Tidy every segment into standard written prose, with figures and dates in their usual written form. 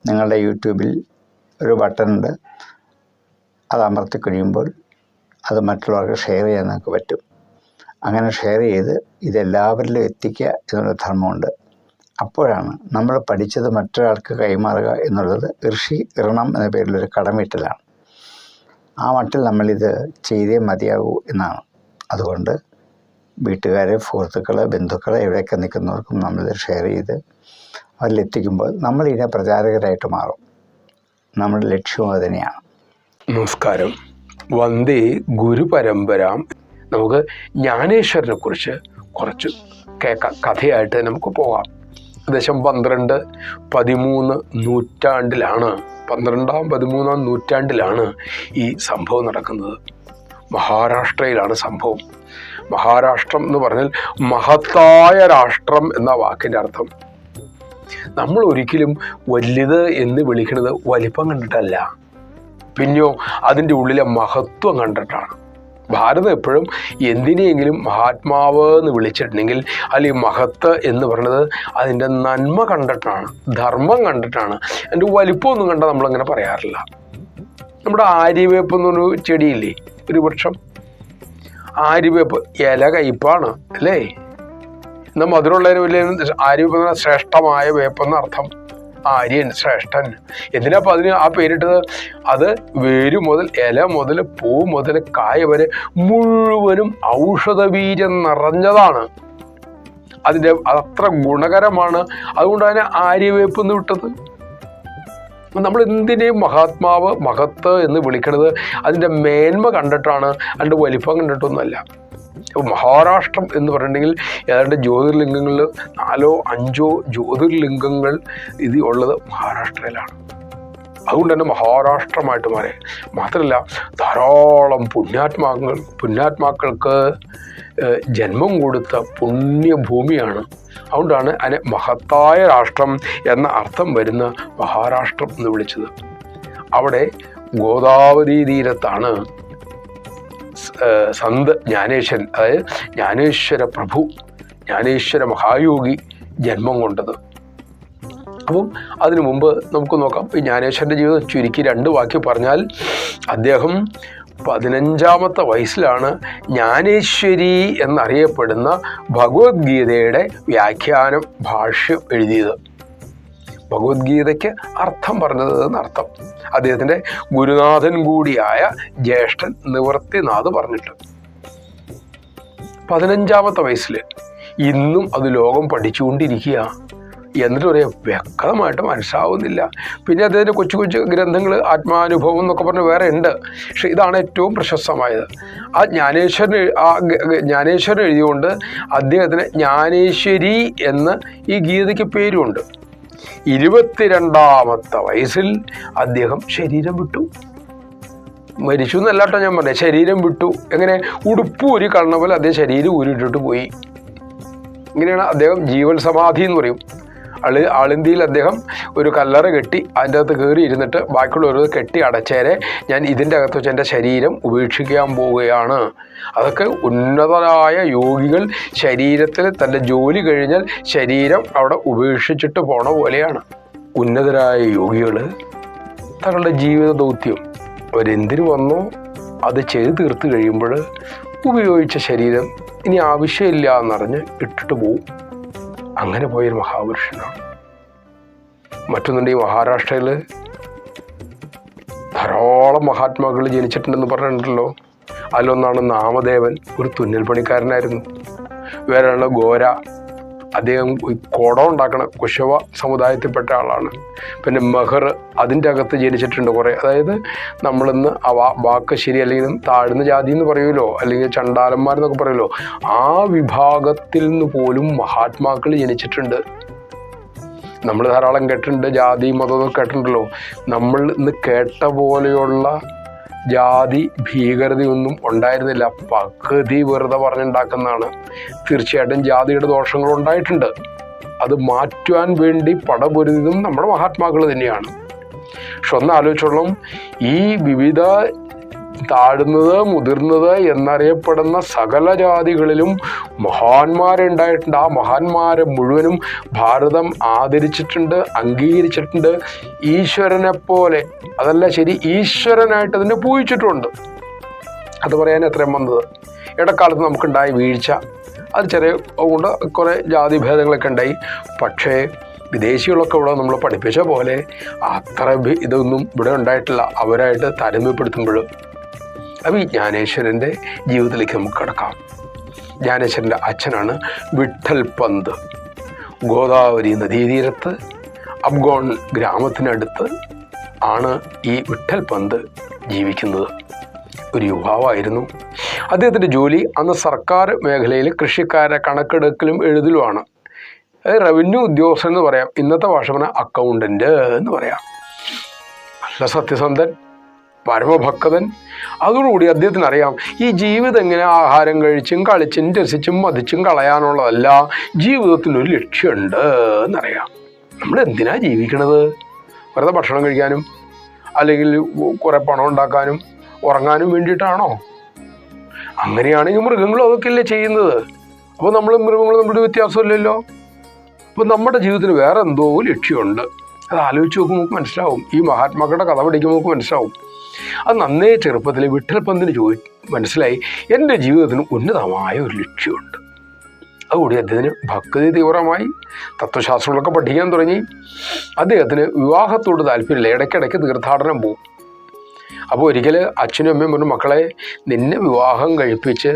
നിങ്ങളുടെ യൂട്യൂബിൽ ഒരു ബട്ടണുണ്ട്, അത് അമർത്തി കഴിയുമ്പോൾ അത് മറ്റുള്ളവർക്ക് ഷെയർ ചെയ്യാൻ നിങ്ങൾക്ക് പറ്റും. അങ്ങനെ ഷെയർ ചെയ്ത് ഇതെല്ലാവരിലും എത്തിക്കുക എന്നുള്ള ധർമ്മമുണ്ട്. അപ്പോഴാണ് നമ്മൾ പഠിച്ചത് മറ്റൊരാൾക്ക് കൈമാറുക എന്നുള്ളത് ഋഷി ഋണം എന്ന പേരിലൊരു കടമീട്ടലാണ്. ആ മട്ടിൽ നമ്മളിത് ചെയ്തേ മതിയാകൂ എന്നാണ്. അതുകൊണ്ട് വീട്ടുകാർ, സുഹൃത്തുക്കൾ, ബന്ധുക്കൾ എവിടെയൊക്കെ നിൽക്കുന്നവർക്കും നമ്മളിത് ഷെയർ ചെയ്ത് അവരിലെത്തിക്കുമ്പോൾ നമ്മളിതിനെ പ്രചാരകരായിട്ട് മാറും. നമ്മുടെ ലക്ഷ്യവും അത് തന്നെയാണ്. നമസ്കാരം. വന്ദേ ഗുരുപരമ്പരാം. നമുക്ക് ജ്ഞാനേശ്വരനെ കുറിച്ച് കുറച്ച് കേൾക്കാം. കഥയായിട്ട് നമുക്ക് പോകാം. ഏകദേശം 12-13 നൂറ്റാണ്ടിലാണ്, 12-13 നൂറ്റാണ്ടിലാണ് ഈ സംഭവം നടക്കുന്നത്. മഹാരാഷ്ട്രയിലാണ് സംഭവം. മഹാരാഷ്ട്രം എന്ന് പറഞ്ഞാൽ മഹത്തായ രാഷ്ട്രം എന്ന വാക്കിൻ്റെ അർത്ഥം. നമ്മൾ ഒരിക്കലും വലുത് എന്ന് വിളിക്കുന്നത് വലിപ്പം കണ്ടിട്ടല്ല, പിന്നെയോ അതിൻ്റെ ഉള്ളിലെ മഹത്വം കണ്ടിട്ടാണ്. ഭാരതം എപ്പോഴും എന്തിനെയെങ്കിലും മഹാത്മാവ് എന്ന് വിളിച്ചിട്ടുണ്ടെങ്കിൽ അല്ലെങ്കിൽ മഹത്ത് എന്ന് പറയുന്നത് അതിൻ്റെ നന്മ കണ്ടിട്ടാണ്, ധർമ്മം കണ്ടിട്ടാണ്. അതിൻ്റെ വലിപ്പമൊന്നും കണ്ടാൽ നമ്മളങ്ങനെ പറയാറില്ല. നമ്മുടെ ആര്യവേപ്പ് എന്നൊരു ചെടിയില്ലേ, ഒരു വൃക്ഷം, ആര്യവേപ്പ് ഇല കയ്പ്പാണ് അല്ലേ, എന്നാൽ മധുരമുള്ളതിന് വലിയ ആര്യവേപ്പ് എന്ന ശ്രേഷ്ഠമായ വേപ്പെന്ന അർത്ഥം. ആര്യൻ, ശ്രേഷ്ഠൻ. എന്തിനാപ്പോൾ അതിന് ആ പേരിട്ടത്? അത് വേര് മുതൽ ഇല മുതൽ പൂ മുതൽ കായ വരെ മുഴുവനും ഔഷധവീര്യം നിറഞ്ഞതാണ്. അതിൻ്റെ അത്ര ഗുണകരമാണ്. അതുകൊണ്ട് തന്നെ ആര്യവേപ്പ് എന്ന് വിട്ടത്. നമ്മൾ എന്തിനേയും മഹാത്മാവ്, മഹത്ത് എന്ന് വിളിക്കുന്നത് അതിൻ്റെ മേന്മ കണ്ടിട്ടാണ്, അതിൻ്റെ വലിപ്പം കണ്ടിട്ടൊന്നുമല്ല. മഹാരാഷ്ട്രം എന്ന് പറഞ്ഞിട്ടുണ്ടെങ്കിൽ ഏതാണ്ട് ജ്യോതിർലിംഗങ്ങളിൽ 4-5 ജ്യോതിർലിംഗങ്ങൾ ഇത് ഉള്ളത് മഹാരാഷ്ട്രയിലാണ്. അതുകൊണ്ട് തന്നെ മഹാരാഷ്ട്രമായിട്ട് മാറി. മാത്രമല്ല ധാരാളം പുണ്യാത്മാക്കൾക്ക് ജന്മം കൊടുത്ത പുണ്യഭൂമിയാണ്. അതുകൊണ്ടാണ് അതിനെ മഹത്തായ രാഷ്ട്രം എന്ന അർത്ഥം വരുന്ന മഹാരാഷ്ട്രം എന്ന് വിളിച്ചത്. അവിടെ ഗോദാവരി തീരത്താണ് സന്ത് ജ്ഞാനേശ്വരൻ, അതായത് ജ്ഞാനേശ്വര പ്രഭു, ജ്ഞാനേശ്വര മഹായോഗി ജന്മം കൊണ്ടത്. അപ്പം അതിനു മുമ്പ് നമുക്ക് നോക്കാം ഈ ജ്ഞാനേശ്വരൻ്റെ ജീവിതം ചുരുക്കി 2 വാക്യം പറഞ്ഞാൽ, അദ്ദേഹം 15-ാമത്തെ വയസ്സിലാണ് ജ്ഞാനേശ്വരി എന്നറിയപ്പെടുന്ന ഭഗവത്ഗീതയുടെ വ്യാഖ്യാനം, ഭാഷ്യം എഴുതിയത്. ഭഗവത്ഗീതയ്ക്ക് അർത്ഥം പറഞ്ഞത് എന്നർത്ഥം. അദ്ദേഹത്തിൻ്റെ ഗുരുനാഥൻ കൂടിയായ ജ്യേഷ്ഠൻ നിവൃത്തിനാഥ് പറഞ്ഞിട്ട് 15-ാമത്തെ വയസ്സിൽ ഇന്നും അത് ലോകം പഠിച്ചുകൊണ്ടിരിക്കുക. എന്നിട്ട് പറയാം വ്യക്തമായിട്ട് മനസ്സിലാവുന്നില്ല. പിന്നെ അദ്ദേഹത്തിൻ്റെ കൊച്ചു കൊച്ചു ഗ്രന്ഥങ്ങൾ, ആത്മാനുഭവം എന്നൊക്കെ പറഞ്ഞ് വേറെ ഉണ്ട്. പക്ഷെ ഇതാണ് ഏറ്റവും പ്രശസ്തമായത്. ആ ജ്ഞാനേശ്വരൻ എഴുതിയുകൊണ്ട് അദ്ദേഹത്തിന് ജ്ഞാനേശ്വരി എന്ന് ഈ ഗീതയ്ക്ക് പേരുമുണ്ട്. 22-ാമത്തെ വയസ്സിൽ അദ്ദേഹം ശരീരം വിട്ടു. മരിച്ചു എന്നല്ലാട്ടോ ഞാൻ പറഞ്ഞത്, ശരീരം വിട്ടു. എങ്ങനെ? ഉടുപ്പ് ഊരി കളഞ്ഞ പോലെ അദ്ദേഹം ശരീരം ഊരിട്ടിട്ട് പോയി. ഇങ്ങനെയാണ് അദ്ദേഹം ജീവൽ സമാധി എന്ന് പറയും. ആളിന്തിയിൽ അദ്ദേഹം ഒരു കല്ലറ കെട്ടി അതിൻ്റെ അകത്ത് കയറി ഇരുന്നിട്ട് ബാക്കിയുള്ളവർ കെട്ടി അടച്ചേരെ ഞാൻ ഇതിൻ്റെ അകത്ത് വെച്ച് എൻ്റെ ശരീരം ഉപേക്ഷിക്കാൻ പോവുകയാണ്. അതൊക്കെ ഉന്നതരായ യോഗികൾ ശരീരത്തിൽ തൻ്റെ ജോലി കഴിഞ്ഞാൽ ശരീരം അവിടെ ഉപേക്ഷിച്ചിട്ട് പോണ പോലെയാണ്. ഉന്നതരായ യോഗികൾ തങ്ങളുടെ ജീവിത ദൗത്യം അവരെന്തിനു വന്നോ അത് ചെയ്ത് തീർത്ത് കഴിയുമ്പോൾ ഉപയോഗിച്ച ശരീരം ഇനി ആവശ്യമില്ല എന്നറിഞ്ഞ് ഇട്ടിട്ട് പോവും. അങ്ങനെ പോയൊരു മഹാപുരുഷനാണ്. മറ്റൊന്നുണ്ട്, ഈ മഹാരാഷ്ട്രയിൽ ധാരാളം മഹാത്മാക്കൾ ജനിച്ചിട്ടുണ്ടെന്ന് പറഞ്ഞിട്ടുണ്ടല്ലോ. അതിലൊന്നാണ് നാമദേവൻ, ഒരു തുന്നൽ പണിക്കാരനായിരുന്നു. വേറെയുള്ള ഗോര, അദ്ദേഹം കുടം ഉണ്ടാക്കണ കുശവ സമുദായത്തിൽപ്പെട്ട ആളാണ്. പിന്നെ മെഹർ, അതിൻ്റെ അകത്ത് ജനിച്ചിട്ടുണ്ട് കുറേ. അതായത് നമ്മളിന്ന് വാക്ക് ശരി അല്ലെങ്കിൽ താഴ്ന്ന ജാതി എന്ന് പറയുമല്ലോ, അല്ലെങ്കിൽ ചണ്ടാലന്മാരെന്നൊക്കെ പറയുമല്ലോ, ആ വിഭാഗത്തിൽ നിന്ന് പോലും മഹാത്മാക്കൾ ജനിച്ചിട്ടുണ്ട്. നമ്മൾ ധാരാളം കേട്ടിട്ടുണ്ട്, ജാതി മതമൊക്കെ കേട്ടിട്ടുണ്ടല്ലോ. നമ്മൾ ഇന്ന് കേട്ട പോലെയുള്ള ജാതി ഭീകരതയൊന്നും ഉണ്ടായിരുന്നില്ല. പകുതി വെറുതെ പറഞ്ഞുണ്ടാക്കുന്നതാണ്. തീർച്ചയായിട്ടും ജാതിയുടെ ദോഷങ്ങൾ ഉണ്ടായിട്ടുണ്ട്. അത് മാറ്റുവാൻ വേണ്ടി പടപൊരുതും നമ്മുടെ മഹാത്മാക്കൾ തന്നെയാണ്. പക്ഷെ ഒന്ന് ആലോചിച്ചോളം, ഈ വിവിധ താഴ്ന്നത്, മുതിർന്നത് എന്നറിയപ്പെടുന്ന സകല ജാതികളിലും മഹാന്മാരുണ്ടായിട്ടുണ്ട്. ആ മഹാന്മാരെ മുഴുവനും ഭാരതം ആദരിച്ചിട്ടുണ്ട്, അംഗീകരിച്ചിട്ടുണ്ട്. ഈശ്വരനെ പോലെ, അതല്ല ശരി, ഈശ്വരനായിട്ട് അതിനെ പൂജിച്ചിട്ടുമുണ്ട്. അത് പറയാൻ എത്രയും വന്നത്. ഇടക്കാലത്ത് നമുക്കുണ്ടായ വീഴ്ച, അത് ചെറിയ കൊണ്ട് കുറേ ജാതിഭേദങ്ങളൊക്കെ ഉണ്ടായി. പക്ഷേ വിദേശികളൊക്കെ ഇവിടെ നമ്മൾ പഠിപ്പിച്ച പോലെ അത്ര ഇതൊന്നും ഇവിടെ ഉണ്ടായിട്ടില്ല. അവരായിട്ട് താരതമ്യപ്പെടുത്തുമ്പോൾ അപ്പോൾ ഈ ജ്ഞാനേശ്വരൻ്റെ ജീവിതത്തിലേക്ക് നമുക്ക് കിടക്കാം. ജ്ഞാനേശ്വരൻ്റെ അച്ഛനാണ് വിഠൽ പന്ത്. ഗോദാവരി നദീതീരത്ത് അബ്ഗോൺ ഗ്രാമത്തിനടുത്ത് ആണ് ഈ വിഠൽ പന്ത് ജീവിക്കുന്നത്. ഒരു യുവാവായിരുന്നു. അദ്ദേഹത്തിൻ്റെ ജോലി അന്ന് സർക്കാർ മേഖലയിൽ കൃഷിക്കാരെ കണക്കെടുക്കലും എഴുതലുമാണ്. റവന്യൂ ഉദ്യോഗസ്ഥൻ എന്ന് പറയാം, ഇന്നത്തെ ഭാഷ പറഞ്ഞാൽ അക്കൗണ്ടൻ്റ് എന്ന് പറയാം. നല്ല സത്യസന്ധൻ, പരമഭക്തൻ. അതോടുകൂടി അദ്ദേഹത്തിന് അറിയാം ഈ ജീവിതം എങ്ങനെ ആഹാരം കഴിച്ചും കളിച്ചും രസിച്ചും മതിച്ചും കളയാനുള്ളതല്ല, ജീവിതത്തിനൊരു ലക്ഷ്യമുണ്ട് എന്നറിയാം. നമ്മൾ എന്തിനാ ജീവിക്കണത്? വെറുതെ ഭക്ഷണം കഴിക്കാനും അല്ലെങ്കിൽ കുറേ പണം ഉണ്ടാക്കാനും ഉറങ്ങാനും വേണ്ടിയിട്ടാണോ? അങ്ങനെയാണെങ്കിൽ മൃഗങ്ങളും അതൊക്കെയല്ലേ ചെയ്യുന്നത്. അപ്പോൾ നമ്മൾ മൃഗങ്ങളും നമ്മുടെ വ്യത്യാസമില്ലല്ലോ. അപ്പോൾ നമ്മുടെ ജീവിതത്തിന് വേറെ എന്തോ ലക്ഷ്യമുണ്ട്. അത് ആലോചിച്ച് നോക്കുമ്പോൾ നമുക്ക് മനസ്സിലാവും. ഈ മഹാത്മാക്കളുടെ കഥ പഠിക്കുമ്പോൾ നമുക്ക് മനസ്സിലാവും. അത് നന്നേ ചെറുപ്പത്തിൽ വിഠൽ പന്തിന് മനസ്സിലായി, എൻ്റെ ജീവിതത്തിന് ഉന്നതമായ ഒരു ലക്ഷ്യമുണ്ട്. അതുകൂടി അദ്ദേഹത്തിന് ഭക്തി തീവ്രമായി, തത്വശാസ്ത്രങ്ങളൊക്കെ പഠിക്കാൻ തുടങ്ങി. അദ്ദേഹത്തിന് വിവാഹത്തോട് താല്പര്യമില്ല, ഇടയ്ക്കിടയ്ക്ക് തീർത്ഥാടനം പോകും. അപ്പോൾ ഒരിക്കൽ അച്ഛനും അമ്മയും പറഞ്ഞു, മക്കളെ നിന്നെ വിവാഹം കഴിപ്പിച്ച്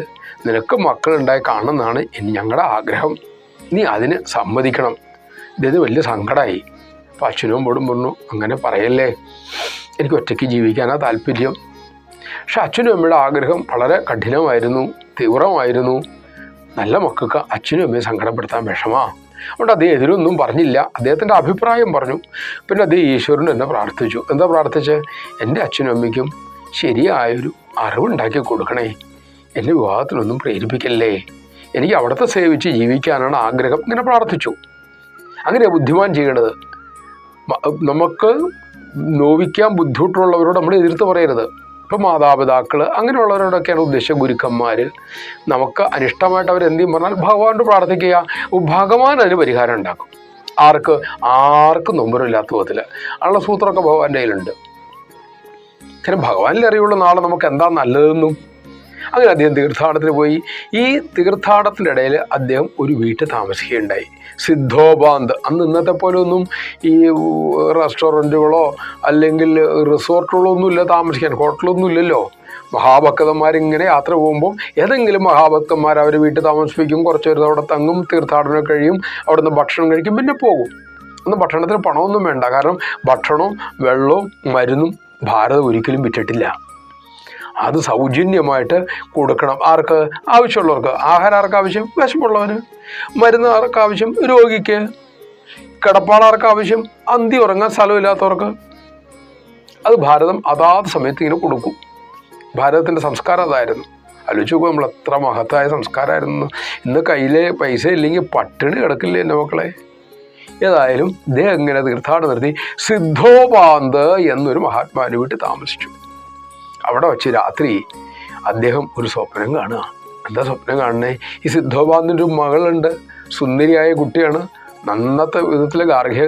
നിനക്ക് മക്കളുണ്ടായി കാണണമെന്നാണ് ഞങ്ങളുടെ ആഗ്രഹം, നീ അതിന് സമ്മതിക്കണം. ഇദ്ദേഹത്തിന് വലിയ സങ്കടമായി. അപ്പോൾ അച്ഛനും അമ്മയോടും പറഞ്ഞു, അങ്ങനെ പറയല്ലേ, എനിക്ക് ഒറ്റയ്ക്ക് ജീവിക്കാനാണ് താല്പര്യം. പക്ഷെ അച്ഛനും അമ്മയുടെ ആഗ്രഹം വളരെ കഠിനമായിരുന്നു, തീവ്രമായിരുന്നു. നല്ല മക്കൾക്ക് അച്ഛനും അമ്മയെ സങ്കടപ്പെടുത്താൻ വിഷമമാണ്. അതുകൊണ്ട് അദ്ദേഹം എതിരൊന്നും പറഞ്ഞില്ല, അദ്ദേഹത്തിൻ്റെ അഭിപ്രായം പറഞ്ഞു. പിന്നെ അദ്ദേഹം ഈശ്വരൻ എന്നെ പ്രാർത്ഥിച്ചു. എന്താ പ്രാർത്ഥിച്ച്? എൻ്റെ അച്ഛനും അമ്മയ്ക്കും ശരിയായൊരു അറിവുണ്ടാക്കി കൊടുക്കണേ, എന്നെ വിവാഹത്തിനൊന്നും പ്രേരിപ്പിക്കല്ലേ, എനിക്ക് അവിടുത്തെ സേവിച്ച് ജീവിക്കാനാണ് ആഗ്രഹം. ഇങ്ങനെ പ്രാർത്ഥിച്ചു. അങ്ങനെ ബുദ്ധിമാൻ ചെയ്യണത്. നമുക്ക് നോവിക്കാൻ ബുദ്ധിമുട്ടുള്ളവരോട് നമ്മൾ എതിർത്ത് പറയരുത്. ഇപ്പം മാതാപിതാക്കൾ അങ്ങനെയുള്ളവരോടൊക്കെയാണ് ഉദ്ദേശിച്ച ഗുരുക്കന്മാർ. നമുക്ക് അനിഷ്ടമായിട്ട് അവരെന്തെങ്കിലും പറഞ്ഞാൽ ഭഗവാനോട് പ്രാർത്ഥിക്കുക, ഭഗവാൻ അതിന് പരിഹാരം ഉണ്ടാക്കും. ആർക്കും നൊമ്പരമില്ലാത്ത വിധത്തിൽ ഉള്ള സൂത്രമൊക്കെ ഭഗവാന്റെ കയ്യിലുണ്ട്. കാരണം ഭഗവാനിൽ അറിയുള്ള നാളെ നമുക്ക് എന്താ നല്ലതെന്നും. അങ്ങനെ അദ്ദേഹം തീർത്ഥാടനത്തിന് പോയി. ഈ തീർത്ഥാടനത്തിൻ്റെ ഇടയിൽ അദ്ദേഹം ഒരു വീട്ടിൽ താമസിക്കുകയുണ്ടായി. സിദ്ധോപാന്ത്. അന്ന് ഇന്നത്തെ പോലെ ഒന്നും ഈ റെസ്റ്റോറൻറ്റുകളോ അല്ലെങ്കിൽ റിസോർട്ടുകളോ ഒന്നുമില്ല താമസിക്കാൻ, ഹോട്ടലൊന്നും ഇല്ലല്ലോ. മഹാഭക്തന്മാരിങ്ങനെ യാത്ര പോകുമ്പം ഏതെങ്കിലും മഹാഭക്തന്മാർ അവർ വീട്ടിൽ താമസിപ്പിക്കും, കുറച്ച് പേര് അവിടെ തങ്ങും, തീർത്ഥാടനം കഴിയും, അവിടെ നിന്ന് ഭക്ഷണം കഴിക്കും, പിന്നെ പോകും. അന്ന് ഭക്ഷണത്തിന് പണമൊന്നും വേണ്ട. കാരണം ഭക്ഷണവും വെള്ളവും മരുന്നും ഭാരതം ഒരിക്കലും വിറ്റിട്ടില്ല. അത് സൗജന്യമായിട്ട് കൊടുക്കണം. ആർക്ക്? ആവശ്യമുള്ളവർക്ക്. ആഹാരം ആർക്ക് ആവശ്യം? വിശപ്പുള്ളവന്. മരുന്ന് ആർക്ക് ആവശ്യം? രോഗിക്ക്. കിടപ്പാളാർക്ക് ആവശ്യം? അന്തി ഉറങ്ങാൻ സ്ഥലമില്ലാത്തവർക്ക്. അത് ഭാരതം അതാത് സമയത്ത് ഇങ്ങനെ കൊടുക്കും. ഭാരതത്തിൻ്റെ സംസ്കാരം അതായിരുന്നു. ആലോചിച്ച് നോക്കുക, നമ്മൾ എത്ര മഹത്തായ സംസ്കാരമായിരുന്നു. ഇന്ന് കയ്യിലെ പൈസ ഇല്ലെങ്കിൽ പട്ടിണി കിടക്കില്ലേ എൻ്റെ മക്കളെ. ഏതായാലും ഇദ്ദേഹം ഇങ്ങനെ തീർത്ഥാടനം നടത്തി സിദ്ധോപാന്ത് എന്നൊരു മഹാത്മാവിൻ്റെ വീട്ടിൽ താമസിച്ചു. അവിടെ വച്ച് രാത്രി അദ്ദേഹം ഒരു സ്വപ്നം കാണുക. എന്താ സ്വപ്നം കാണുന്നേ? ഈ സിദ്ധോപാന്തിൻ്റെ ഒരു മകളുണ്ട്, സുന്ദരിയായ കുട്ടിയാണ്, നന്നത്തെ വിധത്തിൽ ഗാർഹിക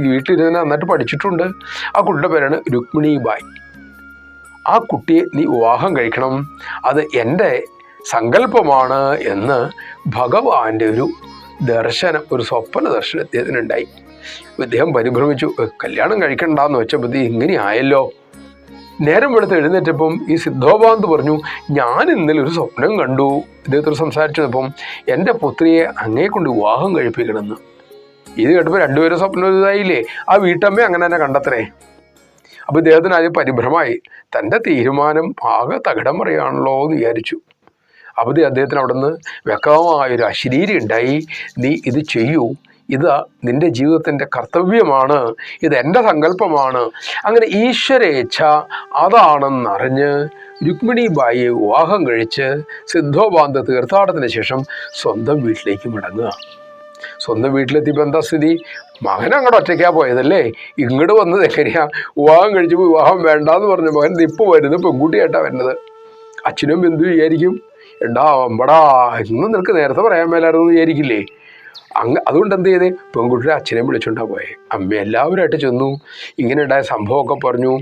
വീട്ടിലിരുന്ന് നന്നായിട്ട് പഠിച്ചിട്ടുണ്ട്. ആ കുട്ടിയുടെ പേരാണ് രുക്മിണി ബായ്. ആ കുട്ടിയെ നീ വിവാഹം കഴിക്കണം, അത് എൻ്റെ സങ്കല്പമാണ് എന്ന് ഭഗവാന്റെ ഒരു ദർശനം, ഒരു സ്വപ്ന ദർശനം അദ്ദേഹത്തിനുണ്ടായി. ഇദ്ദേഹം പരിഭ്രമിച്ചു. കല്യാണം കഴിക്കണ്ടെന്ന് വെച്ചപ്പോൾ ഇങ്ങനെയായല്ലോ. നേരം വെളുത്ത് എഴുന്നേറ്റപ്പം ഈ സിദ്ധോപാന്ത് പറഞ്ഞു, ഞാൻ ഇന്നലെ ഒരു സ്വപ്നം കണ്ടു. ഇദ്ദേഹത്തോട് സംസാരിച്ചപ്പം എൻ്റെ പുത്രിയെ അങ്ങേ കൊണ്ട് വിവാഹം കഴിപ്പിക്കണമെന്ന്. ഇത് കേട്ടപ്പോൾ രണ്ടുപേരും സ്വപ്നം ഇതായില്ലേ. ആ വീട്ടമ്മ അങ്ങനെ തന്നെ കണ്ടത്രേ. അപ്പോൾ ഇദ്ദേഹത്തിന് ആദ്യം പരിഭ്രമായി. തൻ്റെ തീരുമാനം ആകെ തകിടം പറയുകയാണല്ലോ എന്ന് വിചാരിച്ചു. അപ്പോൾ അദ്ദേഹത്തിന് അവിടെ നിന്ന് വ്യക്തമായൊരു അശരീരി ഉണ്ടായി. നീ ഇത് ചെയ്യൂ, ഇത് നിൻ്റെ ജീവിതത്തിൻ്റെ കർത്തവ്യമാണ്, ഇത് എൻ്റെ സങ്കല്പമാണ്. അങ്ങനെ ഈശ്വരേച്ഛ അതാണെന്നറിഞ്ഞ് രുക്മിണി ബായിയെ വിവാഹം കഴിച്ച് സിദ്ധോപാന്ത് തീർത്ഥാടനത്തിന് ശേഷം സ്വന്തം വീട്ടിലേക്ക് മടങ്ങുക. സ്വന്തം വീട്ടിലെത്തിയപ്പോൾ എന്താ സ്ഥിതി? മകൻ അങ്ങോട്ട് ഒറ്റയ്ക്കാ പോയതല്ലേ, ഇങ്ങോട്ട് വന്നത് എങ്ങനെയാ? വിവാഹം കഴിച്ചപ്പോൾ വിവാഹം വേണ്ടാന്ന് പറഞ്ഞ മകൻ ഇപ്പോൾ വരുന്നത് പെൺകുട്ടിയായിട്ടാണ് വരുന്നത്. അച്ഛനും എന്തു വിചാരിക്കും? എടാ അമ്പടാ, ഇന്നും നിനക്ക് നേരത്തെ പറയാൻ മേലായിരുന്നു വിചാരിക്കില്ലേ? അതുകൊണ്ട് എന്ത് ചെയ്തേ, പെൺകുട്ടിയുടെ അച്ഛനെ വിളിച്ചോണ്ടാ പോയെ. അമ്മ എല്ലാവരുമായിട്ട് ചെന്നു, ഇങ്ങനെ ഉണ്ടായ സംഭവമൊക്കെ പറഞ്ഞു.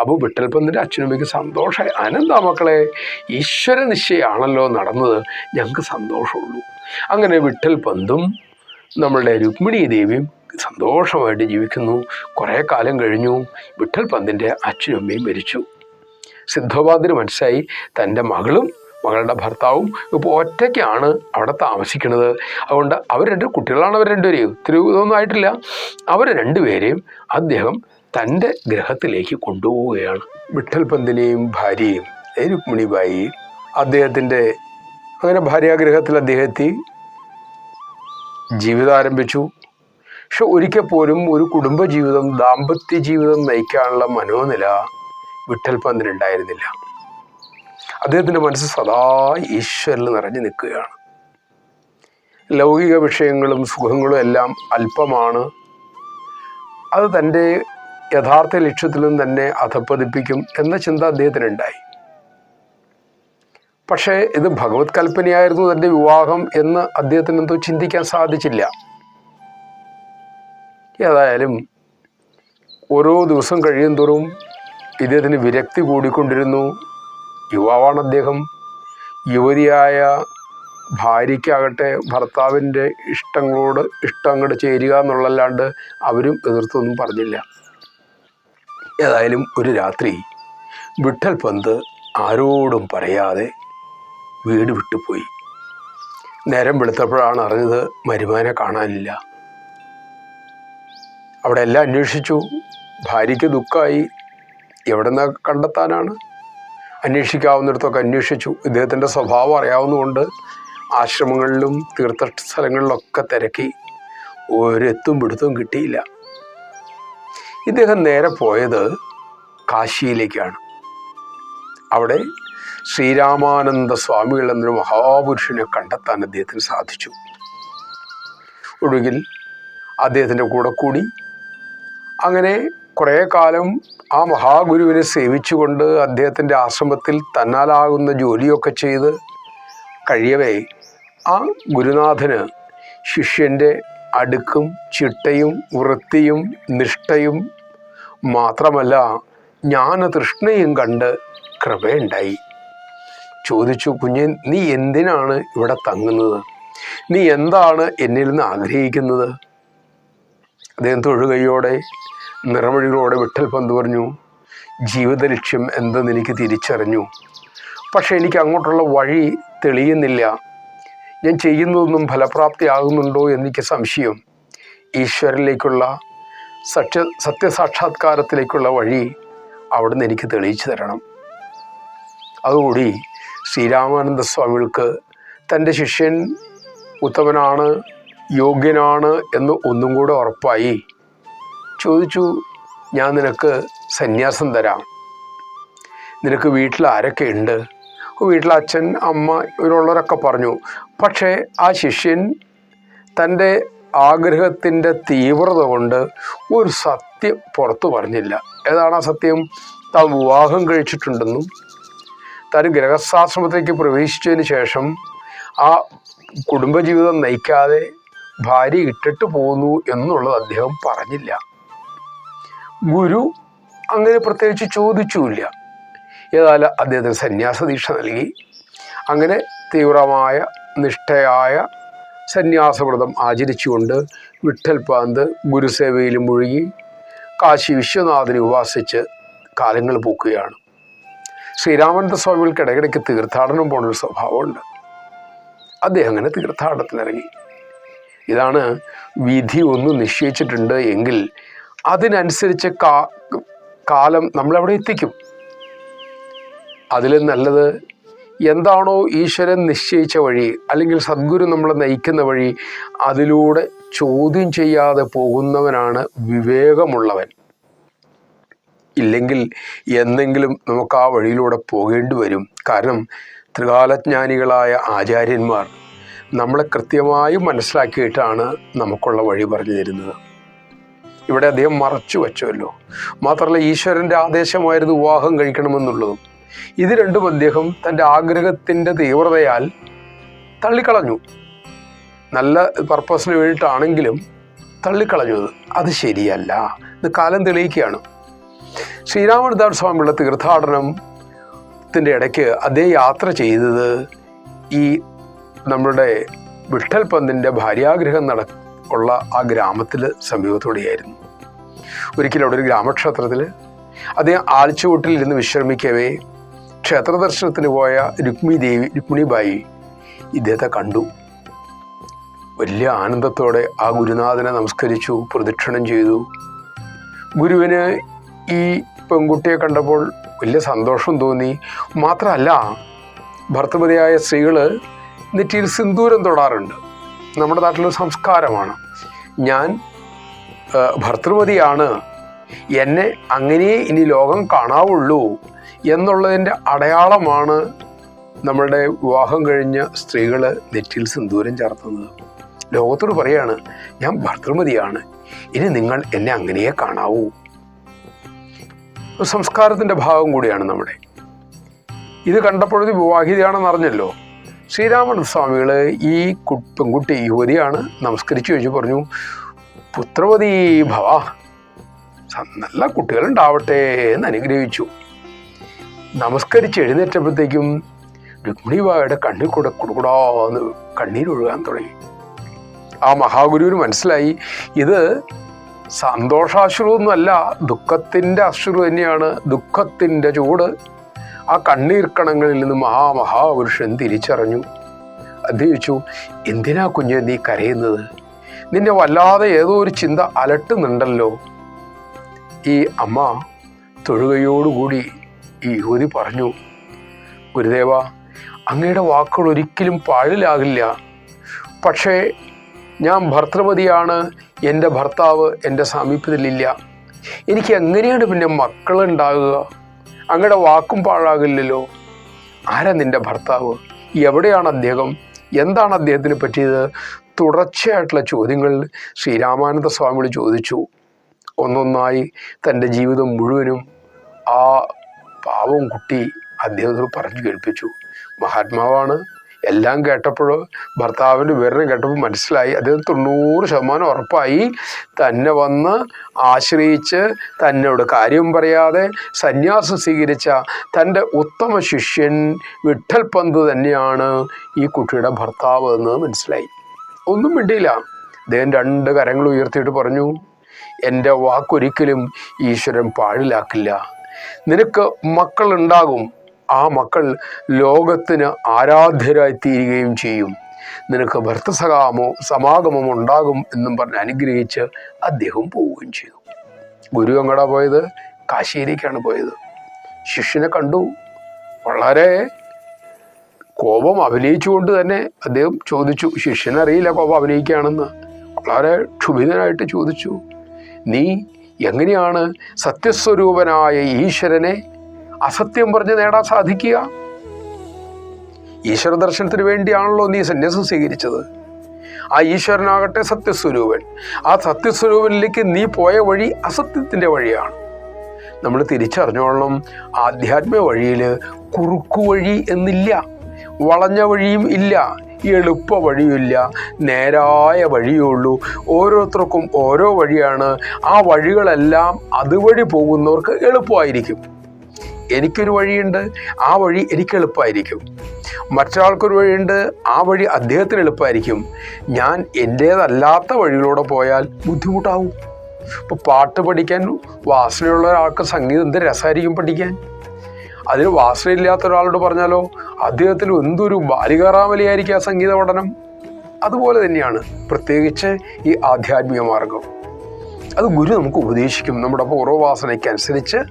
അപ്പോൾ വിട്ടൽപ്പന്തിൻ്റെ അച്ഛനമ്മയ്ക്ക് സന്തോഷമായി. അനന്താ മക്കളെ, ഈശ്വര നിശ്ചയമാണല്ലോ നടന്നത്, ഞങ്ങൾക്ക് സന്തോഷമുള്ളൂ. അങ്ങനെ വിട്ടൽപ്പന്തും നമ്മളുടെ രുക്മിണി ദേവിയും സന്തോഷമായിട്ട് ജീവിക്കുന്നു. കുറേ കാലം കഴിഞ്ഞു, വിട്ടൽപന്തിൻ്റെ അച്ഛനും അമ്മയും മരിച്ചു. സിദ്ധോപാധ്യന് മനസ്സിലായി തൻ്റെ മകളും മകളുടെ ഭർത്താവും ഇപ്പോൾ ഒറ്റയ്ക്കാണ് അവിടെ താമസിക്കുന്നത്. അതുകൊണ്ട് അവർ രണ്ട് കുട്ടികളാണ്, അവർ രണ്ടുപേരെയും ഒത്തിരി ഇതൊന്നും ആയിട്ടില്ല. അവർ രണ്ടുപേരെയും അദ്ദേഹം തൻ്റെ ഗ്രഹത്തിലേക്ക് കൊണ്ടുപോവുകയാണ്. വിട്ടൽപന്തിനെയും ഭാര്യയും രുക്മിണിബായി അദ്ദേഹത്തിൻ്റെ അങ്ങനെ ഭാര്യാഗ്രഹത്തിൽ അദ്ദേഹത്തെ ജീവിതം ആരംഭിച്ചു. പക്ഷെ ഒരിക്കൽ പോലും ഒരു കുടുംബജീവിതം, ദാമ്പത്യ ജീവിതം നയിക്കാനുള്ള മനോനില വിട്ടൽപന്തിനുണ്ടായിരുന്നില്ല. അദ്ദേഹത്തിൻ്റെ മനസ്സ് സദാ ഈശ്വരനിൽ നിറഞ്ഞു നിൽക്കുകയാണ്. ലൗകിക വിഷയങ്ങളും സുഖങ്ങളും എല്ലാം അല്പമാണ്, അത് തൻ്റെ യഥാർത്ഥ ലക്ഷ്യത്തിലും തന്നെ അധപ്പതിപ്പിക്കും എന്ന ചിന്ത അദ്ദേഹത്തിനുണ്ടായി. പക്ഷേ ഇത് ഭഗവത് കൽപ്പനയായിരുന്നു തൻ്റെ വിവാഹം എന്ന് അദ്ദേഹത്തിന് എന്തോ ചിന്തിക്കാൻ സാധിച്ചില്ല. ഏതായാലും ഓരോ ദിവസം കഴിയും തോറും ഇദ്ദേഹത്തിന് വിരക്തി കൂടിക്കൊണ്ടിരുന്നു. യുവാവാണ് അദ്ദേഹം. യുവതിയായ ഭാര്യയ്ക്കാകട്ടെ ഭർത്താവിൻ്റെ ഇഷ്ടങ്ങളോട് ഇഷ്ടം അങ്ങോട്ട് ചേരുക എന്നുള്ളതല്ലാണ്ട് അവരും എതിർത്തൊന്നും പറഞ്ഞില്ല. ഏതായാലും ഒരു രാത്രി വിട്ടൽപന്ത് ആരോടും പറയാതെ വീട് വിട്ടുപോയി. നേരം വെളുത്തപ്പോഴാണ് അറിഞ്ഞത് മരുമകനെ കാണാനില്ല. അവിടെ എല്ലാം അന്വേഷിച്ചു. ഭാര്യയ്ക്ക് ദുഃഖമായി. എവിടെ നിന്ന് കണ്ടെത്താനാണ്? അന്വേഷിക്കാവുന്നിടത്തൊക്കെ അന്വേഷിച്ചു. ഇദ്ദേഹത്തിൻ്റെ സ്വഭാവം അറിയാവുന്നതുകൊണ്ട് ആശ്രമങ്ങളിലും തീർത്ഥസ്ഥലങ്ങളിലൊക്കെ തിരക്കി. ഒരെത്തും പിടുത്തവും കിട്ടിയില്ല. ഇദ്ദേഹം നേരെ പോയത് കാശിയിലേക്കാണ്. അവിടെ ശ്രീരാമാനന്ദ സ്വാമികൾ എന്നൊരു മഹാപുരുഷനെ കണ്ടെത്താൻ അദ്ദേഹത്തിന് സാധിച്ചു. ഒടുവിൽ അദ്ദേഹത്തിൻ്റെ കൂടെ കൂടി അങ്ങനെ കുറേ കാലം ആ മഹാഗുരുവിനെ സേവിച്ചുകൊണ്ട് അദ്ദേഹത്തിൻ്റെ ആശ്രമത്തിൽ തന്നാലാകുന്ന ജോലിയൊക്കെ ചെയ്ത് കഴിയവേ ആ ഗുരുനാഥന് ശിഷ്യൻ്റെ അടുക്കും ചിട്ടയും വൃത്തിയും നിഷ്ഠയും മാത്രമല്ല ജ്ഞാനതൃഷ്ണയും കണ്ട് കൃപയുണ്ടായി. ചോദിച്ചു, കുഞ്ഞെ, നീ എന്തിനാണ് ഇവിടെ തങ്ങുന്നത്? നീ എന്താണ് എന്നിൽ നിന്ന് ആഗ്രഹിക്കുന്നത്? അദ്ദേഹം തൊഴുകയോടെ നിറമൊഴികളോടെ വിട്ടൽപന്ത് പറഞ്ഞു, ജീവിത ലക്ഷ്യം എന്തെന്ന് എനിക്ക് തിരിച്ചറിഞ്ഞു. പക്ഷെ എനിക്ക് അങ്ങോട്ടുള്ള വഴി തെളിയുന്നില്ല. ഞാൻ ചെയ്യുന്നതൊന്നും ഫലപ്രാപ്തിയാകുന്നുണ്ടോ എന്നെനിക്ക് സംശയം. ഈശ്വരനിലേക്കുള്ള സത്യസാക്ഷാത്കാരത്തിലേക്കുള്ള വഴി അവിടുന്ന് എനിക്ക് തെളിയിച്ചു തരണം. അതുകൂടി ശ്രീരാമാനന്ദ സ്വാമികൾക്ക് തൻ്റെ ശിഷ്യൻ ഉത്തമനാണ്, യോഗ്യനാണ് എന്ന് ഒന്നും കൂടെ ഉറപ്പായി. ചോദിച്ചു, ഞാൻ നിനക്ക് സന്യാസം തരാം. നിനക്ക് വീട്ടിൽ ആരൊക്കെ ഉണ്ട്? വീട്ടിൽ അച്ഛൻ, അമ്മ ഇവരുള്ളവരൊക്കെ പറഞ്ഞു. പക്ഷേ ആ ശിഷ്യൻ തൻ്റെ ആഗ്രഹത്തിൻ്റെ തീവ്രത കൊണ്ട് ഒരു സത്യം പുറത്തു പറഞ്ഞില്ല. ഏതാണ് ആ സത്യം? താൻ വിവാഹം കഴിച്ചിട്ടുണ്ടെന്നും താൻ ഗൃഹസ്ഥാശ്രമത്തിലേക്ക് പ്രവേശിച്ചതിന് ശേഷം ആ കുടുംബജീവിതം നയിക്കാതെ ഭാര്യ ഇട്ടിട്ട് പോന്നു എന്നുള്ളത് അദ്ദേഹം പറഞ്ഞില്ല. ഗുരു അങ്ങനെ പ്രത്യേകിച്ച് ചോദിച്ചുമില്ല. ഏതായാലും അദ്ദേഹത്തിന് സന്യാസ ദീക്ഷ നൽകി. അങ്ങനെ തീവ്രമായ നിഷ്ഠയായ സന്യാസവ്രതം ആചരിച്ചുകൊണ്ട് വിട്ടൽപന്ത് ഗുരുസേവയിൽ മുഴുകി കാശി വിശ്വനാഥനെ ഉപാസിച്ച് കാലങ്ങൾ പോക്കുകയാണ്. ശ്രീരാമാനന്ദ സ്വാമികൾക്ക് ഇടയ്ക്കിടയ്ക്ക് തീർത്ഥാടനം പോണൊരു സ്വഭാവമുണ്ട്. അദ്ദേഹം അങ്ങനെ തീർത്ഥാടനത്തിനിറങ്ങി. ഇതാണ് വിധി ഒന്ന് നിശ്ചയിച്ചിട്ടുണ്ട് എങ്കിൽ അതിനനുസരിച്ച് കാലം നമ്മളെവിടെ എത്തിക്കും. അതിൽ നല്ലത് എന്താണോ ഈശ്വരൻ നിശ്ചയിച്ച വഴി, അല്ലെങ്കിൽ സദ്ഗുരു നമ്മളെ നയിക്കുന്ന വഴി, അതിലൂടെ ചോദ്യം ചെയ്യാതെ പോകുന്നവനാണ് വിവേകമുള്ളവൻ. ഇല്ലെങ്കിൽ എന്തെങ്കിലും നമുക്ക് ആ വഴിയിലൂടെ പോകേണ്ടി വരും. കാരണം ത്രികാലജ്ഞാനികളായ ആചാര്യന്മാർ നമ്മളെ കൃത്യമായി മനസ്സിലാക്കിയിട്ടാണ് നമുക്കുള്ള വഴി പറഞ്ഞു തരുന്നത്. ഇവിടെ അദ്ദേഹം മറച്ചു വച്ചുവല്ലോ. മാത്രമല്ല ഈശ്വരൻ്റെ ആദേശമായിരുന്നു വിവാഹം കഴിക്കണമെന്നുള്ളതും. ഇത് രണ്ടും അദ്ദേഹം തൻ്റെ ആഗ്രഹത്തിൻ്റെ തീവ്രതയാൽ തള്ളിക്കളഞ്ഞു. നല്ല പർപ്പസിന് വേണ്ടിയിട്ടാണെങ്കിലും തള്ളിക്കളഞ്ഞു. അത് ശരിയല്ല. ഇത് കാലം തെളിയിക്കുകയാണ്. ശ്രീരാമദാസ് സ്വാമിയുള്ള തീർത്ഥാടനത്തിൻ്റെ ഇടയ്ക്ക് അദ്ദേഹം യാത്ര ചെയ്തത് ഈ നമ്മുടെ വിഠൽ പന്തിൻ്റെ ഭാര്യാഗ്രഹം ഉള്ള ആ ഗ്രാമത്തിൽ സമീപത്തോടെയായിരുന്നു. ഒരിക്കലും അവിടെ ഒരു ഗ്രാമക്ഷേത്രത്തിൽ അദ്ദേഹം ആൽച്ചുവട്ടിൽ ഇരുന്ന് വിശ്രമിക്കവേ ക്ഷേത്ര ദർശനത്തിന് പോയ രുക്മിണിബായി ഇദ്ദേഹത്തെ കണ്ടു. വലിയ ആനന്ദത്തോടെ ആ ഗുരുനാഥനെ നമസ്കരിച്ചു, പ്രദക്ഷിണം ചെയ്തു. ഗുരുവിന് ഈ പെൺകുട്ടിയെ കണ്ടപ്പോൾ വലിയ സന്തോഷം തോന്നി. മാത്രമല്ല, ഭർത്തൃമതിയായ സ്ത്രീകൾ നെറ്റിയിൽ സിന്ദൂരം തൊടാറുണ്ട്. നമ്മുടെ നാട്ടിലൊരു സംസ്കാരമാണ്. ഞാൻ ഭർത്തൃമതിയാണ്, എന്നെ അങ്ങനെ ഇനി ലോകം കാണാവുള്ളൂ എന്നുള്ളതിൻ്റെ അടയാളമാണ് നമ്മളുടെ വിവാഹം കഴിഞ്ഞ സ്ത്രീകൾ നെറ്റിയിൽ സിന്ദൂരം ചാർത്തുന്നത്. ലോകത്തോട് പറയാണ്, ഞാൻ ഭർത്തൃമതിയാണ്, ഇനി നിങ്ങൾ എന്നെ അങ്ങനെയേ കാണാവൂ. സംസ്കാരത്തിൻ്റെ ഭാഗം കൂടിയാണ് നമ്മുടെ. ഇത് കണ്ടപ്പോഴത് വിവാഹിതയാണെന്ന് അറിഞ്ഞല്ലോ. ശ്രീരാമദാസ് സ്വാമികൾ ഈ പെൺകുട്ടി യുവതിയാണ്, നമസ്കരിച്ചു ചോദിച്ചു പറഞ്ഞു, പുത്രവതി ഭവ, നല്ല കുട്ടികളുണ്ടാവട്ടെ എന്ന് അനുഗ്രഹിച്ചു. നമസ്കരിച്ച് എഴുന്നേറ്റപ്പോഴത്തേക്കും രുക്മിണിബായിയുടെ കണ്ണിൽ കൂടെ കുടുകുടാന്ന് കണ്ണീരൊഴുകാൻ തുടങ്ങി. ആ മഹാഗുരുവിന് മനസ്സിലായി ഇത് സന്തോഷാശ്രുവൊന്നുമല്ല, ദുഃഖത്തിൻ്റെ അശ്രു തന്നെയാണ്. ദുഃഖത്തിൻ്റെ ചൂട് ആ കണ്ണീർക്കണങ്ങളിൽ നിന്ന് മഹാപുരുഷൻ തിരിച്ചറിഞ്ഞു. അദ്ദേഹിച്ചു, എന്തിനാ കുഞ്ഞ് നീ കരയുന്നത്? നിന്നെ വല്ലാതെ ഏതോ ഒരു ചിന്ത അലട്ടുന്നുണ്ടല്ലോ. ഈ അമ്മ തൊഴുകയോടുകൂടി ഈ യുവതി പറഞ്ഞു, ഗുരുദേവ, അങ്ങയുടെ വാക്കുകൾ ഒരിക്കലും പാഴിലാകില്ല. പക്ഷേ ഞാൻ ഭർത്തൃമതിയാണ്, എൻ്റെ ഭർത്താവ് എൻ്റെ സാമീപ്യത്തിലില്ല. എനിക്ക് എങ്ങനെയാണ് പിന്നെ മക്കളുണ്ടാകുക? അങ്ങയുടെ വാക്കും പാഴാകില്ലല്ലോ. ആരാ നിൻ്റെ ഭർത്താവ്? എവിടെയാണ് അദ്ദേഹം? എന്താണ് അദ്ദേഹത്തിന് പറ്റിയത്? തുടർച്ചയായിട്ടുള്ള ചോദ്യങ്ങൾ ശ്രീരാമാനന്ദ സ്വാമികൾ ചോദിച്ചു. ഒന്നൊന്നായി തൻ്റെ ജീവിതം മുഴുവനും ആ പാവം കുട്ടി അദ്ദേഹത്തോട് പറഞ്ഞു കേൾപ്പിച്ചു. മഹാത്മാവാണ്. എല്ലാം കേട്ടപ്പോൾ, ഭർത്താവിൻ്റെ വിവരണം കേട്ടപ്പോൾ മനസ്സിലായി, അദ്ദേഹം 90% ഉറപ്പായി തന്നെ വന്ന് ആശ്രയിച്ച് തന്നോട് കാര്യം പറയാതെ സന്യാസം സ്വീകരിച്ച തൻ്റെ ഉത്തമ ശിഷ്യൻ വിഠൽ പന്ത് തന്നെയാണ് ഈ കുട്ടിയുടെ ഭർത്താവ് എന്ന് മനസ്സിലായി. ഒന്നും മിണ്ടിയില്ല. അദ്ദേഹം 2 കരങ്ങൾ ഉയർത്തിയിട്ട് പറഞ്ഞു, എൻ്റെ വാക്കൊരിക്കലും ഈശ്വരൻ പാഴിലാക്കില്ല. നിനക്ക് മക്കളുണ്ടാകും. ആ മക്കൾ ലോകത്തിന് ആരാധ്യരായി തീരുകയും ചെയ്യും. നിനക്ക് സമാഗമം ഉണ്ടാകും എന്നും പറഞ്ഞ് അനുഗ്രഹിച്ച് അദ്ദേഹം പോവുകയും ചെയ്തു. ഗുരു എങ്ങടാ പോയത്? കാശിയിലേക്കാണ് പോയത്. ശിഷ്യനെ കണ്ടു. വളരെ കോപം അഭിനയിച്ചുകൊണ്ട് തന്നെ അദ്ദേഹം ചോദിച്ചു. ശിഷ്യനറിയില്ല കോപം അഭിനയിക്കുകയാണെന്ന്. വളരെ ക്ഷുഭിതനായിട്ട് ചോദിച്ചു, നീ എങ്ങനെയാണ് സത്യസ്വരൂപനായ ഈശ്വരനെ അസത്യം പറഞ്ഞ് നേടാൻ സാധിക്കുക? ഈശ്വര ദർശനത്തിന് വേണ്ടിയാണല്ലോ നീ സന്യാസം സ്വീകരിച്ചത്. ആ ഈശ്വരനാകട്ടെ സത്യസ്വരൂപൻ. ആ സത്യസ്വരൂപനിലേക്ക് നീ പോയ വഴി അസത്യത്തിൻ്റെ വഴിയാണ്. നമ്മൾ തിരിച്ചറിഞ്ഞോളണം, ആധ്യാത്മിക വഴിയിൽ കുറുക്കു വഴി എന്നില്ല, വളഞ്ഞ വഴിയും ഇല്ല, എളുപ്പ വഴിയില്ല, നേരായ വഴിയുള്ളൂ. ഓരോരുത്തർക്കും ഓരോ വഴിയാണ്. ആ വഴികളെല്ലാം അതുവഴി പോകുന്നവർക്ക് എളുപ്പമായിരിക്കും. എനിക്കൊരു വഴിയുണ്ട്, ആ വഴി എനിക്ക് എളുപ്പമായിരിക്കും. മറ്റൊരാൾക്കൊരു വഴിയുണ്ട്, ആ വഴി അദ്ദേഹത്തിന് എളുപ്പമായിരിക്കും. ഞാൻ എൻ്റേതല്ലാത്ത വഴിയിലൂടെ പോയാൽ ബുദ്ധിമുട്ടാവും. ഇപ്പോൾ പാട്ട് പഠിക്കാൻ വാസനയുള്ള ഒരാൾക്ക് സംഗീതം എന്ത് രസമായിരിക്കും പഠിക്കാൻ. അതിന് വാസനയില്ലാത്ത ഒരാളോട് പറഞ്ഞാലോ അദ്ദേഹത്തിന് എന്തൊരു ബാലികാറാമലിയായിരിക്കും ആ സംഗീത പഠനം. അതുപോലെ തന്നെയാണ് പ്രത്യേകിച്ച് ഈ ആധ്യാത്മിക മാർഗം. അത് ഗുരു നമുക്ക് ഉപദേശിക്കും. നമ്മുടെ പൂർവ്വവാസനയ്ക്കനുസരിച്ച്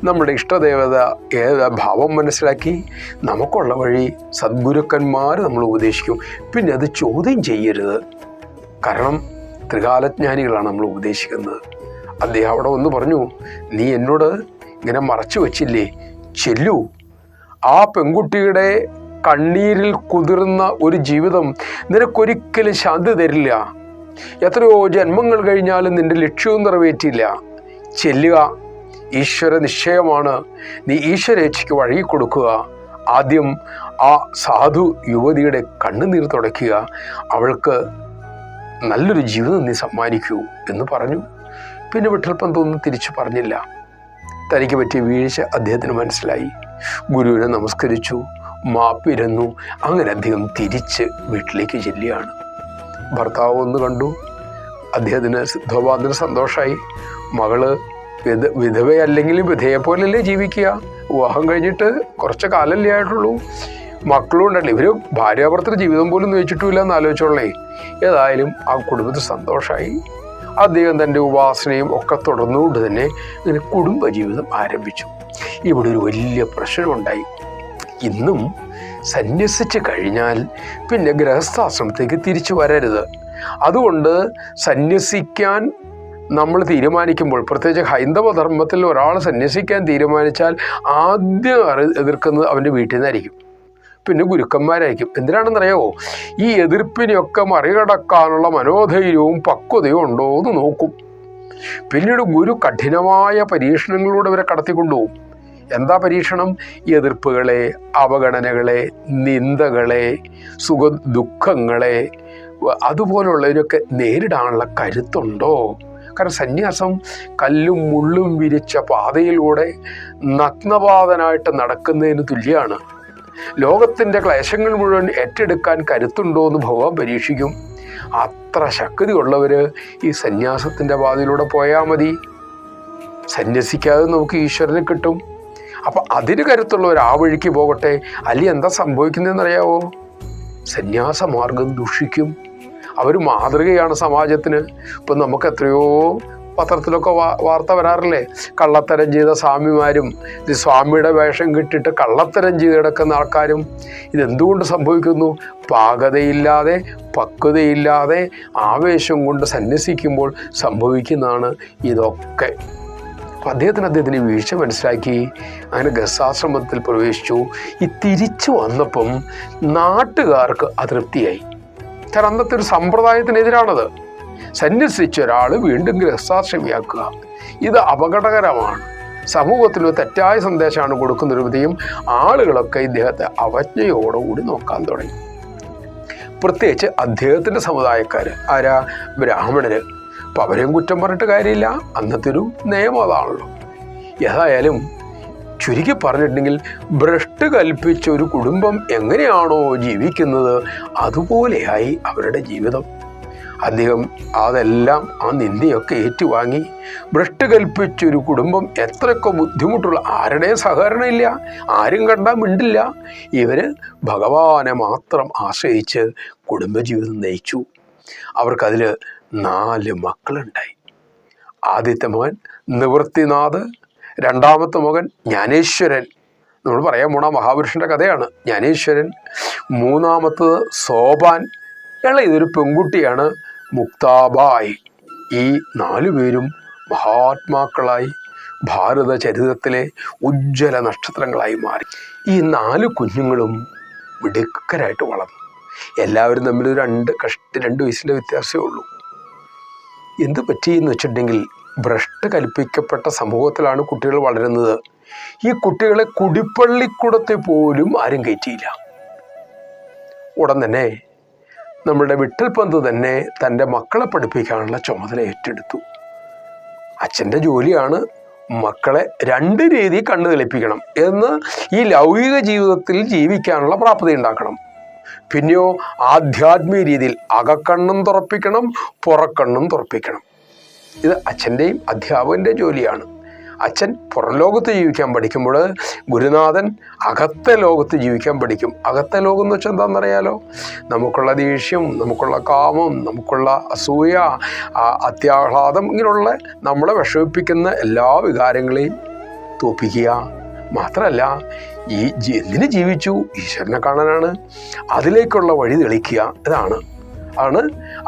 നമ്മുടെ ഇഷ്ടദേവത ഏത് ഭാവം മനസ്സിലാക്കി നമുക്കുള്ള വഴി സദ്ഗുരുക്കന്മാർ നമ്മൾ ഉപദേശിക്കും. പിന്നെ അത് ചോദ്യം ചെയ്യരുത്. കാരണം ത്രികാലജ്ഞാനികളാണ് നമ്മൾ ഉപദേശിക്കുന്നത്. അദ്ദേഹം അവിടെ വന്ന് പറഞ്ഞു, നീ എന്നോട് ഇങ്ങനെ മറച്ചു വച്ചില്ലേ, ചെല്ലൂ. ആ പെൺകുട്ടിയുടെ കണ്ണീരിൽ കുതിർന്ന ഒരു ജീവിതം നിനക്കൊരിക്കലും ശാന്തി തരില്ല. എത്രയോ ജന്മങ്ങൾ കഴിഞ്ഞാലും നിന്റെ ലക്ഷ്യവും നിറവേറ്റില്ല. ചെല്ലുക, ഈശ്വര നിശ്ചയമാണ്. നീ ഈശ്വരേച്ഛയ്ക്ക് വഴങ്ങി കൊടുക്കുക. ആദ്യം ആ സാധു യുവതിയുടെ കണ്ണുനീർ തുടയ്ക്കുക. അവൾക്ക് നല്ലൊരു ജീവിതം നീ സമ്മാനിക്കൂ എന്ന് പറഞ്ഞു. പിന്നെ വിട്ടൽപ്പന്തൊന്നും തിരിച്ചു പറഞ്ഞില്ല. തനിക്ക് പറ്റിയ വീഴ്ച അദ്ദേഹത്തിന് മനസ്സിലായി. ഗുരുവിനെ നമസ്കരിച്ചു, മാപ്പിരുന്നു. അങ്ങനെ അദ്ദേഹം തിരിച്ച് വീട്ടിലേക്ക് ചെല്ലുകയാണ്. ഭർത്താവ് ഒന്ന് കണ്ടു. അദ്ദേഹത്തിന് സിദ്ധോപാന്തന് സന്തോഷമായി. മകള് വിധവയല്ലെങ്കിലും വിധയെ പോലല്ലേ ജീവിക്കുക. വിവാഹം കഴിഞ്ഞിട്ട് കുറച്ച് കാലല്ലേ ആയിട്ടുള്ളൂ. മക്കളും ഉണ്ടല്ലോ. ഇവർ ഭാര്യാഭർത്തൃ ജീവിതം പോലും നയിച്ചിട്ടുമില്ല എന്ന് ആലോചിച്ചോളേ. ഏതായാലും ആ കുടുംബത്തിൽ സന്തോഷമായി. അദ്ദേഹം തൻ്റെ ഉപാസനയും ഒക്കെ തുടർന്നുകൊണ്ട് തന്നെ ഇങ്ങനെ കുടുംബജീവിതം ആരംഭിച്ചു. ഇവിടെ ഒരു വലിയ പ്രശ്നമുണ്ടായി. ഇന്നും സന്യസിച്ച് കഴിഞ്ഞാൽ പിന്നെ ഗൃഹസ്ഥാശ്രമത്തേക്ക് തിരിച്ചു വരരുത്. അതുകൊണ്ട് സന്യസിക്കാൻ നമ്മൾ തീരുമാനിക്കുമ്പോൾ, പ്രത്യേകിച്ച് ഹൈന്ദവ ധർമ്മത്തിൽ ഒരാൾ സന്യസിക്കാൻ തീരുമാനിച്ചാൽ ആദ്യം എതിർക്കുന്നത് അവൻ്റെ വീട്ടിൽ നിന്നായിരിക്കും, പിന്നെ ഗുരുക്കന്മാരായിരിക്കും. എന്തിനാണെന്നറിയാമോ? ഈ എതിർപ്പിനെയൊക്കെ മറികടക്കാനുള്ള മനോധൈര്യവും പക്വതയും ഉണ്ടോ എന്ന് നോക്കും. പിന്നീട് ഗുരു കഠിനമായ പരീക്ഷണങ്ങളിലൂടെ ഇവരെ കടത്തിക്കൊണ്ടുപോകും. എന്താ പരീക്ഷണം? എതിർപ്പുകളെ, അവഗണനകളെ, നിന്ദകളെ, ദുഃഖങ്ങളെ, അതുപോലുള്ളവരൊക്കെ നേരിടാനുള്ള കരുത്തുണ്ടോ? കാരണം സന്യാസം കല്ലും മുള്ളും വിരിച്ച പാതയിലൂടെ നഗ്നപാതനായിട്ട് നടക്കുന്നതിന് തുല്യമാണ്. ലോകത്തിൻ്റെ ക്ലേശങ്ങൾ മുഴുവൻ ഏറ്റെടുക്കാൻ കരുത്തുണ്ടോ എന്ന് ഭഗവാൻ പരീക്ഷിക്കും. അത്ര ശക്തിയുള്ളവർ ഈ സന്യാസത്തിൻ്റെ പാതയിലൂടെ പോയാൽ മതി. സന്യസിക്കാതെ നമുക്ക് ഈശ്വരനെ കിട്ടും. അപ്പം അതിന് കരുത്തുള്ളവർ ആ വഴിക്ക് പോകട്ടെ. അല്ലെങ്കിൽ എന്താ സംഭവിക്കുന്നതെന്നറിയാവോ? സന്യാസമാർഗം ദുഷിക്കും. അവർ മാതൃകയാണ് സമാജത്തിന്. ഇപ്പം നമുക്ക് എത്രയോ പത്രത്തിലൊക്കെ വാർത്ത വരാറില്ലേ? കള്ളത്തരം ചെയ്ത സ്വാമിമാരും സ്വാമിയുടെ വേഷം കിട്ടിയിട്ട് കള്ളത്തരം ചെയ്ത് കിടക്കുന്ന ആൾക്കാരും. ഇതെന്തുകൊണ്ട് സംഭവിക്കുന്നു? പാകതയില്ലാതെ, പക്വതയില്ലാതെ, ആവേശം കൊണ്ട് സന്യസിക്കുമ്പോൾ സംഭവിക്കുന്നതാണ് ഇതൊക്കെ. അപ്പം അദ്ദേഹത്തിന് വീഴ്ച മനസ്സിലാക്കി. അങ്ങനെ ഗൃഹസ്ഥാശ്രമത്തിൽ പ്രവേശിച്ചു. ഈ തിരിച്ചു വന്നപ്പം നാട്ടുകാർക്ക് അതൃപ്തിയായി. കാരണം അന്നത്തെ ഒരു സമ്പ്രദായത്തിനെതിരാണത്. സന്യസിച്ച ഒരാൾ വീണ്ടും ഗൃഹസ്ഥാശ്രമിയാക്കുക, ഇത് അപകടകരമാണ്. സമൂഹത്തിന് തെറ്റായ സന്ദേശമാണ് കൊടുക്കുന്ന രൂപതയും ആളുകളൊക്കെ ഇദ്ദേഹത്തെ അവജ്ഞയോടുകൂടി നോക്കാൻ തുടങ്ങി. പ്രത്യേകിച്ച് അദ്ദേഹത്തിൻ്റെ സമുദായക്കാർ. ആരാ? ബ്രാഹ്മണര്. അപ്പം അവരെയും കുറ്റം പറഞ്ഞിട്ട് കാര്യമില്ല. അന്നത്തെ ഒരു നിയമം അതാണല്ലോ. ഏതായാലും ചുരുക്കി പറഞ്ഞിട്ടുണ്ടെങ്കിൽ ഭ്രഷ്ട് കൽപ്പിച്ച ഒരു കുടുംബം എങ്ങനെയാണോ ജീവിക്കുന്നത് അതുപോലെയായി അവരുടെ ജീവിതം. അദ്ദേഹം അതെല്ലാം ആ നിന്ദയൊക്കെ ഏറ്റുവാങ്ങി. ഭ്രഷ്ട് കൽപ്പിച്ചൊരു കുടുംബം എത്രയൊക്കെ ബുദ്ധിമുട്ടുള്ള, ആരുടെയും സഹകരണം ഇല്ല, ആരും കണ്ടാൽ മിണ്ടില്ല. ഇവർ ഭഗവാനെ മാത്രം ആശ്രയിച്ച് കുടുംബജീവിതം നയിച്ചു. അവർക്കതിൽ 4 മക്കളുണ്ടായി. ആദ്യത്തെ മകൻ നിവൃത്തിനാഥ്, രണ്ടാമത്തെ മകൻ ജ്ഞാനേശ്വരൻ. നമ്മൾ പറയാൻ പോണ മഹാപുരുഷൻ്റെ കഥയാണ് ജ്ഞാനേശ്വരൻ. മൂന്നാമത്തത് സോപാൻ. ഇതൊരു പെൺകുട്ടിയാണ്, മുക്താബായ്. ഈ 4 പേരും മഹാത്മാക്കളായി ഭാരത ചരിത്രത്തിലെ ഉജ്ജ്വല നക്ഷത്രങ്ങളായി മാറി. ഈ 4 കുഞ്ഞുങ്ങളും മിടുക്കരായിട്ട് വളർന്നു. എല്ലാവരും തമ്മിൽ 2 വയസ്സിൻ്റെ വ്യത്യാസമേ ഉള്ളൂ. എന്ത് പറ്റിയെന്ന് വെച്ചിട്ടുണ്ടെങ്കിൽ, ഭ്രഷ്ട് കൽപ്പിക്കപ്പെട്ട സമൂഹത്തിലാണ് കുട്ടികൾ വളരുന്നത്. ഈ കുട്ടികളെ കുടിപ്പള്ളിക്കൂടത്തെ പോലും ആരും കയറ്റിയില്ല. ഉടൻ തന്നെ നമ്മുടെ വിട്ടൽപന്ത് തന്നെ തൻ്റെ മക്കളെ പഠിപ്പിക്കാനുള്ള ചുമതല ഏറ്റെടുത്തു. അച്ഛൻ്റെ ജോലിയാണ് മക്കളെ 2 രീതി കണ്ണു തെളിപ്പിക്കണം എന്ന്, ഈ ലൗകിക ജീവിതത്തിൽ ജീവിക്കാനുള്ള പ്രാപ്തി ഉണ്ടാക്കണം. പിന്നെയോ ആധ്യാത്മിക രീതിയിൽ അകക്കണ്ണും തുറപ്പിക്കണം, പുറക്കണ്ണും തുറപ്പിക്കണം. ഇത് അച്ഛൻ്റെയും അധ്യാപകൻ്റെയും ജോലിയാണ്. അച്ഛൻ പുറം ലോകത്ത് ജീവിക്കാൻ പഠിക്കുമ്പോൾ ഗുരുനാഥൻ അകത്തെ ലോകത്ത് ജീവിക്കാൻ പഠിക്കും. അകത്തെ ലോകം എന്ന് വെച്ചാൽ എന്താണെന്നറിയാലോ? നമുക്കുള്ള ദേഷ്യം, നമുക്കുള്ള കാമം, നമുക്കുള്ള അസൂയ, അത്യാഹ്ലാദം, ഇങ്ങനെയുള്ള നമ്മളെ വിഷമിപ്പിക്കുന്ന എല്ലാ വികാരങ്ങളെയും തോൽപ്പിക്കുക. മാത്രമല്ല, എന്തിന് ജീവിച്ചു? ഈശ്വരനെ കാണാനാണ്. അതിലേക്കുള്ള വഴി തെളിക്കുക. ഇതാണ്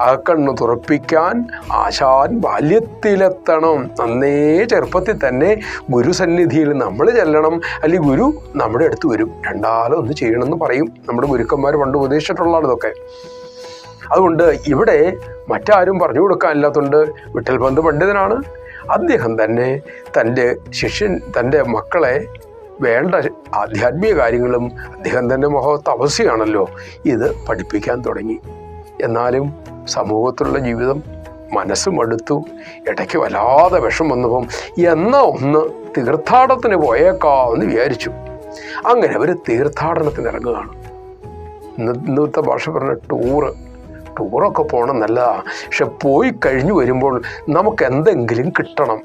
അകക്കണ്ണ് തുറപ്പിക്കാൻ ആശാൻ ബാല്യത്തിലെത്തണം. നന്നേ ചെറുപ്പത്തിൽ തന്നെ ഗുരുസന്നിധിയിൽ നമ്മൾ ചെല്ലണം, അല്ലെങ്കിൽ ഗുരു നമ്മുടെ അടുത്ത് വരും. 2 ഒന്ന് ചെയ്യണമെന്ന് പറയും. നമ്മുടെ ഗുരുക്കന്മാർ പണ്ട് ഉപദേശിച്ചിട്ടുള്ളതാണ് ഇതൊക്കെ. അതുകൊണ്ട് ഇവിടെ മറ്റാരും പറഞ്ഞു കൊടുക്കാനില്ലാത്തതുകൊണ്ട് വിട്ടൽ പന്ത് പണ്ഡിതനാണ്. അദ്ദേഹം തന്നെ തൻ്റെ മക്കളെ വേണ്ട ആധ്യാത്മിക കാര്യങ്ങളും അദ്ദേഹം തന്നെ തപസ്യാണല്ലോ ഇത് പഠിപ്പിക്കാൻ തുടങ്ങി. എന്നാലും സമൂഹത്തിലുള്ള ജീവിതം മനസ്സ് മടുത്തു. ഇടയ്ക്ക് വല്ലാതെ വിഷം വന്നപ്പം ഒന്ന് തീർത്ഥാടനത്തിന് പോയേക്കാമെന്ന് വിചാരിച്ചു. അങ്ങനെ അവർ തീർത്ഥാടനത്തിന് ഇറങ്ങുകയാണ്. ഇന്നത്തെ ഭാഷ പറഞ്ഞ ടൂറൊക്കെ പോകണം നല്ലതാണ്. പക്ഷെ പോയി കഴിഞ്ഞു വരുമ്പോൾ നമുക്ക് എന്തെങ്കിലും കിട്ടണം.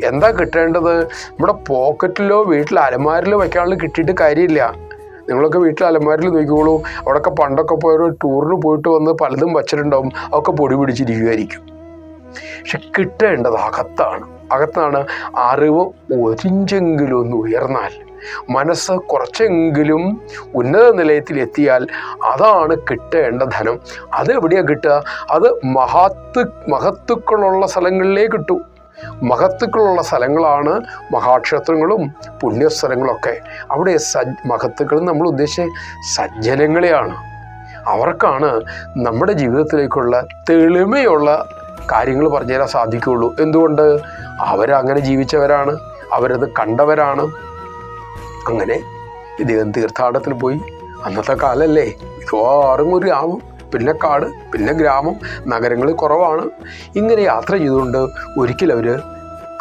എന്താ കിട്ടേണ്ടത്? നമ്മുടെ പോക്കറ്റിലോ വീട്ടിൽ അലമാരിലോ വയ്ക്കാനുള്ള കിട്ടിയിട്ട് കാര്യമില്ല. നിങ്ങളൊക്കെ വീട്ടിൽ അലമാരിൽ നോക്കിക്കോളൂ. അവിടെയൊക്കെ പണ്ടൊക്കെ പോയൊരു ടൂറിന് പോയിട്ട് വന്ന് പലതും വച്ചിട്ടുണ്ടാവും. അതൊക്കെ പൊടി പിടിച്ചിരിക്കുമായിരിക്കും. പക്ഷെ കിട്ടേണ്ടത് അകത്താണ്. അറിവ് ഒരിഞ്ചെങ്കിലും ഒന്ന് ഉയർന്നാൽ, മനസ്സ് കുറച്ചെങ്കിലും ഉന്നത നിലയത്തിലെത്തിയാൽ അതാണ് കിട്ടേണ്ട ധനം. അതെവിടെയാണ് കിട്ടുക? അത് മഹത്തുക്കളുള്ള സ്ഥലങ്ങളിലേ കിട്ടൂ. മഹത്തുക്കളുള്ള സ്ഥലങ്ങളാണ് മഹാക്ഷേത്രങ്ങളും പുണ്യസ്ഥലങ്ങളൊക്കെ. അവിടെ മഹത്തുക്കൾ നമ്മൾ ഉദ്ദേശിച്ച സജ്ജനങ്ങളെയാണ്. അവർക്കാണ് നമ്മുടെ ജീവിതത്തിലേക്കുള്ള തെളിമയുള്ള കാര്യങ്ങൾ പറഞ്ഞു തരാൻ സാധിക്കുകയുള്ളൂ. എന്തുകൊണ്ട്? അവരങ്ങനെ ജീവിച്ചവരാണ്, അവരത് കണ്ടവരാണ്. അങ്ങനെ ഇദ്ദേഹം തീർത്ഥാടനത്തിന് പോയി. അന്നത്തെ കാലല്ലേ, മിക്കവാറും ഒരു ഗ്രാമം, പിന്നെ കാട്, പിന്നെ ഗ്രാമം, നഗരങ്ങൾ കുറവാണ്. ഇങ്ങനെ യാത്ര ചെയ്തുകൊണ്ട് ഒരിക്കലും അവർ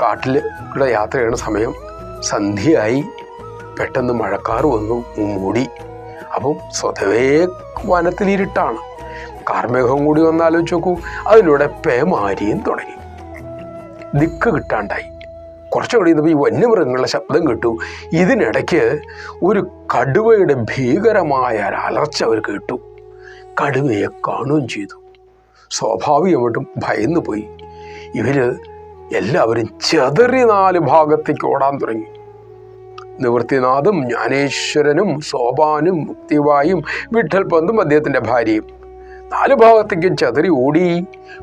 കാട്ടിലുള്ള യാത്ര ചെയ്യുന്ന സമയം സന്ധ്യയായി. പെട്ടെന്ന് മഴക്കാറ് വന്നു, മൂടി. അപ്പം സ്വതവേ വനത്തിലിരുട്ടാണ്. കാർമേഘം കൂടി വന്നാലോചിച്ച് നോക്കൂ. അതിലൂടെ പേമാരിയും തുടങ്ങി. ദിക്ക് കിട്ടാണ്ടായി. കുറച്ചുകൂടി ഇന്നപ്പോൾ ഈ വന്യമൃഗങ്ങളുടെ ശബ്ദം കേട്ടു. ഇതിനിടയ്ക്ക് ഒരു കടുവയുടെ ഭീകരമായ അലർച്ച അവർ കേട്ടു. കടുവയെ കാണുകയും ചെയ്തു. സ്വാഭാവികമായിട്ടും ഭയന്നു പോയി. എല്ലാവരും ചെതറി 4 ഭാഗത്തേക്ക് ഓടാൻ തുടങ്ങി. നിവൃത്തിനാഥും ജ്ഞാനേശ്വരനും സോപാനും മുക്തിവായും വിട്ടൽ പന്തും അദ്ദേഹത്തിൻ്റെ ഭാര്യയും 4 ഭാഗത്തേക്കും ചെതറി ഓടി.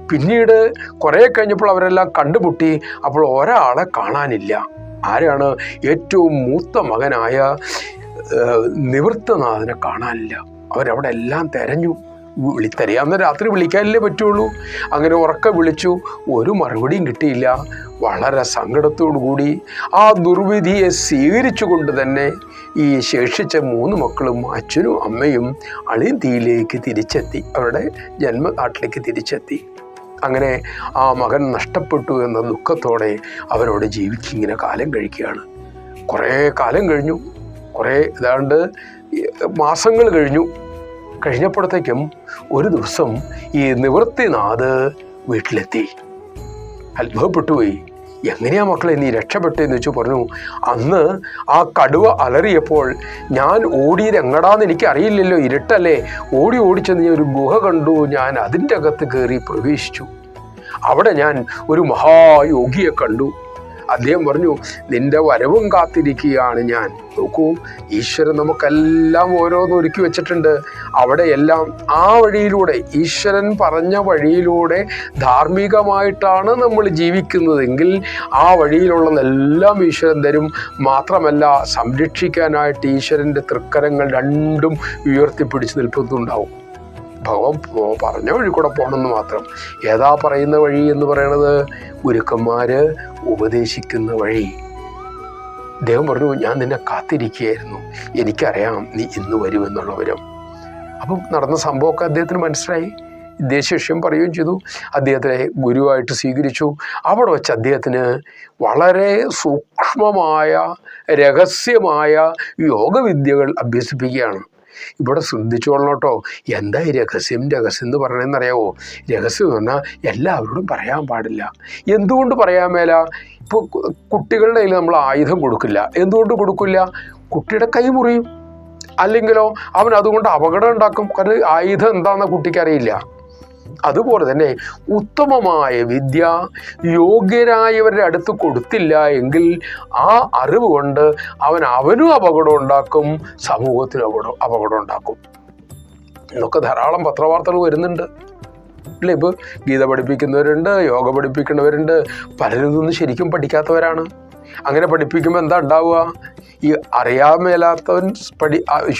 പിന്നീട് കുറേ കഴിഞ്ഞപ്പോൾ അവരെല്ലാം കണ്ടുമുട്ടി. അപ്പോൾ ഒരാളെ കാണാനില്ല. ആരാണ്? ഏറ്റവും മൂത്ത മകനായ നിവൃത്തനാഥനെ കാണാനില്ല. അവരവിടെ എല്ലാം തെരഞ്ഞു. തെരയാവുന്ന രാത്രി വിളിക്കാനല്ലേ പറ്റുള്ളൂ. അങ്ങനെ ഉറക്കെ വിളിച്ചു. ഒരു മറുപടിയും കിട്ടിയില്ല. വളരെ സങ്കടത്തോടു കൂടി ആ ദുർവിധിയെ സ്വീകരിച്ചുകൊണ്ട് തന്നെ ഈ ശേഷിച്ച 3 മക്കളും അച്ഛനും അമ്മയും അളിയന്തിയിലേക്ക് തിരിച്ചെത്തി. അവരുടെ ജന്മനാട്ടിലേക്ക് തിരിച്ചെത്തി. അങ്ങനെ ആ മകൻ നഷ്ടപ്പെട്ടു എന്ന ദുഃഖത്തോടെ അവരോട് ജീവിക്കിങ്ങനെ കാലം കഴിക്കുകയാണ്. കുറേ കാലം കഴിഞ്ഞു. ഏതാണ്ട് മാസങ്ങൾ കഴിഞ്ഞപ്പോഴത്തേക്കും ഒരു ദിവസം ഈ നിവൃത്തിനാഥ് വീട്ടിലെത്തി. അത്ഭുതപ്പെട്ടുപോയി. എങ്ങനെയാ മക്കളെ നീ രക്ഷപ്പെട്ടെന്ന് വെച്ചു പറഞ്ഞു. അന്ന് ആ കടുവ അലറിയപ്പോൾ ഞാൻ ഓടിയത് എങ്ങടാന്ന് എനിക്ക് അറിയില്ലല്ലോ, ഇരുട്ടല്ലേ. ഓടിച്ചെന്ന് ഒരു ഗുഹ കണ്ടു. ഞാൻ അതിൻ്റെ അകത്ത് കയറി പ്രവേശിച്ചു. അവിടെ ഞാൻ ഒരു മഹായോഗിയെ കണ്ടു. അദ്ദേഹം പറഞ്ഞു, നിന്റെ വരവും കാത്തിരിക്കുകയാണ് ഞാൻ. നോക്കൂ, ഈശ്വരൻ നമുക്കെല്ലാം ഓരോന്ന് ഒരുക്കി വെച്ചിട്ടുണ്ട്. അവിടെയെല്ലാം ആ വഴിയിലൂടെ, ഈശ്വരൻ പറഞ്ഞ വഴിയിലൂടെ ധാർമ്മികമായിട്ടാണ് നമ്മൾ ജീവിക്കുന്നതെങ്കിൽ ആ വഴിയിലുള്ളതെല്ലാം ഈശ്വരൻ തരും. മാത്രമല്ല, സംരക്ഷിക്കാനായിട്ട് ഈശ്വരൻ്റെ തൃക്കരങ്ങൾ രണ്ടും ഉയർത്തിപ്പിടിച്ച് നിൽപ്പുന്നുണ്ടാവും. ഭഗവാൻ പറഞ്ഞ വഴി കൂടെ പോകണമെന്ന് മാത്രം. ഏതാ പറയുന്ന വഴി എന്ന് പറയണത്? ഗുരുക്കന്മാർ ഉപദേശിക്കുന്ന വഴി. അദ്ദേഹം പറഞ്ഞു, ഞാൻ നിന്നെ കാത്തിരിക്കുകയായിരുന്നു, എനിക്കറിയാം നീ ഇന്ന് വരുമെന്നുള്ള വിവരം. അപ്പം നടന്ന സംഭവമൊക്കെ അദ്ദേഹത്തിന് മനസ്സിലായി. ശിഷ്യം പറയുകയും ചെയ്തു. അദ്ദേഹത്തിനെ ഗുരുവായിട്ട് സ്വീകരിച്ചു. അവിടെ വെച്ച് അദ്ദേഹത്തിന് വളരെ സൂക്ഷ്മമായ രഹസ്യമായ യോഗവിദ്യകൾ അഭ്യസിപ്പിക്കുകയാണ്. ഇവിടെ ശ്രദ്ധിച്ചോളണം കേട്ടോ. എന്താ ഈ രഹസ്യം എന്ന് പറയണമെന്നറിയാവോ? രഹസ്യം എന്ന് പറഞ്ഞാൽ എല്ലാവരോടും പറയാൻ പാടില്ല. എന്തുകൊണ്ട് പറയാൻ മേല? ഇപ്പോൾ കുട്ടികളുടെ കയ്യിൽ നമ്മൾ ആയുധം കൊടുക്കില്ല. എന്തുകൊണ്ട് കൊടുക്കില്ല? കുട്ടിയുടെ കൈ മുറിയും, അല്ലെങ്കിലോ അവൻ അതുകൊണ്ട് അപകടം ഉണ്ടാക്കും. കാരണം ആയുധം എന്താണെന്ന് കുട്ടിക്കറിയില്ല. അതുപോലെ തന്നെ ഉത്തമമായ വിദ്യ യോഗ്യരായവരുടെ അടുത്ത് കൊടുത്തില്ല എങ്കിൽ ആ അറിവ് കൊണ്ട് അവനും അപകടം ഉണ്ടാക്കും, സമൂഹത്തിനും അപകടം ഉണ്ടാക്കും എന്നൊക്കെ ധാരാളം പത്രവാർത്തകൾ വരുന്നുണ്ട് അല്ലേ. ഇപ്പോൾ ഗീത പഠിപ്പിക്കുന്നവരുണ്ട്, യോഗ പഠിപ്പിക്കുന്നവരുണ്ട്. പലരും ഇതൊന്നും ശരിക്കും പഠിക്കാത്തവരാണ്. അങ്ങനെ പഠിപ്പിക്കുമ്പോൾ എന്താ ഉണ്ടാവുക? ഈ അറിയാൻ മേലാത്തവൻ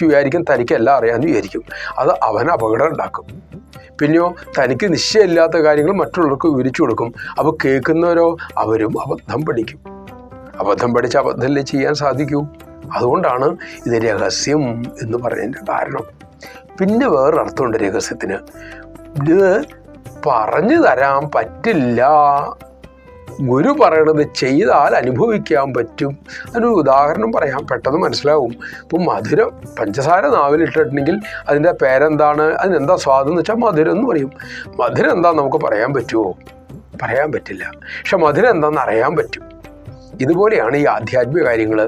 വിചാരിക്കും തനിക്കെല്ലാം അറിയാമെന്ന് വിചാരിക്കും. അത് അവന് അപകടം ഉണ്ടാക്കും. പിന്നെയോ തനിക്ക് നിശ്ചയമില്ലാത്ത കാര്യങ്ങൾ മറ്റുള്ളവർക്ക് വിവരിച്ചു കൊടുക്കും. അപ്പോൾ കേൾക്കുന്നവരോ അവരും അബദ്ധം പഠിക്കും. അബദ്ധം പഠിച്ച് അബദ്ധമല്ലേ ചെയ്യാൻ സാധിക്കൂ. അതുകൊണ്ടാണ് ഇത് രഹസ്യം എന്ന് പറയുന്നതിൻ്റെ കാരണം. പിന്നെ വേറൊരർത്ഥമുണ്ട് രഹസ്യത്തിന്. ഇത് പറഞ്ഞു തരാൻ പറ്റില്ല. ഗുരു പറയണത് ചെയ്താൽ അനുഭവിക്കാൻ പറ്റും. അതിനൊരു ഉദാഹരണം പറയാം, പെട്ടെന്ന് മനസ്സിലാവും. ഇപ്പം മധുരം, പഞ്ചസാര നാവിലിട്ടിട്ടുണ്ടെങ്കിൽ അതിൻ്റെ പേരെന്താണ്, അതിനെന്താ സ്വാദം എന്ന് വെച്ചാൽ മധുരം എന്ന് പറയും. മധുരം എന്താണെന്ന് നമുക്ക് പറയാൻ പറ്റുമോ? പറയാൻ പറ്റില്ല. പക്ഷെ മധുരം എന്താണെന്ന് അറിയാൻ പറ്റും. ഇതുപോലെയാണ് ഈ ആധ്യാത്മിക കാര്യങ്ങൾ.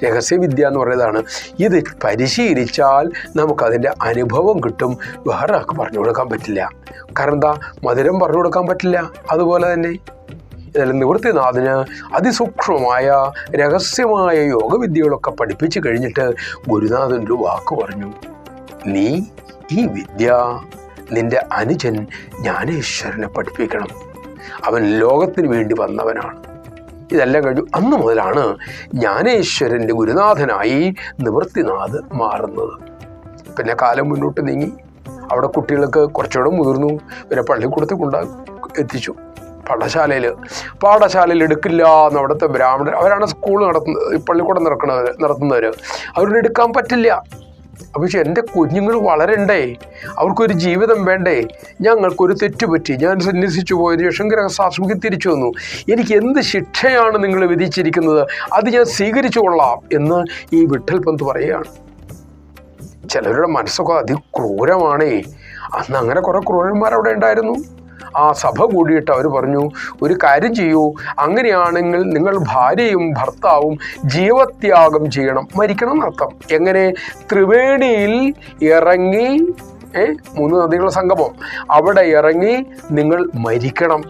രഹസ്യവിദ്യ എന്ന് പറയുന്നതാണ്. ഇത് പരിശീലിച്ചാൽ നമുക്കതിൻ്റെ അനുഭവം കിട്ടും. വേറെ ആൾക്ക് പറഞ്ഞു കൊടുക്കാൻ പറ്റില്ല. കാരണം എന്താ? മധുരം പറഞ്ഞു കൊടുക്കാൻ പറ്റില്ല. അതുപോലെ തന്നെ ഇതെല്ലാം നിവൃത്തിനാഥന് അതിസൂക്ഷ്മമായ രഹസ്യമായ യോഗവിദ്യകളൊക്കെ പഠിപ്പിച്ചു കഴിഞ്ഞിട്ട് ഗുരുനാഥൻ്റെ വാക്ക് പറഞ്ഞു, നീ ഈ വിദ്യ നിന്റെ അനുജൻ ജ്ഞാനേശ്വരനെ പഠിപ്പിക്കണം. അവൻ ലോകത്തിന് വേണ്ടി വന്നവനാണ്. ഇതെല്ലാം കഴിഞ്ഞു. അന്ന് മുതലാണ് ജ്ഞാനേശ്വരൻ്റെ ഗുരുനാഥനായി നിവൃത്തിനാഥ് മാറുന്നത്. പിന്നെ കാലം മുന്നോട്ട് നീങ്ങി. അവിടെ കുട്ടികൾക്ക് കുറച്ചുകൂടെ മുതിർന്നു. പിന്നെ പള്ളിക്കൂടത്തിൽ എത്തിച്ചു. പാഠശാലയിൽ എടുക്കില്ല എന്ന് അവിടുത്തെ ബ്രാഹ്മണർ, അവരാണ് സ്കൂൾ പള്ളിക്കൂടം നടത്തുന്നവർ. അവരോട് എടുക്കാൻ പറ്റില്ല. പക്ഷെ എൻ്റെ കുഞ്ഞുങ്ങൾ വളരണ്ടേ, അവർക്കൊരു ജീവിതം വേണ്ടേ? ഞങ്ങൾക്കൊരു തെറ്റുപറ്റി, ഞാൻ സന്യസിച്ചു പോയതിനു ശേഷം ഗൃഹസ്ഥാശ്രമത്തിൽ തിരിച്ചു വന്നു. എനിക്ക് എന്ത് ശിക്ഷയാണ് നിങ്ങൾ വിധിച്ചിരിക്കുന്നത്? അത് ഞാൻ സ്വീകരിച്ചു കൊള്ളാം എന്ന് ഈ വിഠൽ പന്ത് പറയുകയാണ്. ചിലരുടെ മനസ്സൊക്കെ അതിക്രൂരമാണേ. അന്ന് അങ്ങനെ കുറേ ക്രൂരന്മാരവിടെ ഉണ്ടായിരുന്നു. ആ സഭ കൂടിയിട്ട് അവർ പറഞ്ഞു, ഒരു കാര്യം ചെയ്യൂ, അങ്ങനെയാണെങ്കിൽ നിങ്ങൾ ഭാര്യയും ഭർത്താവും ജീവത്യാഗം ചെയ്യണം, മരിക്കണം എന്നർത്ഥം. എങ്ങനെ? ത്രിവേണിയിൽ ഇറങ്ങി, 3 നദികളുടെ സംഗമം, അവിടെ ഇറങ്ങി നിങ്ങൾ മരിക്കണം.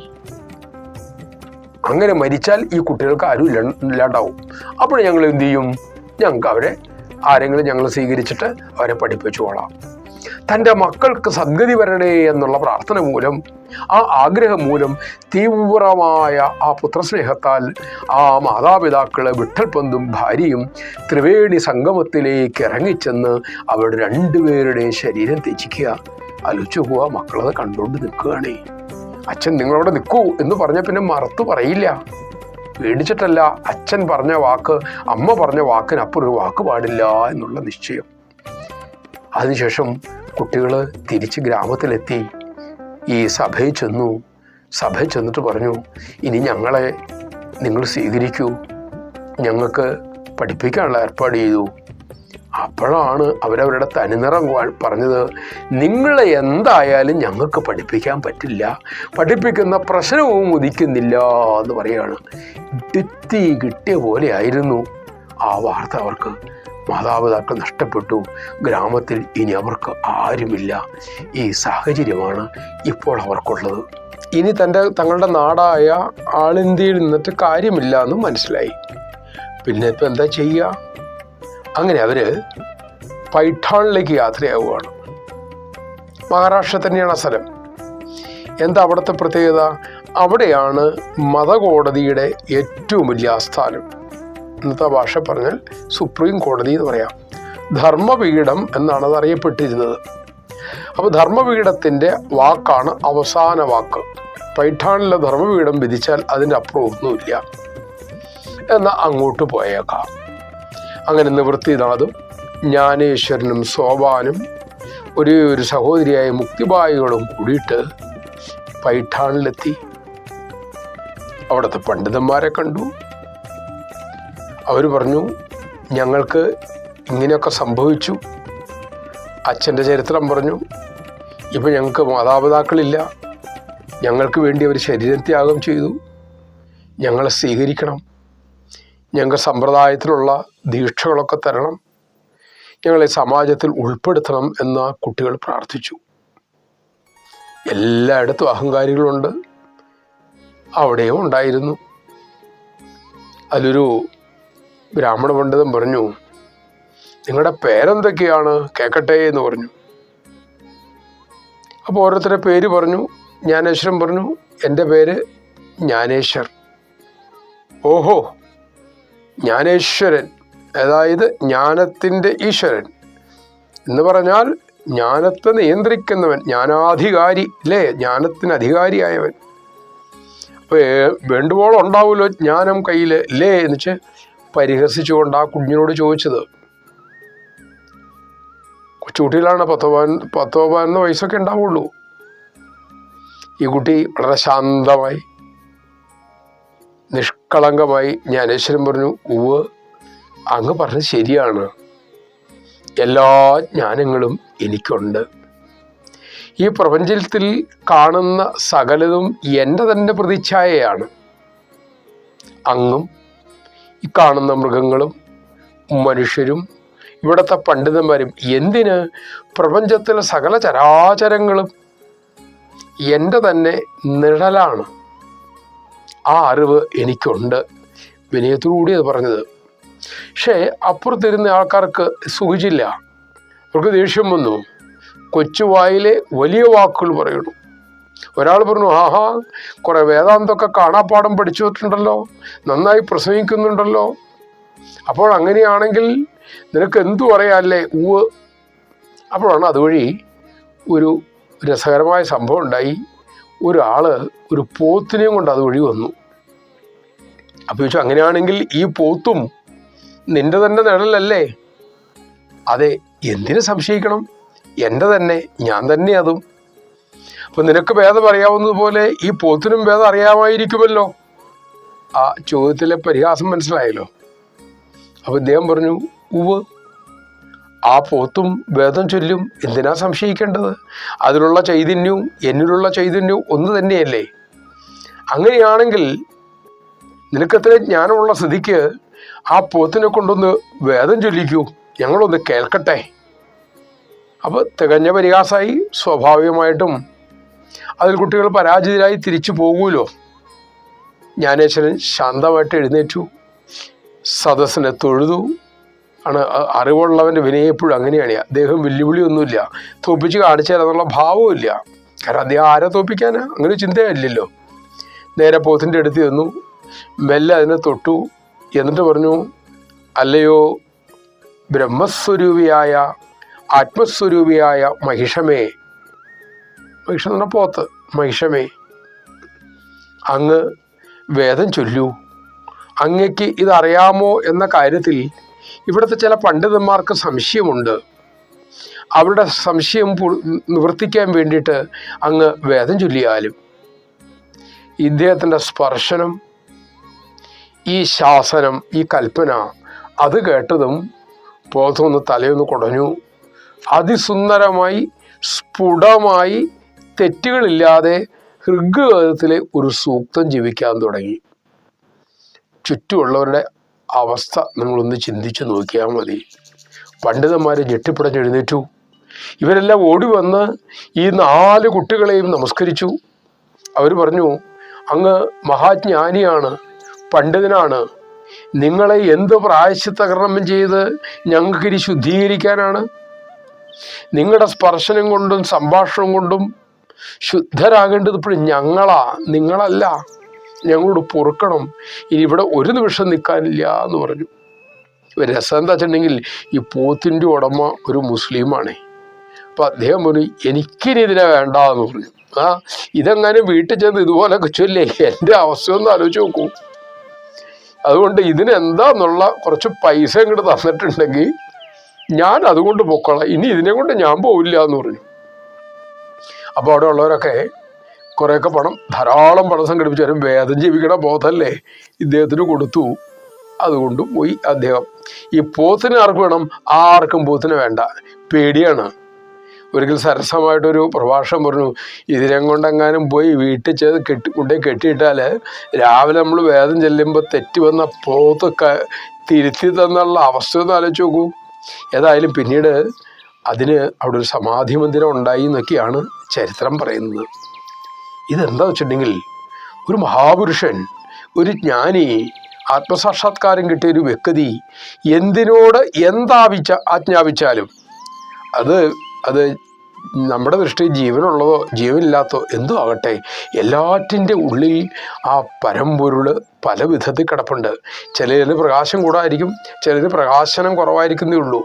അങ്ങനെ മരിച്ചാൽ ഈ കുട്ടികൾക്ക് ആരും ഇല്ലാണ്ടാവും. അപ്പോൾ ഞങ്ങൾ എന്ത് ചെയ്യും? ഞങ്ങൾക്ക് അവരെ ആരെങ്കിലും ഞങ്ങൾ സ്വീകരിച്ചിട്ട് അവരെ പഠിപ്പിച്ചു കൊള്ളാം. തൻ്റെ മക്കൾക്ക് സദ്ഗതി വരണേ എന്നുള്ള പ്രാർത്ഥന മൂലം, ആ ആഗ്രഹം മൂലം, തീവ്രമായ ആ പുത്രസ്നേഹത്താൽ ആ മാതാപിതാക്കളെ വിഠൽ പന്തും ഭാര്യയും ത്രിവേണി സംഗമത്തിലേക്ക് ഇറങ്ങിച്ചെന്ന് അവരുടെ 2 പേരുടെയും ശരീരം ത്യജിക്കുക. ആലോചിച്ചു പോവുക, മക്കളത് കണ്ടുകൊണ്ട് നിൽക്കുകയാണേ. അച്ഛൻ നിങ്ങളവിടെ നിൽക്കൂ എന്ന് പറഞ്ഞ പിന്നെ മറുത്തു പറയില്ല. പേടിച്ചിട്ടല്ല, അച്ഛൻ പറഞ്ഞ വാക്ക്, അമ്മ പറഞ്ഞ വാക്കിനപ്പുറം ഒരു വാക്ക് പാടില്ല എന്നുള്ള നിശ്ചയം. അതിനുശേഷം കുട്ടികൾ തിരിച്ച് ഗ്രാമത്തിലെത്തി. ഈ സഭയിൽ ചെന്നിട്ട് പറഞ്ഞു, ഇനി ഞങ്ങളെ നിങ്ങൾ സ്വീകരിക്കൂ, ഞങ്ങൾക്ക് പഠിപ്പിക്കാനുള്ള ഏർപ്പാട് ചെയ്തു. അപ്പോഴാണ് അവരവരുടെ തനിനിറം പറഞ്ഞത്, നിങ്ങളെ എന്തായാലും ഞങ്ങൾക്ക് പഠിപ്പിക്കാൻ പറ്റില്ല, പഠിപ്പിക്കുന്ന പ്രശ്നവും ഉദിക്കുന്നില്ല എന്ന് പറയുകയാണ്. കിട്ടിയ പോലെ ആയിരുന്നു ആ വാർത്ത. അവർക്ക് മാതാപിതാക്കൾ നഷ്ടപ്പെട്ടു. ഗ്രാമത്തിൽ ഇനി അവർക്ക് ആരുമില്ല. ഈ സാഹചര്യമാണ് ഇപ്പോൾ അവർക്കുള്ളത്. ഇനി തങ്ങളുടെ നാടായ ആളിന്ത്യയിൽ നിന്നിട്ട് കാര്യമില്ല എന്ന് മനസ്സിലായി. പിന്നെ ഇപ്പം എന്താ ചെയ്യുക? അങ്ങനെ അവർ പൈഠാണിലേക്ക് യാത്രയാവുകയാണ്. മഹാരാഷ്ട്ര തന്നെയാണ് ആ സ്ഥലം. എന്താ അവിടുത്തെ പ്രത്യേകത? അവിടെയാണ് മതകോടതിയുടെ ഏറ്റവും വലിയ ആസ്ഥാനം. ഇന്നത്തെ ഭാഷ പറഞ്ഞാൽ സുപ്രീം കോടതി എന്ന് പറയാം. ധർമ്മപീഠം എന്നാണ് അത് അറിയപ്പെട്ടിരുന്നത്. അപ്പോൾ ധർമ്മപീഠത്തിൻ്റെ വാക്കാണ് അവസാന വാക്ക്. പൈഠാണിലെ ധർമ്മപീഠം വിധിച്ചാൽ അതിൻ്റെ അപ്പുറം ഒന്നുമില്ല. എന്നാൽ അങ്ങോട്ട് പോയേക്കാം. അങ്ങനെ നിവൃത്തിനാഥും ജ്ഞാനേശ്വരനും സോപാനും ഒരു സഹോദരിയായ മുക്തിബായികളും കൂടിയിട്ട് പൈഠാണിലെത്തി. അവിടുത്തെ പണ്ഡിതന്മാരെ കണ്ടു. അവർ പറഞ്ഞു, ഞങ്ങൾക്ക് ഇങ്ങനെയൊക്കെ സംഭവിച്ചു. അച്ഛൻ്റെ ചരിത്രം പറഞ്ഞു. ഇപ്പം ഞങ്ങൾക്ക് മാതാപിതാക്കളില്ല, ഞങ്ങൾക്ക് വേണ്ടി അവർ ശരീരത്യാഗം ചെയ്തു, ഞങ്ങളെ സ്വീകരിക്കണം, ഞങ്ങൾ സമ്പ്രദായത്തിലുള്ള ദീക്ഷകളൊക്കെ തരണം, ഞങ്ങളെ സമാജത്തിൽ ഉൾപ്പെടുത്തണം എന്ന് കുട്ടികൾ പ്രാർത്ഥിച്ചു. എല്ലായിടത്തും അഹങ്കാരികളുണ്ട്, അവിടെയും ഉണ്ടായിരുന്നു. അതിലൊരു ബ്രാഹ്മണ പണ്ഡിതൻ പറഞ്ഞു, നിങ്ങളുടെ പേരെന്തൊക്കെയാണ്, കേൾക്കട്ടെ എന്ന് പറഞ്ഞു. അപ്പോൾ ഓരോരുത്തരുടെ പേര് പറഞ്ഞു. ജ്ഞാനേശ്വരൻ പറഞ്ഞു, എൻ്റെ പേര് ജ്ഞാനേശ്വർ. ഓഹോ, ജ്ഞാനേശ്വരൻ, അതായത് ജ്ഞാനത്തിൻ്റെ ഈശ്വരൻ എന്ന് പറഞ്ഞാൽ ജ്ഞാനത്തെ നിയന്ത്രിക്കുന്നവൻ, ജ്ഞാനാധികാരി അല്ലേ, ജ്ഞാനത്തിന് അധികാരിയായവൻ. അപ്പോൾ വേണ്ടുവോളം ഉണ്ടാവുമല്ലോ ജ്ഞാനം കയ്യിൽ അല്ലേ എന്ന് വെച്ച് പരിഹസിച്ചുകൊണ്ട് ആ കുഞ്ഞിനോട് ചോദിച്ചത്. കൊച്ചുകുട്ടിയിലാണ്, 10-12 വയസ്സൊക്കെ ഉണ്ടാവുള്ളൂ. ഈ കുട്ടി വളരെ ശാന്തമായി നിഷ്കളങ്കമായി ജ്ഞാനേശ്വരൻ പറഞ്ഞു, ഉവ്വ് അങ്ങ് പറഞ്ഞത് ശരിയാണ്, എല്ലാ ജ്ഞാനങ്ങളും എനിക്കുണ്ട്. ഈ പ്രപഞ്ചത്തിൽ കാണുന്ന സകലതും എൻ്റെ തന്നെ പ്രതിച്ഛായയാണ്. അങ്ങും ഈ കാണുന്ന മൃഗങ്ങളും മനുഷ്യരും ഇവിടുത്തെ പണ്ഡിതന്മാരും, എന്തിന് പ്രപഞ്ചത്തിലെ സകല ചരാചരങ്ങളും എൻ്റെ തന്നെ നിഴലാണ്. ആ അറിവ് എനിക്കുണ്ട്. വിനയത്തോടുകൂടി അത് പറഞ്ഞത്. പക്ഷേ അപ്പുറത്തിരുന്ന ആൾക്കാർക്ക് സുഖിച്ചില്ല. അവർക്ക് ദേഷ്യം വന്നു. കൊച്ചുവായിലെ വലിയ വാക്കുകൾ പറയുന്നു. ഒരാൾ പറഞ്ഞു, ആഹാ, കുറെ വേദാന്തമൊക്കെ കാണാപ്പാഠം പഠിച്ചു വെച്ചിട്ടുണ്ടല്ലോ, നന്നായി പ്രസംഗിക്കുന്നുണ്ടല്ലോ, അപ്പോൾ അങ്ങനെയാണെങ്കിൽ നിനക്ക് എന്തു പറയാല്ലേ? ഉവ്. അപ്പോഴാണ് അതുവഴി ഒരു രസകരമായ സംഭവം ഉണ്ടായി. ഒരാൾ ഒരു പോത്തിനെയും കൊണ്ട് അതുവഴി വന്നു. അപ്പോൾ ചോദിച്ചു, അങ്ങനെയാണെങ്കിൽ ഈ പോത്തും നിന്റെ തന്നെ നിഴലല്ലേ? അതെ, എന്തിനു സംശയിക്കണം, എൻ്റെ തന്നെ, ഞാൻ തന്നെ അതും. അപ്പം നിനക്ക് ഭേദം അറിയാവുന്നതുപോലെ ഈ പോത്തിനും ഭേദം അറിയാമായിരിക്കുമല്ലോ. ആ ചോദ്യത്തിലെ പരിഹാസം മനസ്സിലായല്ലോ. അപ്പം ഇദ്ദേഹം പറഞ്ഞു, ഉവ്, ആ പോത്തും വേദം ചൊല്ലും, എന്തിനാ സംശയിക്കേണ്ടത്? അതിലുള്ള ചൈതന്യവും എന്നിലുള്ള ചൈതന്യവും ഒന്ന് തന്നെയല്ലേ? അങ്ങനെയാണെങ്കിൽ നിനക്കത്ര ജ്ഞാനമുള്ള സ്ഥിതിക്ക് ആ പോത്തിനെ കൊണ്ടൊന്ന് വേദം ചൊല്ലിക്കൂ, ഞങ്ങളൊന്ന് കേൾക്കട്ടെ. അപ്പോൾ തികഞ്ഞ പരിഹാസമായി. സ്വാഭാവികമായിട്ടും അതിൽ കുട്ടികൾ പരാജിതരായി തിരിച്ചു പോകുമല്ലോ. ജ്ഞാനേശ്വരൻ ശാന്തമായിട്ട് എഴുന്നേറ്റു, സദസ്സിനെ തൊഴുതു. ആണ് അറിവുള്ളവൻ്റെ വിനയം എപ്പോഴും അങ്ങനെയാണ്. അദ്ദേഹം വെല്ലുവിളിയൊന്നുമില്ല, തോപ്പിച്ച് കാണിച്ചു തരാന്നുള്ള ഭാവമില്ല. കാരണം അദ്ദേഹം ആരെ തോപ്പിക്കാനാ? അങ്ങനെ ചിന്തയില്ലല്ലോ. നേരെ പോത്തിൻ്റെ അടുത്ത് ചെന്നു, മെല്ലെ അതിനെ തൊട്ടു. എന്നിട്ട് പറഞ്ഞു, അല്ലയോ ബ്രഹ്മസ്വരൂപിയായ ആത്മസ്വരൂപിയായ മഹിഷമേ, മഹിഷം എന്ന് പറഞ്ഞ പോത്ത്, മഹിഷമേ, അങ്ങ് വേദം ചൊല്ലൂ. അങ്ങയ്ക്ക് ഇതറിയാമോ എന്ന കാര്യത്തിൽ ഇവിടുത്തെ ചില പണ്ഡിതന്മാർക്ക് സംശയമുണ്ട്. അവരുടെ സംശയം നിവർത്തിക്കാൻ വേണ്ടിയിട്ട് അങ്ങ് വേദം ചൊല്ലിയാലും. ഇദ്ദേഹത്തിൻ്റെ സ്പർശനം, ഈ ശാസനം, ഈ കൽപ്പന അത് കേട്ടതും പോത്തൊന്ന് തലയൊന്ന് കുടഞ്ഞു. അതിസുന്ദരമായി സ്ഫുടമായി തെറ്റുകളില്ലാതെ ഋഗ്വേദത്തിലെ ഒരു സൂക്തം ജീവിക്കാൻ തുടങ്ങി. ചുറ്റുമുള്ളവരുടെ അവസ്ഥ നിങ്ങളൊന്ന് ചിന്തിച്ച് നോക്കിയാൽ മതി. പണ്ഡിതന്മാർ ഞെട്ടിപ്പിടഞ്ഞെഴുന്നേറ്റു. ഇവരെല്ലാം ഓടി വന്ന് ഈ 4 കുട്ടികളെയും നമസ്കരിച്ചു. അവർ പറഞ്ഞു, അങ്ങ് മഹാജ്ഞാനിയാണ്, പണ്ഡിതനാണ്. നിങ്ങളെ എന്ത് പ്രായശ്ചിത്ത കർമ്മം ചെയ്ത് ഞങ്ങൾക്കിനി ശുദ്ധീകരിക്കാനാണ്? നിങ്ങളുടെ സ്പർശനം കൊണ്ടും സംഭാഷണം കൊണ്ടും ശുദ്ധരാകേണ്ടത് ഇപ്പോഴും ഞങ്ങളാ, നിങ്ങളല്ല. ഞങ്ങളോട് പൊറുക്കണം, ഇനി ഇവിടെ ഒരു നിമിഷം നിൽക്കാനില്ല എന്ന് പറഞ്ഞു. രസം എന്താ വെച്ചിട്ടുണ്ടെങ്കിൽ ഈ പോത്തിൻ്റെ ഉടമ ഒരു മുസ്ലിമാണേ. അപ്പം അദ്ദേഹം പറഞ്ഞു, എനിക്കിനി ഇതിനെ വേണ്ട എന്ന് പറഞ്ഞു. ഇതെങ്ങാനും വീട്ടിൽ ചെന്ന് ഇതുപോലൊക്കെ ചൊല്ലേ, എൻ്റെ അവസ്ഥ ഒന്ന് ആലോചിച്ച് നോക്കൂ. അതുകൊണ്ട് ഇതിനെന്താന്നുള്ള കുറച്ച് പൈസ ഇങ്ങോട്ട് തന്നിട്ടുണ്ടെങ്കിൽ ഞാൻ അതുകൊണ്ട് പൊക്കോളാം, ഇനി ഇതിനെ കൊണ്ട് ഞാൻ പോവില്ല എന്ന് പറഞ്ഞു. അപ്പോൾ അവിടെ ഉള്ളവരൊക്കെ കുറേയൊക്കെ ധാരാളം പണം സംഘടിപ്പിച്ചു. വരും വേദം ജീവിക്കണ പോത്തല്ലേ, ഇദ്ദേഹത്തിന് കൊടുത്തു. അതുകൊണ്ട് പോയി അദ്ദേഹം. ഈ പോത്തിന് ആർക്ക് വേണം? ആർക്കും പോത്തിന് വേണ്ട, പേടിയാണ്. ഒരിക്കൽ സരസമായിട്ടൊരു പ്രഭാഷണം പറഞ്ഞു, ഇതിനെ കൊണ്ടെങ്ങാനും പോയി വീട്ടിൽ ചെയ്ത് കൊണ്ടുപോയി കെട്ടിയിട്ടാൽ രാവിലെ നമ്മൾ വേദം ചെല്ലുമ്പോൾ തെറ്റി വന്ന പോത്ത് തിരുത്തി തന്നുള്ള അവസ്ഥ ഒന്ന് ആലോചിച്ച് നോക്കൂ. ഏതായാലും പിന്നീട് അതിന് അവിടെ ഒരു സമാധി മന്ദിരം ഉണ്ടായി എന്നൊക്കെയാണ് ചരിത്രം പറയുന്നത്. ഇതെന്താ വെച്ചിട്ടുണ്ടെങ്കിൽ ഒരു മഹാപുരുഷൻ, ഒരു ജ്ഞാനി, ആത്മസാക്ഷാത്കാരം കിട്ടിയ ഒരു വ്യക്തി എന്തിനോട് ആജ്ഞാപിച്ചാലും അത് നമ്മുടെ ദൃഷ്ടിയിൽ ജീവനുള്ളതോ ജീവനില്ലാത്തോ എന്തോ ആകട്ടെ, എല്ലാറ്റിൻ്റെ ഉള്ളിൽ ആ പരമ്പൊരുൾ പല വിധത്തിൽ കിടപ്പുണ്ട്. ചിലതിന് പ്രകാശം കൂടായിരിക്കും, ചിലതിന് പ്രകാശനം കുറവായിരിക്കുന്നേ ഉള്ളൂ.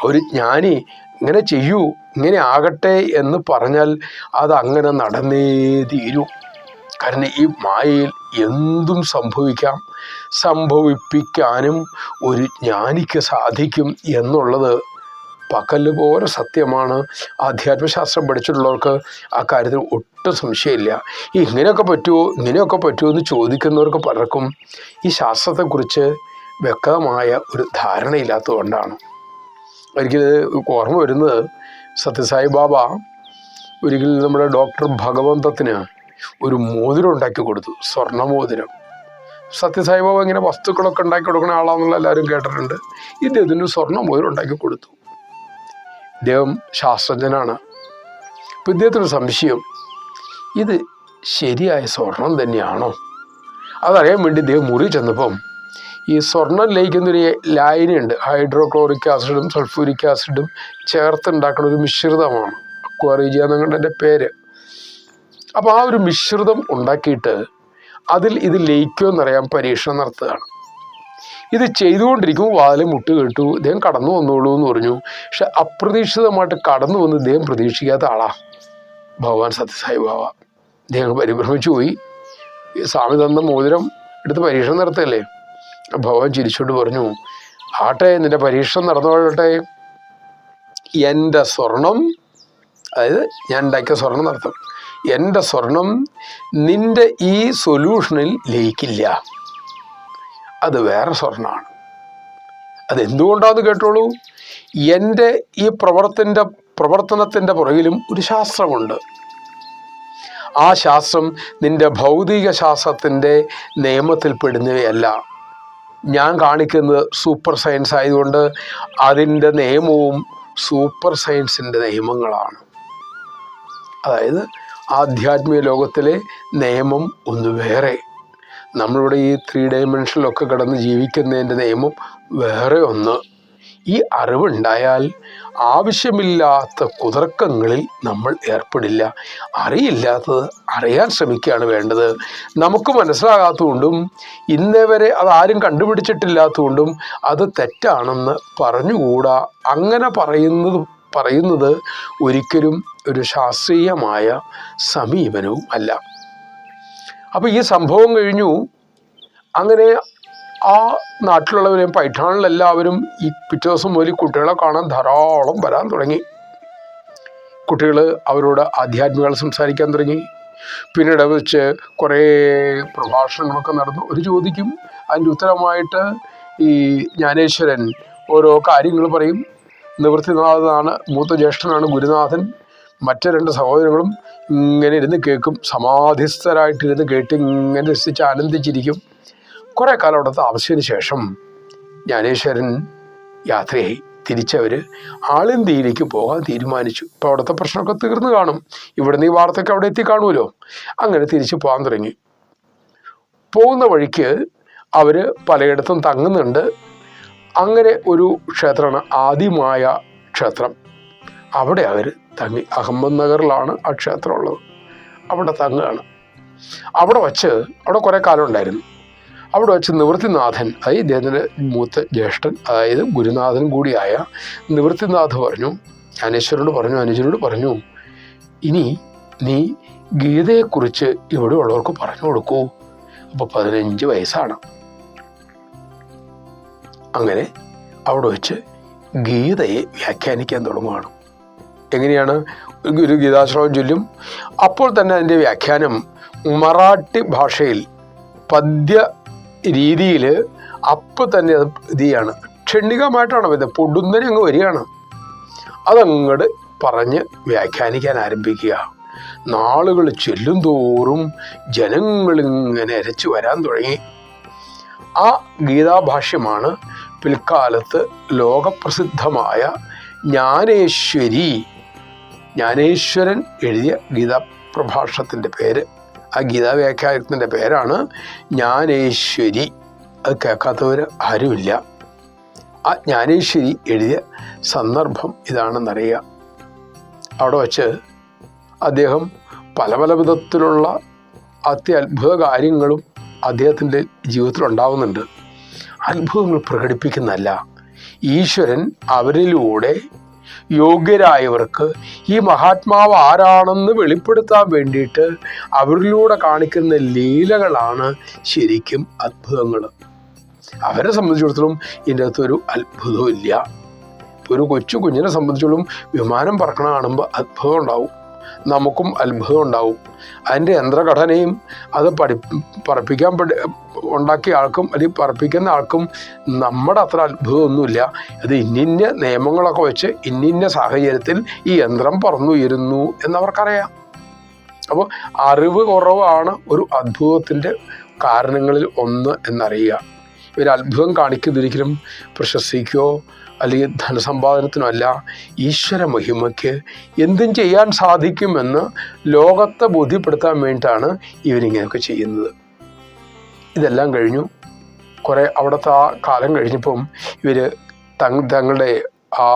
ഒരു ജ്ഞാനി ഇങ്ങനെ ചെയ്യൂ, ഇങ്ങനെ ആകട്ടെ എന്ന് പറഞ്ഞാൽ അതങ്ങനെ നടന്നേ തീരൂ. കാരണം ഈ മായയിൽ എന്തും സംഭവിക്കാം, സംഭവിപ്പിക്കാനും ഒരു ജ്ഞാനിക്ക് സാധിക്കും എന്നുള്ളത് പകല് പോലെ സത്യമാണ്. ആധ്യാത്മശാസ്ത്രം പഠിച്ചിട്ടുള്ളവർക്ക് ആ കാര്യത്തിൽ ഒട്ടും സംശയമില്ല. ഇങ്ങനെയൊക്കെ പറ്റുമോ എന്ന് ചോദിക്കുന്നവർക്ക് പലർക്കും ഈ ശാസ്ത്രത്തെക്കുറിച്ച് വ്യക്തമായ ഒരു ധാരണയില്ലാത്തതുകൊണ്ടാണ്. ഒരിക്കലും ഓർമ്മ വരുന്നത്, സത്യസായി ബാബ ഒരിക്കൽ നമ്മുടെ ഡോക്ടർ ഭഗവന്തത്തിന് ഒരു മോതിരം ഉണ്ടാക്കി കൊടുത്തു, സ്വർണ്ണമോതിരം. സത്യസായി ബാബ ഇങ്ങനെ വസ്തുക്കളൊക്കെ ഉണ്ടാക്കി കൊടുക്കുന്ന ആളാണെന്നുള്ള എല്ലാവരും കേട്ടിട്ടുണ്ട്. ഇദ്ദേഹത്തിന് സ്വർണ്ണമോതിരം ഉണ്ടാക്കി കൊടുത്തു. ഇദ്ദേഹം ശാസ്ത്രജ്ഞനാണ്. അപ്പം ഇദ്ദേഹത്തിന് സംശയം, ഇത് ശരിയായ സ്വർണം തന്നെയാണോ? അതറിയാൻ വേണ്ടി ഇദ്ദേഹം മുറി ചെന്നപ്പം ഈ സ്വർണം ലയിക്കുന്നൊരു ലായനിയുണ്ട്, ഹൈഡ്രോക്ലോറിക് ആസിഡും സൾഫൂരിക് ആസിഡും ചേർത്തുണ്ടാക്കുന്ന ഒരു മിശ്രിതമാണ്. അക്വാറീജിയ എന്നാണ് എൻ്റെ പേര്. അപ്പോൾ ആ ഒരു മിശ്രിതം ഉണ്ടാക്കിയിട്ട് അതിൽ ഇത് ലയിക്കുമെന്നറിയാൻ പരീക്ഷണം നടത്തുകയാണ്. ഇത് ചെയ്തുകൊണ്ടിരിക്കുമ്പോൾ വാതിൽ മുട്ട് കേട്ടു. ഇദ്ദേഹം കടന്നു വന്നോളൂ എന്ന് പറഞ്ഞു. പക്ഷെ അപ്രതീക്ഷിതമായിട്ട് കടന്നു വന്ന് ഇദ്ദേഹം പ്രതീക്ഷിക്കാത്ത ആളാ ഭഗവാൻ സത്യസായി ബാബ. ഇദ്ദേഹം പരിഭ്രമിച്ചു പോയി. സ്വാമി തന്ന മോതിരം എടുത്ത് പരീക്ഷണം നടത്തല്ലേ. ഭഗവാൻ ചിരിച്ചോണ്ട് പറഞ്ഞു, ആട്ടെ, നിന്റെ പരീക്ഷണം നടന്നോട്ടെ, എൻ്റെ സ്വർണം, അതായത് ഞാൻ ഉണ്ടാക്കിയ സ്വർണം നടത്തും, എൻ്റെ സ്വർണം നിന്റെ ഈ സൊല്യൂഷനിൽ ലയിക്കില്ല, അത് വേറെ സ്വർണ്ണമാണ്. അതെന്തുകൊണ്ടാന്ന് കേട്ടോളൂ. എൻ്റെ ഈ പ്രവർത്തനത്തിൻ്റെ പുറകിലും ഒരു ശാസ്ത്രമുണ്ട്. ആ ശാസ്ത്രം നിന്റെ ഭൗതിക ശാസ്ത്രത്തിൻ്റെ നിയമത്തിൽപ്പെടുന്നവയല്ല. ഞാൻ കാണിക്കുന്നത് സൂപ്പർ സയൻസ് ആയതുകൊണ്ട് അതിൻ്റെ നിയമവും സൂപ്പർ സയൻസിൻ്റെ നിയമങ്ങളാണ്. അതായത് ആധ്യാത്മിക ലോകത്തിലെ നിയമം ഒന്ന് വേറെ, നമ്മളിവിടെ ഈ 3 ഡയമെൻഷനിലൊക്കെ കിടന്ന് ജീവിക്കുന്നതിൻ്റെ നിയമം വേറെ ഒന്ന്. ഈ അറിവുണ്ടായാൽ ആവശ്യമില്ലാത്ത കുതർക്കങ്ങളിൽ നമ്മൾ ഏർപ്പെടില്ല. അറിയില്ലാത്തത് അറിയാൻ ശ്രമിക്കുകയാണ് വേണ്ടത്. നമുക്ക് മനസ്സിലാകാത്തതുകൊണ്ടും ഇന്നേവരെ അതാരും കണ്ടുപിടിച്ചിട്ടില്ലാത്തതുകൊണ്ടും അത് തെറ്റാണെന്ന് പറഞ്ഞുകൂടാ. അങ്ങനെ പറയുന്നത് ഒരിക്കലും ഒരു ശാസ്ത്രീയമായ സമീപനവും അല്ല. അപ്പോൾ ഈ സംഭവം കഴിഞ്ഞു. അങ്ങനെ ആ നാട്ടിലുള്ളവരെയും പൈഠാണിലെല്ലാവരും ഈ പിറ്റേ ദിവസം മുതൽ കുട്ടികളെ കാണാൻ ധാരാളം വരാൻ തുടങ്ങി. കുട്ടികൾ അവരോട് ആധ്യാത്മികൾ സംസാരിക്കാൻ തുടങ്ങി. പിന്നീട് വെച്ച് കുറേ പ്രഭാഷണങ്ങളൊക്കെ നടന്നു. ഒരു ചോദിക്കും, അതിൻ്റെ ഉത്തരമായിട്ട് ഈ ജ്ഞാനേശ്വരൻ ഓരോ കാര്യങ്ങൾ പറയും. നിവൃത്തിനാഥനാണ് മൂത്ത ജ്യേഷ്ഠനാണ് ഗുരുനാഥൻ. മറ്റു 2 സഹോദരങ്ങളും ഇങ്ങനെ ഇരുന്ന് കേൾക്കും. സമാധിസ്ഥരായിട്ടിരുന്ന് കേട്ട് ഇങ്ങനെ രസിച്ച് ആനന്ദിച്ചിരിക്കും. കുറേ കാലം അവിടെ താമസിച്ചതിന് ശേഷം ജ്ഞാനേശ്വരൻ യാത്രയായി. തിരിച്ചവർ ആളിന്ത്യയിലേക്ക് പോകാൻ തീരുമാനിച്ചു. ഇപ്പോൾ അവിടുത്തെ പ്രശ്നമൊക്കെ തീർന്നു കാണും. ഇവിടുന്ന് ഈ വാർത്തയൊക്കെ അവിടെ എത്തി കാണുമല്ലോ. അങ്ങനെ തിരിച്ചു പോകാൻ തുടങ്ങി. പോകുന്ന വഴിക്ക് അവർ പലയിടത്തും തങ്ങുന്നുണ്ട്. അങ്ങനെ ഒരു ക്ഷേത്രമാണ് ആദിമായ ക്ഷേത്രം. അവിടെ അവർ തങ്ങി. അഹമ്മദ് നഗറിലാണ് ആ ക്ഷേത്രം ഉള്ളത്. അവിടെ തങ്ങുകയാണ്. അവിടെ കുറേ കാലം ഉണ്ടായിരുന്നു. അവിടെ വെച്ച് നിവൃത്തിനാഥൻ, അതായത് ഇദ്ദേഹത്തിൻ്റെ മൂത്ത ജ്യേഷ്ഠൻ, അതായത് ഗുരുനാഥൻ കൂടിയായ നിവൃത്തിനാഥ് പറഞ്ഞു, അനുജനോട് പറഞ്ഞു, ഇനി നീ ഗീതയെക്കുറിച്ച് ഇവിടെ ഉള്ളവർക്ക് പറഞ്ഞു കൊടുക്കൂ. അപ്പോൾ 15 വയസ്സാണ്. അങ്ങനെ അവിടെ വെച്ച് ഗീതയെ വ്യാഖ്യാനിക്കാൻ തുടങ്ങുകയാണ്. എങ്ങനെയാണ്? ഒരു ഗീതാശ്രവം ചൊല്ലും. അപ്പോൾ തന്നെ അതിൻ്റെ വ്യാഖ്യാനം മറാഠി ഭാഷയിൽ പദ്യ രീതിയിൽ അപ്പം തന്നെ അത് ഇത് ചെയ്യാണ്. ക്ഷണികമായിട്ടാണ് വരുന്നത്. പൊടുന്നനെ അങ്ങ് വരികയാണ്. അതങ്ങോട്ട് പറഞ്ഞ് വ്യാഖ്യാനിക്കാൻ ആരംഭിക്കുക. നാളുകൾ ചെല്ലും തോറും ജനങ്ങളിങ്ങനെ അരച്ചു വരാൻ തുടങ്ങി. ആ ഗീതാഭാഷ്യമാണ് പിൽക്കാലത്ത് ലോകപ്രസിദ്ധമായ ജ്ഞാനേശ്വരൻ എഴുതിയ ഗീതാപ്രഭാഷണത്തിൻ്റെ പേര്. ആ ഗീതാ വ്യാഖ്യാനത്തിൻ്റെ പേരാണ് ജ്ഞാനേശ്വരി. അത് കേൾക്കാത്തവർ ആരുമില്ല. ആ ജ്ഞാനേശ്വരി എഴുതിയ സന്ദർഭം ഇതാണെന്നറിയുക. അവിടെ വച്ച് അദ്ദേഹം പല പല വിധത്തിലുള്ള അത്യത്ഭുത കാര്യങ്ങളും അദ്ദേഹത്തിൻ്റെ ജീവിതത്തിൽ ഉണ്ടാവുന്നുണ്ട്. അത്ഭുതങ്ങൾ പ്രകടിപ്പിക്കുന്നതല്ല, ഈശ്വരൻ അവരിലൂടെ യോഗ്യരായവർക്ക് ഈ മഹാത്മാവ് ആരാണെന്ന് വെളിപ്പെടുത്താൻ വേണ്ടിയിട്ട് അവരിലൂടെ കാണിക്കുന്ന ലീലകളാണ് ശരിക്കും അത്ഭുതങ്ങൾ. അവരെ സംബന്ധിച്ചിടത്തോളം ഇതിൻ്റെ അകത്തൊരു അത്ഭുതവും ഇല്ല. ഒരു കൊച്ചു കുഞ്ഞിനെ സംബന്ധിച്ചോളം വിമാനം പറക്കണ കാണുമ്പോൾ അത്ഭുതം ഉണ്ടാവും, നമുക്കും അത്ഭുതം ഉണ്ടാവും. അതിൻ്റെ യന്ത്രഘടനയും അത് പറപ്പിക്കാൻ ഉണ്ടാക്കിയ ആൾക്കും അല്ലെങ്കിൽ പറപ്പിക്കുന്ന ആൾക്കും നമ്മുടെ അത്ര അത്ഭുതമൊന്നുമില്ല. അത് ഇന്നിന്ന നിയമങ്ങളൊക്കെ വെച്ച് ഇന്നിന്ന സാഹചര്യത്തിൽ ഈ യന്ത്രം പറന്നുയരുന്നു എന്നവർക്കറിയാം. അപ്പോൾ അറിവ് കുറവാണ് ഒരു അത്ഭുതത്തിൻ്റെ കാരണങ്ങളിൽ ഒന്ന് എന്നറിയുക. ഇവർ അത്ഭുതം കാണിക്കുന്നതൊരിക്കലും പ്രശസ്തിക്കോ അല്ലെങ്കിൽ ധനസമ്പാദനത്തിനോ അല്ല, ഈശ്വര മഹിമയ്ക്ക് എന്തും ചെയ്യാൻ സാധിക്കുമെന്ന് ലോകത്തെ ബോധ്യപ്പെടുത്താൻ വേണ്ടിയിട്ടാണ് ഇവരിങ്ങനെയൊക്കെ ചെയ്യുന്നത്. ഇതെല്ലാം കഴിഞ്ഞു. കുറേ അവിടുത്തെ ആ കാലം കഴിഞ്ഞപ്പം ഇവർ തങ്ങളുടെ ആ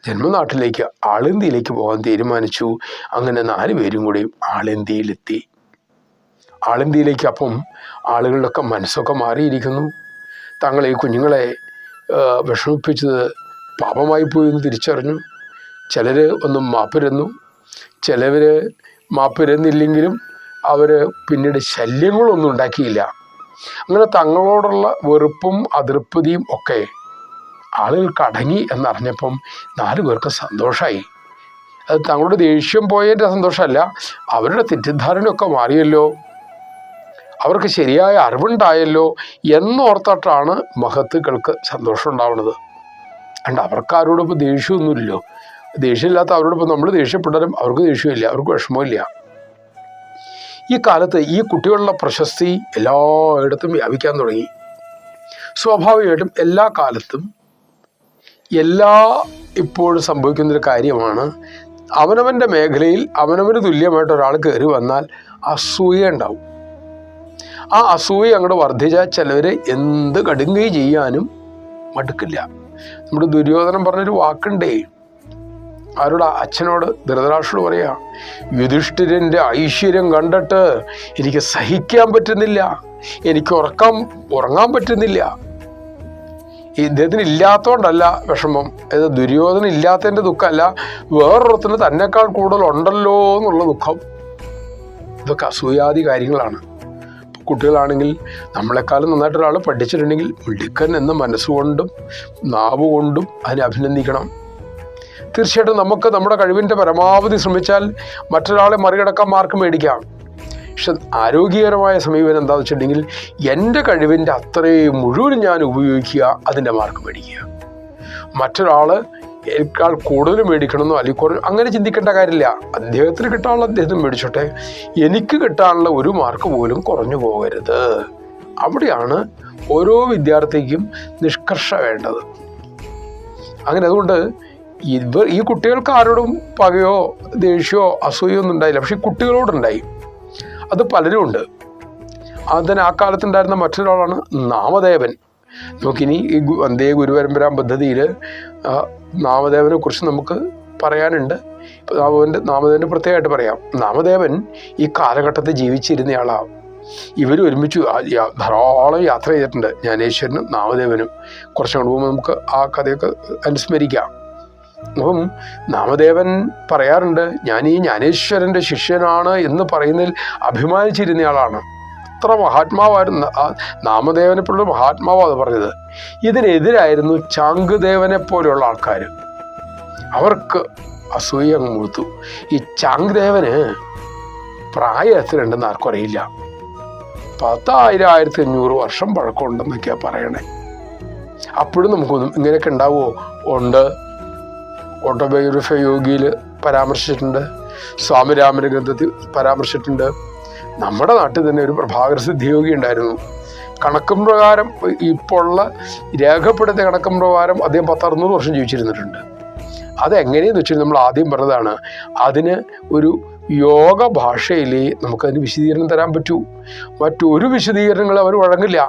ജന്മനാട്ടിലേക്ക് ആളന്തിയിലേക്ക് പോകാൻ തീരുമാനിച്ചു. അങ്ങനെ 4 പേരും കൂടി ആളന്തിയിലെത്തി. ആളന്തിയിലേക്ക് അപ്പം ആളുകളുടെയൊക്കെ മനസ്സൊക്കെ മാറിയിരിക്കുന്നു. തങ്ങൾ ഈ കുഞ്ഞുങ്ങളെ വിഷമിപ്പിച്ചത് പാപമായി പോയി എന്ന് തിരിച്ചറിഞ്ഞു. ചിലർ ഒന്നും മാപ്പിരുന്നു, ചിലവർ മാപ്പിരുന്നില്ലെങ്കിലും അവർ പിന്നീട് ശല്യങ്ങളൊന്നും ഉണ്ടാക്കിയില്ല. അങ്ങനെ തങ്ങളോടുള്ള വെറുപ്പും അതൃപ്തിയും ഒക്കെ ആളുകൾക്ക് അടങ്ങി എന്നറിഞ്ഞപ്പം 4 പേർക്ക് സന്തോഷമായി. അത് തങ്ങളുടെ ദേഷ്യം പോയതിൻ്റെ സന്തോഷമല്ല, അവരുടെ തെറ്റിദ്ധാരണയൊക്കെ മാറിയല്ലോ, അവർക്ക് ശരിയായ അറിവുണ്ടായല്ലോ എന്നോർത്തിട്ടാണ് മഹത്തുക്കൾക്ക് സന്തോഷം ഉണ്ടാവുന്നത്. അണ്ട് അവർക്കാരോടൊപ്പം ദേഷ്യമൊന്നുമില്ലല്ലോ. ദേഷ്യമില്ലാത്ത അവരോടൊപ്പം നമ്മൾ ദേഷ്യപ്പെട്ടാലും അവർക്ക് ദേഷ്യമില്ല, അവർക്ക് വിഷമമില്ല. ഈ കാലത്ത് ഈ കുട്ടികളുടെ പ്രശസ്തി എല്ലായിടത്തും വ്യാപിക്കാൻ തുടങ്ങി. സ്വാഭാവികമായിട്ടും എല്ലാ കാലത്തും ഇപ്പോഴും സംഭവിക്കുന്നൊരു കാര്യമാണ്, അവനവൻ്റെ മേഖലയിൽ അവനവന് തുല്യമായിട്ട് ഒരാൾ കയറി വന്നാൽ അസൂയ ഉണ്ടാവും. ആ അസൂയ അങ്ങോട്ട് വർദ്ധിച്ചാൽ ചിലവർ എന്ത് കടുങ്കൈ ചെയ്യാനും മടുക്കില്ല. നമ്മുടെ ദുര്യോധനൻ പറഞ്ഞൊരു വാക്കുണ്ടേ, ആരുടെ അച്ഛനോട് ധൃതരാഷ്ട്രോട് പറയാ, യുധിഷ്ഠിരൻ്റെ ഐശ്വര്യം കണ്ടിട്ട് എനിക്ക് സഹിക്കാൻ പറ്റുന്നില്ല, എനിക്ക് ഉറങ്ങാൻ പറ്റുന്നില്ല. ഇദ്ദേഹത്തിന് ഇല്ലാത്തതുകൊണ്ടല്ല വിഷമം, അത് ദുര്യോധന ഇല്ലാത്തതിൻ്റെ ദുഃഖമല്ല, വേറൊരുത്തിന് തന്നെക്കാൾ കൂടുതൽ ഉണ്ടല്ലോ എന്നുള്ള ദുഃഖം. ഇതൊക്കെ അസൂയാദി കാര്യങ്ങളാണ്. കുട്ടികളാണെങ്കിൽ നമ്മളെക്കാളും നന്നായിട്ട് ഒരാൾ പഠിച്ചിട്ടുണ്ടെങ്കിൽ മിടുക്കൻ എന്ന മനസ്സുകൊണ്ടും നാവുകൊണ്ടും അതിനെ അഭിനന്ദിക്കണം. തീർച്ചയായിട്ടും നമുക്ക് നമ്മുടെ കഴിവിൻ്റെ പരമാവധി ശ്രമിച്ചാൽ മറ്റൊരാളെ മറികടക്കാൻ മാർക്ക് മേടിക്കാം. പക്ഷെ ആരോഗ്യകരമായ സമീപനം എന്താണെന്ന് വെച്ചിട്ടുണ്ടെങ്കിൽ എൻ്റെ കഴിവിൻ്റെ അത്രയും മുഴുവൻ ഞാൻ ഉപയോഗിക്കുക, അതിൻ്റെ മാർക്ക് മേടിക്കുക. മറ്റൊരാൾ എനിക്കാൾ കൂടുതൽ മേടിക്കണമെന്നോ അല്ലെങ്കിൽ കുറവ് അങ്ങനെ ചിന്തിക്കേണ്ട കാര്യമില്ല. അദ്ദേഹത്തിന് കിട്ടാനുള്ള അദ്ദേഹത്തിന് മേടിച്ചോട്ടെ, എനിക്ക് കിട്ടാനുള്ള ഒരു മാർക്ക് പോലും കുറഞ്ഞു പോകരുത്. അവിടെയാണ് ഓരോ വിദ്യാർത്ഥിക്കും നിഷ്കർഷ വേണ്ടത്. അങ്ങനെ അതുകൊണ്ട് ഈ കുട്ടികൾക്ക് ആരോടും പകയോ ദേഷ്യമോ അസൂയോ ഒന്നും ഉണ്ടായില്ല, പക്ഷെ കുട്ടികളോടുണ്ടായി. അത് പലരും ഉണ്ട്. അതിന് ആ കാലത്തുണ്ടായിരുന്ന മറ്റൊരാളാണ് നാമദേവൻ. നമുക്കിനി ഈ വന്ദേ ഗുരുപരമ്പരാ പദ്ധതിയിൽ നാമദേവനെ കുറിച്ച് നമുക്ക് പറയാനുണ്ട്. നാമദേവൻ്റെ പ്രത്യേകമായിട്ട് പറയാം. നാമദേവൻ ഈ കാലഘട്ടത്തിൽ ജീവിച്ചിരുന്നയാളാണ്. ഇവർ ഒരുമിച്ച് ധാരാളം യാത്ര ചെയ്തിട്ടുണ്ട്, ജ്ഞാനേശ്വരനും നാമദേവനും. കുറച്ചും കൂടെ പോകുമ്പോൾ നമുക്ക് ആ കഥയൊക്കെ അനുസ്മരിക്കാം. അപ്പം നാമദേവൻ പറയാറുണ്ട്, ഞാൻ ഈ ജ്ഞാനേശ്വരൻ്റെ ശിഷ്യനാണ് എന്ന് പറയുന്നതിൽ അഭിമാനിച്ചിരുന്നയാളാണ്. അത്ര മഹാത്മാവായിരുന്നു നാമദേവനെ പോലുള്ള മഹാത്മാവാണ് പറഞ്ഞത്. ഇതിനെതിരായിരുന്നു ചാങ്ദേവനെ പോലെയുള്ള ആൾക്കാർ. അവർക്ക് അസൂയ അങ്ങ് മുഴുത്തു. ഈ ചാങ്ദേവന് പ്രായം എത്രയുണ്ടെന്ന് ആർക്കും അറിയില്ല. 10,000-1500 വർഷം പഴക്കമുണ്ടെന്നൊക്കെയാണ് പറയണേ. അപ്പോഴും നമുക്കൊന്നും ഇങ്ങനെയൊക്കെ ഉണ്ടാവുമോ? ഉണ്ട്. ഓട്ടോബയോഗ്രഫി യോഗിയിൽ പരാമർശിച്ചിട്ടുണ്ട്, സ്വാമി രാമന ഗ്രന്ഥത്തിൽ പരാമർശിച്ചിട്ടുണ്ട്. നമ്മുടെ നാട്ടിൽ തന്നെ ഒരു പ്രഭാകര സിദ്ധിയോഗി ഉണ്ടായിരുന്നു. കണക്കും പ്രകാരം ഇപ്പോൾ ഉള്ള രേഖപ്പെടുത്തിയ കണക്കും പ്രകാരം അദ്ദേഹം 10-600 വർഷം ജീവിച്ചിരുന്നിട്ടുണ്ട്. അതെങ്ങനെയെന്ന് വെച്ചാൽ നമ്മൾ ആദ്യം പറഞ്ഞതാണ്, അതിന് ഒരു യോഗ ഭാഷയിലേ നമുക്കതിന് വിശദീകരണം തരാൻ പറ്റൂ. മറ്റൊരു വിശദീകരണങ്ങൾ അവർ വഴങ്ങില്ല.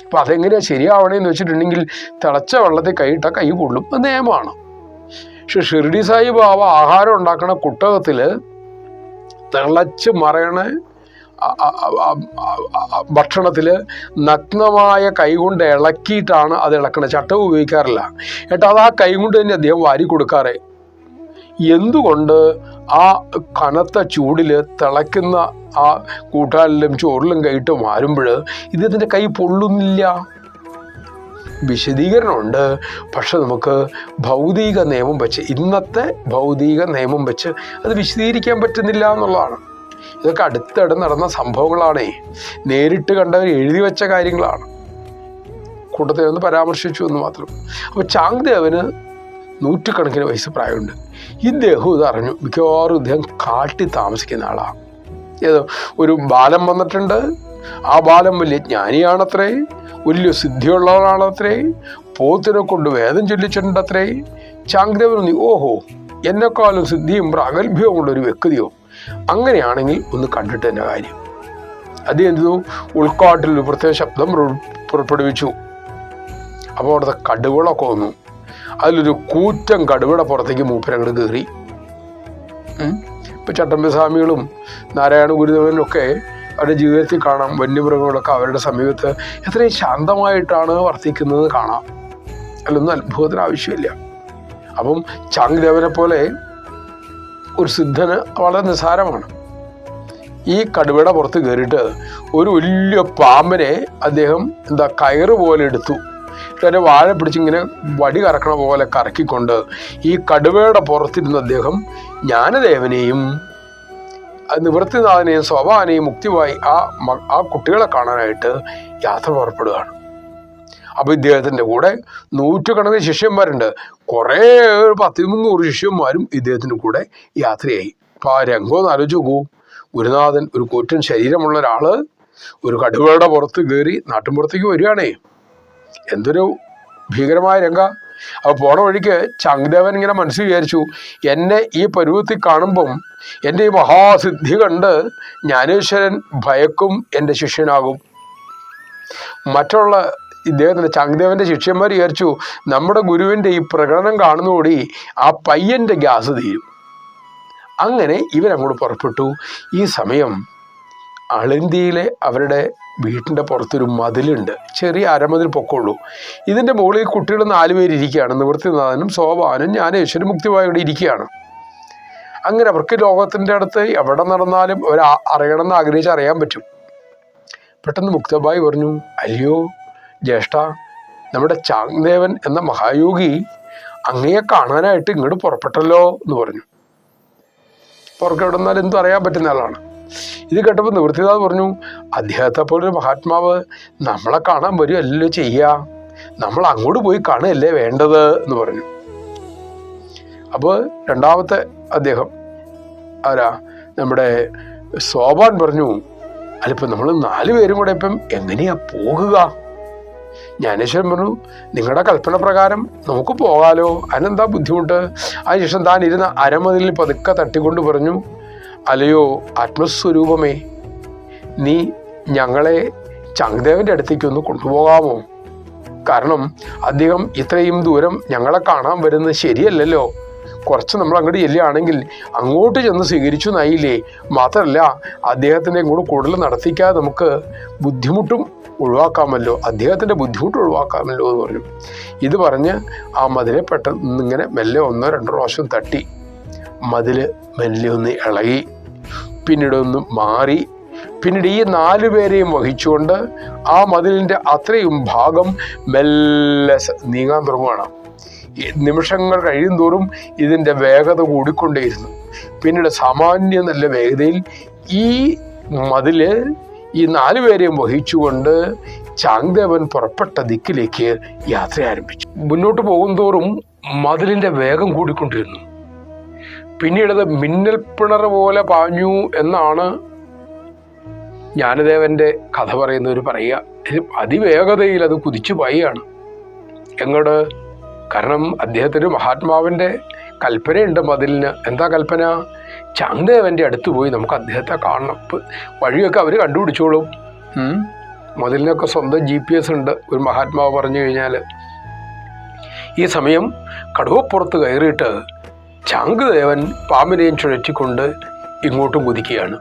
അപ്പം അതെങ്ങനെയാണ് ശരിയാവണേന്ന് വെച്ചിട്ടുണ്ടെങ്കിൽ തിളച്ച വെള്ളത്തിൽ കൈയിട്ടാൽ കൈ പൊള്ളും, അത് നിയമമാണ്. പക്ഷെ ഷിർഡി സായി ബാബ ആഹാരം ഉണ്ടാക്കണ കുട്ടകത്തിൽ തിളച്ച് മറയണ ഭക്ഷണത്തിൽ നഗ്നമായ കൈകൊണ്ട് ഇളക്കിയിട്ടാണ് അത് ഇളക്കണത്. ചട്ടം ഉപയോഗിക്കാറില്ല. എന്നിട്ട് അത് ആ കൈകൊണ്ട് തന്നെ അദ്ദേഹം വാരി കൊടുക്കാറ്. എന്തുകൊണ്ട് ആ കനത്ത ചൂടിൽ തിളയ്ക്കുന്ന ആ കൂട്ടാലിലും ചോറിലും കൈയിട്ട് മാറുമ്പോൾ ഇദ്ദേഹത്തിൻ്റെ കൈ പൊള്ളുന്നില്ല? വിശദീകരണമുണ്ട്. പക്ഷെ നമുക്ക് ഭൗതിക നിയമം വെച്ച്, ഇന്നത്തെ ഭൗതിക നിയമം വെച്ച് അത് വിശദീകരിക്കാൻ പറ്റുന്നില്ല എന്നുള്ളതാണ്. ഇതൊക്കെ അടുത്തിടെ നടന്ന സംഭവങ്ങളാണേ, നേരിട്ട് കണ്ടവർ എഴുതി വെച്ച കാര്യങ്ങളാണ്. കൂട്ടത്തിൽ ഒന്ന് പരാമർശിച്ചു എന്ന് മാത്രം. അപ്പോൾ ചാങ്ദേവന് നൂറ്റുകണക്കിന് വയസ്സ് പ്രായമുണ്ട്. ഇദ്ദേഹം ഇതറിഞ്ഞു. മിക്കവാറും ഇദ്ദേഹം കാട്ടി താമസിക്കുന്ന ആളാണ്. ഏതോ ഒരു ബാലൻ വന്നിട്ടുണ്ട്. ആ ബാലൻ വലിയ ജ്ഞാനിയാണത്രേ, വലിയ സിദ്ധിയുള്ളവനാണത്രേ, പോത്തിനെ കൊണ്ട് വേദം ചൊല്ലിച്ചിട്ടുണ്ടത്രേ. ചാങ്ദേവൻ ഓഹോ, എന്നെക്കാളും സിദ്ധിയും പ്രാഗൽഭ്യവും ഉള്ളൊരു വ്യക്തിയോ, അങ്ങനെയാണെങ്കിൽ ഒന്ന് കണ്ടിട്ട് തന്നെ കാര്യം. അദ്ദേഹം എന്തു, ഉൾക്കാട്ടിൽ ഒരു പ്രത്യേക ശബ്ദം പുറപ്പെടുവിച്ചു. അപ്പോൾ അവിടുത്തെ കടുവകളൊക്കെ വന്നു. അതിലൊരു കൂറ്റൻ കടുവയുടെ പുറത്തേക്ക് മൂപ്പരങ്ങോട്ട് കയറി. ഇപ്പം ചട്ടമ്പിസ്വാമികളും നാരായണ ഗുരുദേവനും ഒക്കെ അവരുടെ ജീവിതത്തിൽ കാണാം. വന്യമൃഗങ്ങളൊക്കെ അവരുടെ സമീപത്ത് എത്രയും ശാന്തമായിട്ടാണ് വർത്തിക്കുന്നത് കാണാം. അതിലൊന്നും അത്ഭുതത്തിന് ആവശ്യമില്ല. അപ്പം ചാങ്ദേവനെ പോലെ ഒരു സിദ്ധന് വളരെ നിസ്സാരമാണ്. ഈ കടുവയുടെ പുറത്ത് കയറിയിട്ട് ഒരു വലിയ പാമ്പിനെ അദ്ദേഹം കയറ് പോലെ എടുത്തു. അതിനെ വാഴ പിടിച്ചിങ്ങനെ വടി കറക്കണ പോലെ കറക്കിക്കൊണ്ട് ഈ കടുവയുടെ പുറത്തിരുന്ന് അദ്ദേഹം ജ്ഞാനദേവനെയും നിവൃത്തിനാഥനെയും സ്വഭാവനെയും മുക്തിവായി ആ കുട്ടികളെ കാണാനായിട്ട് യാത്ര പുറപ്പെടുകയാണ്. അപ്പോൾ ഇദ്ദേഹത്തിൻ്റെ കൂടെ നൂറ്റുകണക്കിന് ശിഷ്യന്മാരുണ്ട്. കുറേ 100-300 ശിഷ്യന്മാരും ഇദ്ദേഹത്തിൻ്റെ കൂടെ യാത്രയായി. അപ്പോൾ ആ രംഗം ഒന്ന് ആലോചിച്ച് നോക്കൂ. ഗുരുനാഥൻ, ഒരു കൂറ്റൻ ശരീരമുള്ള ഒരാൾ, ഒരു കടുവയുടെ പുറത്ത് കയറി നാട്ടിൻപുറത്തേക്ക് വരികയാണേ. എന്തൊരു ഭീകരമായ രംഗ. അപ്പോൾ പോണ വഴിക്ക് ചാങ്ദേവൻ ഇങ്ങനെ മനസ്സിൽ വിചാരിച്ചു, എന്നെ ഈ പരുവത്തിൽ കാണുമ്പം എൻ്റെ ഈ മഹാസിദ്ധി കണ്ട് ജ്ഞാനേശ്വരൻ ഭയക്കും, എൻ്റെ ശിഷ്യനാകും. മറ്റുള്ള ഇദ്ദേഹത്തിൻ്റെ ചാങ്ദേവൻ്റെ ശിഷ്യന്മാർ വിചാരിച്ചു, നമ്മുടെ ഗുരുവിൻ്റെ ഈ പ്രകടനം കാണുന്നതോടെ ആ പയ്യൻ്റെ ഗ്യാസ് തീരും. അങ്ങനെ ഇവരങ്ങോട്ട് പുറപ്പെട്ടു. ഈ സമയം അളിന്തിയിലെ അവരുടെ വീട്ടിൻ്റെ പുറത്തൊരു മതിലുണ്ട്. ചെറിയ അരമതിൽ പൊക്കമുള്ളൂ. ഇതിൻ്റെ മുകളിൽ കുട്ടികൾ 4 പേര് ഇരിക്കുകയാണ്. നിവൃത്തിനാഥനും സോപാനും ജ്ഞാനേശ്വരനും മുക്തിവായും ഇവിടെ ഇരിക്കുകയാണ്. അങ്ങനെ അവർക്ക് ലോകത്തിൻ്റെ അടുത്ത് എവിടെ നടന്നാലും അവർ അറിയണമെന്ന് ആഗ്രഹിച്ച് അറിയാൻ പറ്റും. പെട്ടെന്ന് മുക്തബായി പറഞ്ഞു, അല്ലയോ ജ്യേഷ്ഠ, നമ്മുടെ ചാങ്ദേവൻ എന്ന മഹായോഗി അങ്ങയെ കാണാനായിട്ട് ഇങ്ങോട്ട് പുറപ്പെട്ടല്ലോ എന്ന് പറഞ്ഞു. പുറക്കെ എവിടെ നിന്നാലും എന്തും അറിയാൻ പറ്റുന്ന ആളാണ്. ഇത് കേട്ടപ്പോൾ നിവൃത്തിനാഥ് പറഞ്ഞു, അദ്ദേഹത്തെ പോലൊരു മഹാത്മാവ് നമ്മളെ കാണാൻ വരുമല്ലോ ചെയ്യുക, നമ്മൾ അങ്ങോട്ട് പോയി കാണുകയല്ലേ വേണ്ടത് എന്ന് പറഞ്ഞു. അപ്പോൾ രണ്ടാമത്തെ അദ്ദേഹം ആരാ, നമ്മുടെ സോപാൻ പറഞ്ഞു, അല്ലിപ്പം നമ്മൾ 4 പേരും കൂടെ ഇപ്പം എങ്ങനെയാ പോകുക? ജ്ഞാനേശ്വരൻ പറഞ്ഞു, നിങ്ങളുടെ കൽപ്പന പ്രകാരം നമുക്ക് പോകാലോ, അതിനെന്താ ബുദ്ധിമുട്ട്? അതിനുശേഷം താൻ ഇരുന്ന അരമതിലിൽ പതുക്കെ തട്ടിക്കൊണ്ട് പറഞ്ഞു, അല്ലയോ ആത്മസ്വരൂപമേ, നീ ഞങ്ങളെ ചാങ്ദേവൻ്റെ അടുത്തേക്കൊന്ന് കൊണ്ടുപോകാമോ? കാരണം അദ്ദേഹം ഇത്രയും ദൂരം ഞങ്ങളെ കാണാൻ വരുന്നത് ശരിയല്ലല്ലോ. കുറച്ച് നമ്മൾ അങ്ങോട്ട് ചെല്ലുകയാണെങ്കിൽ അങ്ങോട്ട് ചെന്ന് സ്വീകരിച്ചു നായില്ലേ. മാത്രമല്ല അദ്ദേഹത്തിൻ്റെ കൂടെ കൂടുതൽ നടത്തിക്കാതെ നമുക്ക് ബുദ്ധിമുട്ടും ഒഴിവാക്കാമല്ലോ, അദ്ദേഹത്തിൻ്റെ ബുദ്ധിമുട്ട് ഒഴിവാക്കാമല്ലോ എന്ന് പറഞ്ഞു. ഇത് പറഞ്ഞ് ആ മതിലെ പെട്ടെന്ന് ഇങ്ങനെ മെല്ലെ 1-2 പ്രാവശ്യം തട്ടി. മതിൽ മെല്ലെ ഒന്ന് ഇളകി, പിന്നീട് ഒന്ന് മാറി. പിന്നീട് ഈ 4 പേരെയും വഹിച്ചുകൊണ്ട് ആ മതിലിൻ്റെ അത്രയും ഭാഗം മെല്ലെ നീങ്ങാൻ തുടങ്ങുകയാണ്. നിമിഷങ്ങൾ കഴിയും തോറും ഇതിൻ്റെ വേഗത കൂടിക്കൊണ്ടേയിരുന്നു. പിന്നീട് സാമാന്യ നല്ല വേഗതയിൽ ഈ മതില് ഈ 4 പേരെയും വഹിച്ചുകൊണ്ട് ചാങ്ദേവൻ പുറപ്പെട്ട ദിക്കിലേക്ക് യാത്ര ആരംഭിച്ചു. മുന്നോട്ട് പോകും തോറും മതിലിൻ്റെ വേഗം കൂടിക്കൊണ്ടിരുന്നു. പിന്നീടത് മിന്നൽ പിണർ പോലെ പാഞ്ഞു എന്നാണ് ജ്ഞാനദേവൻ്റെ കഥ പറയുന്നവർ പറയുക. അതിവേഗതയിൽ അത് കുതിച്ചു പായാണ്. എങ്ങോട്ട്? കാരണം അദ്ദേഹത്തിന് മഹാത്മാവിൻ്റെ കൽപ്പനയുണ്ട് മതിലിന്. എന്താ കൽപ്പന? ചാങ്ദേവൻ്റെ അടുത്ത് പോയി നമുക്ക് അദ്ദേഹത്തെ കാണണം. വഴിയൊക്കെ അവർ കണ്ടുപിടിച്ചോളും. മതിലിനൊക്കെ സ്വന്തം GPS ഉണ്ട് ഒരു മഹാത്മാവ് പറഞ്ഞു കഴിഞ്ഞാൽ. ഈ സമയം കടുവപ്പുറത്ത് കയറിയിട്ട് ചാങ്ദേവൻ പാമ്പിനെയും ചുഴറ്റിക്കൊണ്ട് ഇങ്ങോട്ടും കുതിക്കുകയാണ്.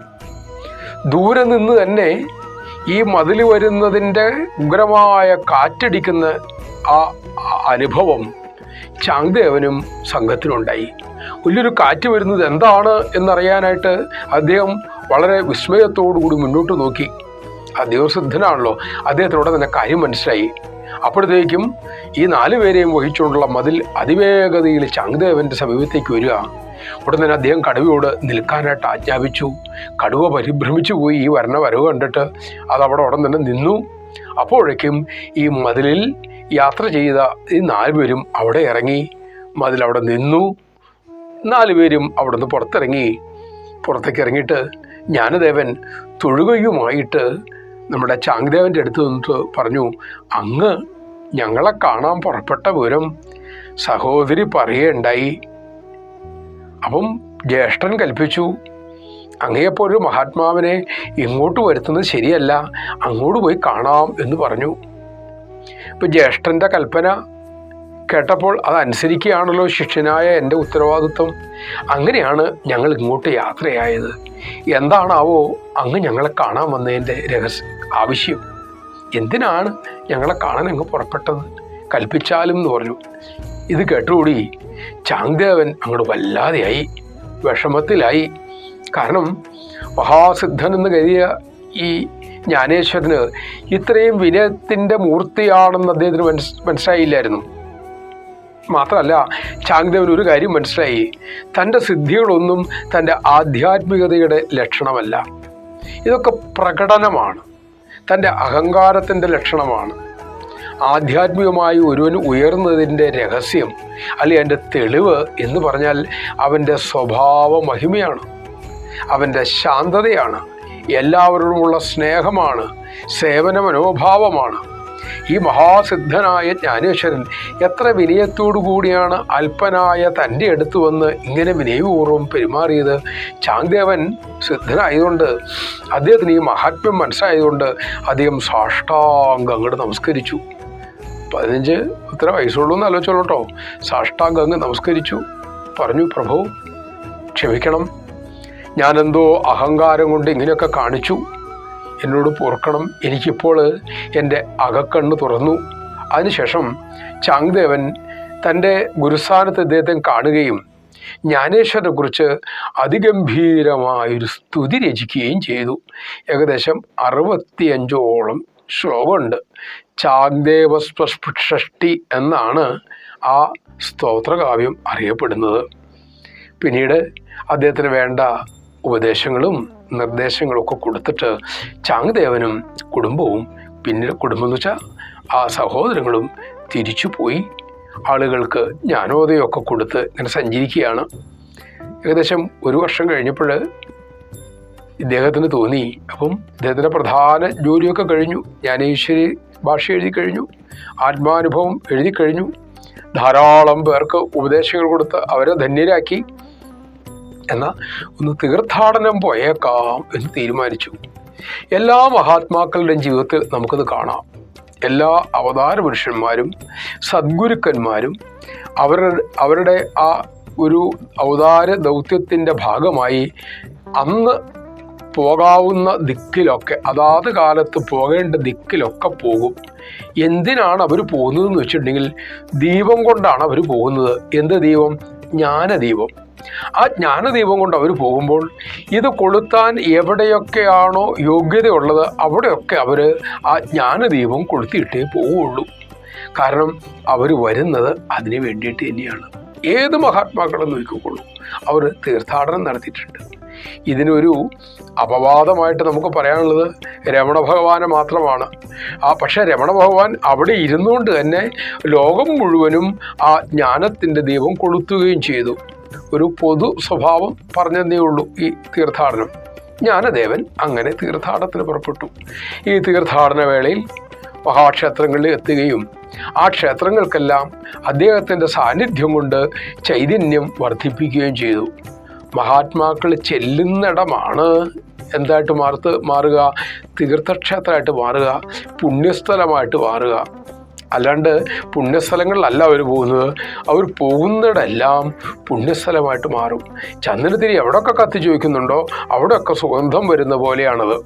ദൂരെ നിന്ന് തന്നെ ഈ മതിൽ വരുന്നതിൻ്റെ ഉഗ്രമായ കാറ്റടിക്കുന്ന ആ അനുഭവം ചാങ്ദേവനും സംഘത്തിനുണ്ടായി. വലിയൊരു കാറ്റ് വരുന്നത് എന്താണ് എന്നറിയാനായിട്ട് അദ്ദേഹം വളരെ വിസ്മയത്തോടുകൂടി മുന്നോട്ട് നോക്കി. അദ്ദേഹം സിദ്ധനാണല്ലോ, അദ്ദേഹത്തിനോട് തന്നെ കാര്യം മനസ്സിലായി. അപ്പോഴത്തേക്കും ഈ 4 പേരെയും വഹിച്ചുകൊണ്ടുള്ള മതിൽ അതിവേഗതയിൽ ചാങ്ദേവൻ്റെ സമീപത്തേക്ക് വരിക. ഉടൻ തന്നെ അദ്ദേഹം കടുവയോട് നിൽക്കാനായിട്ട് ആജ്ഞാപിച്ചു. കടുവ പരിഭ്രമിച്ചു പോയി ഈ വരവ് കണ്ടിട്ട് അതവിടെ ഉടൻ തന്നെ നിന്നു. അപ്പോഴേക്കും ഈ മതിലിൽ യാത്ര ചെയ്ത ഈ 4 പേരും അവിടെ ഇറങ്ങി. മതിലവിടെ നിന്നു. 4 പേരും അവിടെ നിന്ന് പുറത്തേക്ക് ഇറങ്ങിയിട്ട് ജ്ഞാനദേവൻ തൊഴുകയുമായിട്ട് നമ്മുടെ ചാങ്ദേവൻ്റെ അടുത്ത് നിന്നിട്ട് പറഞ്ഞു, അങ്ങ് ഞങ്ങളെ കാണാൻ പുറപ്പെട്ട വിവരം സഹോദരി പറയുകയുണ്ടായി. അപ്പം ജ്യേഷ്ഠൻ കൽപ്പിച്ചു, അങ്ങയെപ്പോലൊരു മഹാത്മാവിനെ ഇങ്ങോട്ട് വരുത്തുന്നത് ശരിയല്ല, അങ്ങോട്ട് പോയി കാണാം എന്ന് പറഞ്ഞു. ഇപ്പം ജ്യേഷ്ഠൻ്റെ കൽപ്പന കേട്ടപ്പോൾ അതനുസരിക്കുകയാണല്ലോ ശിഷ്യനായ എൻ്റെ ഉത്തരവാദിത്വം. അങ്ങനെയാണ് ഞങ്ങൾ ഇങ്ങോട്ട് യാത്രയായത്. എന്താണാവോ അങ്ങ് ഞങ്ങളെ കാണാൻ വന്നതിൻ്റെ ആവശ്യം? എന്തിനാണ് ഞങ്ങളെ കാണാൻ അങ്ങ് പുറപ്പെട്ടത്? കൽപ്പിച്ചാലും എന്ന് പറഞ്ഞു. ഇത് കേട്ടുകൂടി ചാങ്ദേവൻ അങ്ങോട്ട് വല്ലാതെയായി, വിഷമത്തിലായി. കാരണം മഹാസിദ്ധൻ എന്ന് കരുതിയ ഈ ജ്ഞാനേശ്വരന് ഇത്രയും വിനയത്തിൻ്റെ മൂർത്തിയാണെന്ന് അദ്ദേഹത്തിന് മനസ്സിലായില്ലായിരുന്നു. മാത്രമല്ല, ചാങ്ദേവന് ഒരു കാര്യം മനസ്സിലായി, തൻ്റെ സിദ്ധികളൊന്നും തൻ്റെ ആധ്യാത്മികതയുടെ ലക്ഷണമല്ല. ഇതൊക്കെ പ്രകടനമാണ്, തൻ്റെ അഹങ്കാരത്തിൻ്റെ ലക്ഷണമാണ്. ആധ്യാത്മികമായി ഒരുവൻ ഉയർന്നതിൻ്റെ രഹസ്യം അല്ലെങ്കിൽ അതിൻ്റെ തെളിവ് എന്ന് പറഞ്ഞാൽ അവൻ്റെ സ്വഭാവ മഹിമയാണ്, അവൻ്റെ ശാന്തതയാണ്, എല്ലാവരോടുമുള്ള സ്നേഹമാണ്, സേവന മനോഭാവമാണ്. ഈ മഹാസിദ്ധനായ ജ്ഞാനേശ്വരൻ എത്ര വിനയത്തോടു കൂടിയാണ് അല്പനായ തൻ്റെ അടുത്ത് വന്ന് ഇങ്ങനെ വിനയപൂർവ്വം പെരുമാറിയത്. ചാങ്ദേവൻ സിദ്ധനായതുകൊണ്ട്, അദ്ദേഹത്തിന് ഈ മഹാത്മ്യം മനസ്സിലായതുകൊണ്ട് അദ്ദേഹം സാഷ്ടാംഗം അങ്ങോട്ട് നമസ്കരിച്ചു. 15 ഇത്ര വയസ്സുള്ളൂ എന്ന് ആലോചിച്ചോളൂ കേട്ടോ. സാഷ്ടാംഗം അങ്ങ് നമസ്കരിച്ചു. പറഞ്ഞു, പ്രഭു ക്ഷമിക്കണം, ഞാനെന്തോ അഹങ്കാരം കൊണ്ട് ഇങ്ങനെയൊക്കെ കാണിച്ചു, എന്നോട് പൊറുക്കണം. എനിക്കിപ്പോൾ എൻ്റെ അകക്കണ്ണ് തുറന്നു. അതിനുശേഷം ചാങ്ദേവൻ തൻ്റെ ഗുരുസ്ഥാനത്ത് ഇദ്ദേഹത്തെ കാണുകയും ജ്ഞാനേശ്വരനെക്കുറിച്ച് അതിഗംഭീരമായൊരു സ്തുതി രചിക്കുകയും ചെയ്തു. ഏകദേശം 65ഓളം ശ്ലോകമുണ്ട്. ചാങ്ദേവസ്പൃഷ്ടി എന്നാണ് ആ സ്തോത്രകാവ്യം അറിയപ്പെടുന്നത്. പിന്നീട് അദ്ദേഹത്തിന് വേണ്ട ഉപദേശങ്ങളും നിർദ്ദേശങ്ങളും ഒക്കെ കൊടുത്തിട്ട് ചാങ്ദേവനും കുടുംബവും, പിന്നീട് കുടുംബം എന്ന് വെച്ചാൽ ആ സഹോദരങ്ങളും തിരിച്ചു പോയി ആളുകൾക്ക് ജ്ഞാനോദയമൊക്കെ കൊടുത്ത് ഇങ്ങനെ സഞ്ചരിക്കുകയാണ്. ഏകദേശം 1 വർഷം കഴിഞ്ഞപ്പോൾ ഇദ്ദേഹത്തിന് തോന്നി, അപ്പം ഇദ്ദേഹത്തിൻ്റെ പ്രധാന ജോലിയൊക്കെ കഴിഞ്ഞു, ജ്ഞാനേശ്വരി ഭാഷ എഴുതി കഴിഞ്ഞു, ആത്മാനുഭവം എഴുതി കഴിഞ്ഞു, ധാരാളം പേർക്ക് ഉപദേശങ്ങൾ കൊടുത്ത് അവരെ ധന്യരാക്കി. എന്നാൽ ഒന്ന് തീർത്ഥാടനം പോയേക്കാം എന്ന് തീരുമാനിച്ചു. എല്ലാ മഹാത്മാക്കളുടെയും ജീവിതത്തിൽ നമുക്കത് കാണാം. എല്ലാ അവതാര പുരുഷന്മാരും സദ്ഗുരുക്കന്മാരും അവരുടെ ആ ഒരു അവതാര ദൗത്യത്തിൻ്റെ ഭാഗമായി അന്ന് പോകാവുന്ന ദിക്കിലൊക്കെ, അതാത് കാലത്ത് പോകേണ്ട ദിക്കിലൊക്കെ പോകും. എന്തിനാണ് അവർ പോകുന്നതെന്ന് വെച്ചിട്ടുണ്ടെങ്കിൽ ദീപം കൊണ്ടാണ് അവർ പോകുന്നത്. എന്ത് ദീപം? ജ്ഞാനദീപം. ആ ജ്ഞാനദീപം കൊണ്ട് അവർ പോകുമ്പോൾ ഇത് കൊളുത്താൻ എവിടെയൊക്കെയാണോ യോഗ്യതയുള്ളത് അവിടെയൊക്കെ അവർ ആ ജ്ഞാനദീപം കൊളുത്തിയിട്ടേ പോവുള്ളൂ. കാരണം അവർ വരുന്നത് അതിന് വേണ്ടിയിട്ട് തന്നെയാണ്. ഏത് മഹാത്മാക്കളും നോക്കിക്കൊള്ളൂ, അവർ തീർത്ഥാടനം നടത്തിയിട്ടുണ്ട്. ഇതിനൊരു അപവാദമായിട്ട് നമുക്ക് പറയാനുള്ളത് രമണ ഭഗവാനെ മാത്രമാണ്. പക്ഷേ രമണ ഭഗവാൻ അവിടെ ഇരുന്നുകൊണ്ട് തന്നെ ലോകം മുഴുവനും ആ ജ്ഞാനത്തിൻ്റെ ദീപം കൊളുത്തുകയും ചെയ്തു. ഒരു പൊതു സ്വഭാവം പറഞ്ഞതേ ഉള്ളൂ ഈ തീർത്ഥാടനം. ജ്ഞാനദേവൻ അങ്ങനെ തീർത്ഥാടനത്തിന് പുറപ്പെട്ടു. ഈ തീർത്ഥാടന വേളയിൽ മഹാക്ഷേത്രങ്ങളിൽ എത്തുകയും ആ ക്ഷേത്രങ്ങൾക്കെല്ലാം അദ്ദേഹത്തിൻ്റെ സാന്നിധ്യം കൊണ്ട് ചൈതന്യം വർദ്ധിപ്പിക്കുകയും ചെയ്തു. മഹാത്മാക്കൾ ചെല്ലുന്നിടമാണ് എന്തായിട്ട് മാറുക? തീർത്ഥക്ഷേത്രമായിട്ട് മാറുക, പുണ്യസ്ഥലമായിട്ട് മാറുക. അല്ലാണ്ട് പുണ്യസ്ഥലങ്ങളിലല്ല അവർ പോകുന്നത്. അവർ പോകുന്നിടെല്ലാം പുണ്യസ്ഥലമായിട്ട് മാറും. ചന്ദനത്തിരി എവിടെയൊക്കെ കത്തിച്ച് വയ്ക്കുന്നുണ്ടോ അവിടെയൊക്കെ സുഗന്ധം വരുന്ന പോലെയാണത്.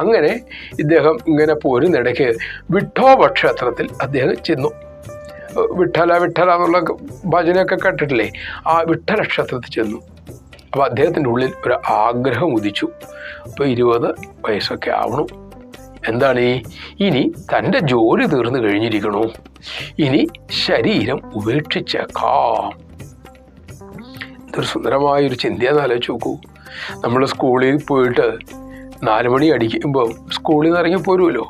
അങ്ങനെ ഇദ്ദേഹം ഇങ്ങനെ പോരുന്നിടയ്ക്ക് വിഠോബ ക്ഷേത്രത്തിൽ അദ്ദേഹം ചെന്നു. വിഠല വിഠല എന്നുള്ള ഭജനയൊക്കെ കേട്ടിട്ടില്ലേ? ആ വിഠല ക്ഷേത്രത്തിൽ ചെന്നു. അപ്പോൾ അദ്ദേഹത്തിൻ്റെ ഉള്ളിൽ ഒരു ആഗ്രഹം ഉദിച്ചു. ഇപ്പോൾ 20 വയസ്സൊക്കെ ആവണം. എന്താണ് ഇനി തൻ്റെ ജോലി തീർന്നു കഴിഞ്ഞിരിക്കണു, ഇനി ശരീരം ഉപേക്ഷിച്ചേക്കാം. ഇതൊരു സുന്ദരമായൊരു ചിന്തയെന്ന് ആലോചിച്ച് നോക്കൂ. നമ്മൾ സ്കൂളിൽ പോയിട്ട് 4 മണി അടിക്കുമ്പം സ്കൂളിൽ നിന്ന് ഇറങ്ങിപ്പോരുമല്ലോ.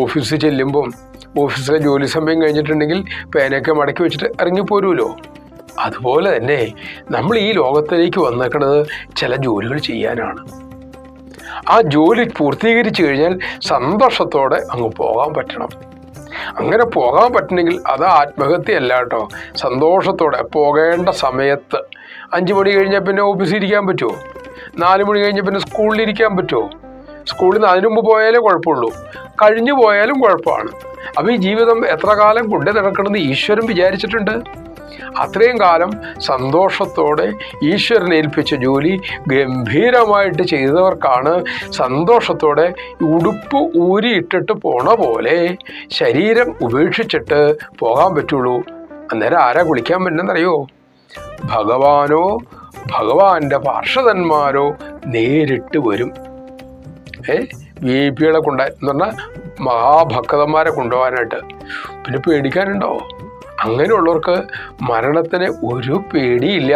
ഓഫീസിൽ ചെല്ലുമ്പം ഓഫീസിലെ ജോലി സമയം കഴിഞ്ഞിട്ടുണ്ടെങ്കിൽ പേനയൊക്കെ മടക്കി വെച്ചിട്ട് ഇറങ്ങിപ്പോരുമല്ലോ. അതുപോലെ തന്നെ നമ്മൾ ഈ ലോകത്തിലേക്ക് വന്നേക്കുന്നത് ചില ജോലികൾ ചെയ്യാനാണ്. ആ ജോലി പൂർത്തീകരിച്ചു കഴിഞ്ഞാൽ സന്തോഷത്തോടെ അങ്ങ് പോകാൻ പറ്റണം. അങ്ങനെ പോകാൻ പറ്റണമെങ്കിൽ അത് ആത്മഹത്യയല്ല കേട്ടോ. സന്തോഷത്തോടെ പോകേണ്ട സമയത്ത് 5 മണി കഴിഞ്ഞാൽ പിന്നെ ഓഫീസിൽ ഇരിക്കാൻ പറ്റുമോ? 4 മണി കഴിഞ്ഞാൽ പിന്നെ സ്കൂളിലിരിക്കാൻ പറ്റുമോ? സ്കൂളിൽ നിന്ന് അതിനു മുമ്പ് പോയാലേ കുഴപ്പമുള്ളൂ, കഴിഞ്ഞു പോയാലും കുഴപ്പമാണ്. അപ്പോൾ ഈ ജീവിതം എത്ര കാലം കൊണ്ടു നടക്കണമെന്ന് ഈശ്വരൻ വിചാരിച്ചിട്ടുണ്ട്. അത്രയും കാലം സന്തോഷത്തോടെ ഈശ്വരൻ ഏൽപ്പിച്ച ജോലി ഗംഭീരമായിട്ട് ചെയ്തവർക്കാണ് സന്തോഷത്തോടെ ഉടുപ്പ് ഊരിയിട്ടിട്ട് പോണ പോലെ ശരീരം ഉപേക്ഷിച്ചിട്ട് പോകാൻ പറ്റുള്ളൂ. അന്നേരം ആരാ കുളിക്കാൻ പറ്റുന്നറിയോ? ഭഗവാനോ ഭഗവാന്റെ പാർഷദന്മാരോ നേരിട്ട് വരും. VIP കളെ എന്ന് പറഞ്ഞാൽ മഹാഭക്തന്മാരെ കൊണ്ടുപോകാനായിട്ട്. പിന്നെ പേടിക്കാനുണ്ടോ? അങ്ങനെയുള്ളവർക്ക് മരണത്തിന് ഒരു പേടിയില്ല.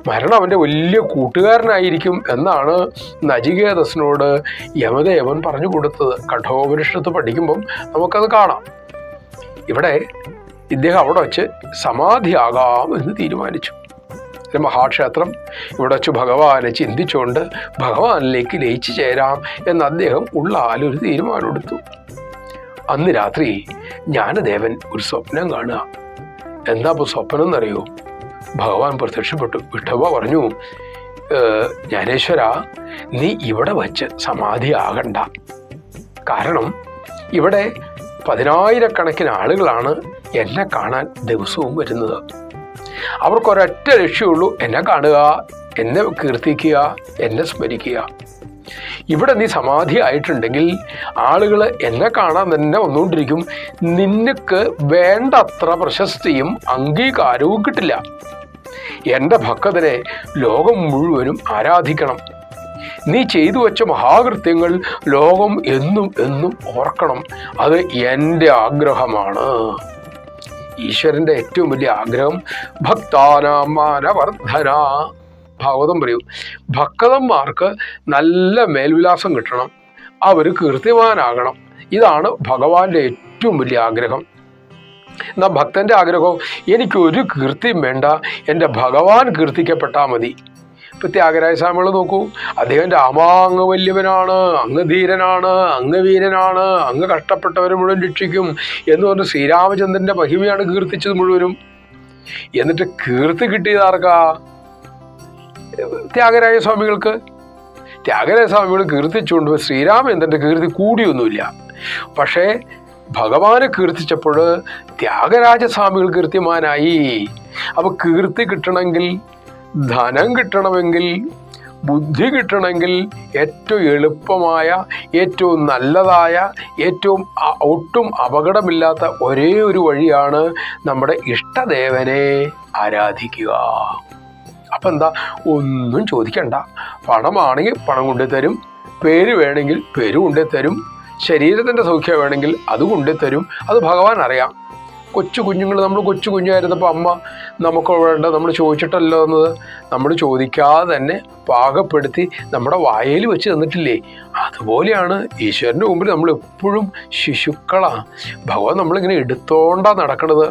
മരണം അവൻ്റെ വലിയ കൂട്ടുകാരനായിരിക്കും എന്നാണ് നചികേതസിനോട് യമദേവൻ പറഞ്ഞു കൊടുത്തത്. കഠോപനിഷത്ത് പഠിക്കുമ്പം നമുക്കത് കാണാം. ഇവിടെ ഇദ്ദേഹം അവിടെ വച്ച് സമാധിയാകാം എന്ന് തീരുമാനിച്ചു. മഹാക്ഷേത്രം ഇവിടെ വച്ച് ഭഗവാനെ ചിന്തിച്ചുകൊണ്ട് ഭഗവാനിലേക്ക് ലയിച്ചു ചേരാം എന്ന് അദ്ദേഹം ഉള്ളാലൊരു തീരുമാനമെടുത്തു. അന്ന് രാത്രി ജ്ഞാനദേവൻ ഒരു സ്വപ്നം കാണുക. എന്താ ഇപ്പോൾ സ്വപ്നം എന്നറിയോ? ഭഗവാൻ പ്രത്യക്ഷപ്പെട്ടു. വിഠോബ പറഞ്ഞു, ജ്ഞാനേശ്വര, നീ ഇവിടെ വച്ച് സമാധിയാകണ്ട. കാരണം ഇവിടെ 10,000-കണക്കിന് ആളുകളാണ് എന്നെ കാണാൻ ദിവസവും വരുന്നത്. അവർക്കൊരൊറ്റ ലക്ഷ്യമുള്ളൂ, എന്നെ കാണുക, എന്നെ കീർത്തിക്കുക, എന്നെ സ്മരിക്കുക. ഇവിടെ നീ സമാധി ആയിട്ടുണ്ടെങ്കിൽ ആളുകൾ എന്നെ കാണാൻ തന്നെ വന്നുകൊണ്ടിരിക്കും. നിനക്ക് വേണ്ടത്ര പ്രശസ്തിയും അംഗീകാരവും കിട്ടില്ല. എൻ്റെ ഭക്തരെ ലോകം മുഴുവനും ആരാധിക്കണം. നീ ചെയ്തു വച്ച മഹാകൃത്യങ്ങൾ ലോകം എന്നും എന്നും ഓർക്കണം. അത് എൻ്റെ ആഗ്രഹമാണ്. ഈശ്വരൻ്റെ ഏറ്റവും വലിയ ആഗ്രഹം ഭക്താനാം മാനവർദ്ധന. ഭാഗവതം പറയൂ, ഭക്തന്മാർക്ക് നല്ല മേൽവിലാസം കിട്ടണം, അവർ കീർത്തിമാനാകണം. ഇതാണ് ഭഗവാന്റെ ഏറ്റവും വലിയ ആഗ്രഹം. എന്നാൽ ഭക്തൻ്റെ ആഗ്രഹം, എനിക്കൊരു കീർത്തിയും വേണ്ട, എൻ്റെ ഭഗവാൻ കീർത്തിക്കപ്പെട്ടാൽ മതി. ഇപ്പം ത്യാഗരാജ സ്വാമികൾ നോക്കൂ, അദ്ദേഹം രാമാ അങ്ങ് വല്യവനാണ്, അങ്ങ് ധീരനാണ്, അങ്ങ് വീരനാണ്, അങ്ങ് കഷ്ടപ്പെട്ടവരെ മുഴുവൻ രക്ഷിക്കും എന്ന് പറഞ്ഞ് ശ്രീരാമചന്ദ്രൻ്റെ മഹിമയാണ് കീർത്തിച്ചത് മുഴുവനും. എന്നിട്ട് കീർത്തി കിട്ടിയത് ആർക്കാ? ത്യാഗരാജ സ്വാമികൾക്ക്. ത്യാഗരാജ സ്വാമികൾ കീർത്തിച്ചുകൊണ്ട് ശ്രീരാമചന്ദ്രൻ്റെ കീർത്തി കൂടിയൊന്നുമില്ല. പക്ഷേ ഭഗവാനെ കീർത്തിച്ചപ്പോൾ ത്യാഗരാജസ്വാമികൾ കീർത്തിമാനായി. അപ്പോൾ കീർത്തി കിട്ടണമെങ്കിൽ, ധനം കിട്ടണമെങ്കിൽ, ബുദ്ധി കിട്ടണമെങ്കിൽ ഏറ്റവും എളുപ്പമായ, ഏറ്റവും നല്ലതായ, ഏറ്റവും ഒട്ടും അപകടമില്ലാത്ത ഒരേ ഒരു വഴിയാണ് നമ്മുടെ ഇഷ്ടദേവനെ ആരാധിക്കുക. അപ്പം എന്താ, ഒന്നും ചോദിക്കണ്ട. പണമാണെങ്കിൽ പണം കൊണ്ടുതരും, പേര് വേണമെങ്കിൽ പേര് കൊണ്ടുതരും, ശരീരത്തിൻ്റെ സൗഖ്യം വേണമെങ്കിൽ അത് കൊണ്ടുതരും. അത് ഭഗവാൻ അറിയാം. കൊച്ചു കുഞ്ഞുങ്ങൾ, നമ്മൾ കൊച്ചു കുഞ്ഞായിരുന്നപ്പോൾ അമ്മ നമുക്ക് വേണ്ട നമ്മൾ ചോദിച്ചിട്ടല്ലോ എന്നത് നമ്മൾ ചോദിക്കാതെ തന്നെ പാകപ്പെടുത്തി നമ്മുടെ വായയിൽ വെച്ച് തന്നിട്ടില്ലേ? അതുപോലെയാണ് ഈശ്വരൻ്റെ മുമ്പിൽ നമ്മൾ എപ്പോഴും ശിശുക്കളാണ്. ഭഗവാൻ നമ്മളിങ്ങനെ എടുത്തോണ്ടാണ് നടക്കണത്.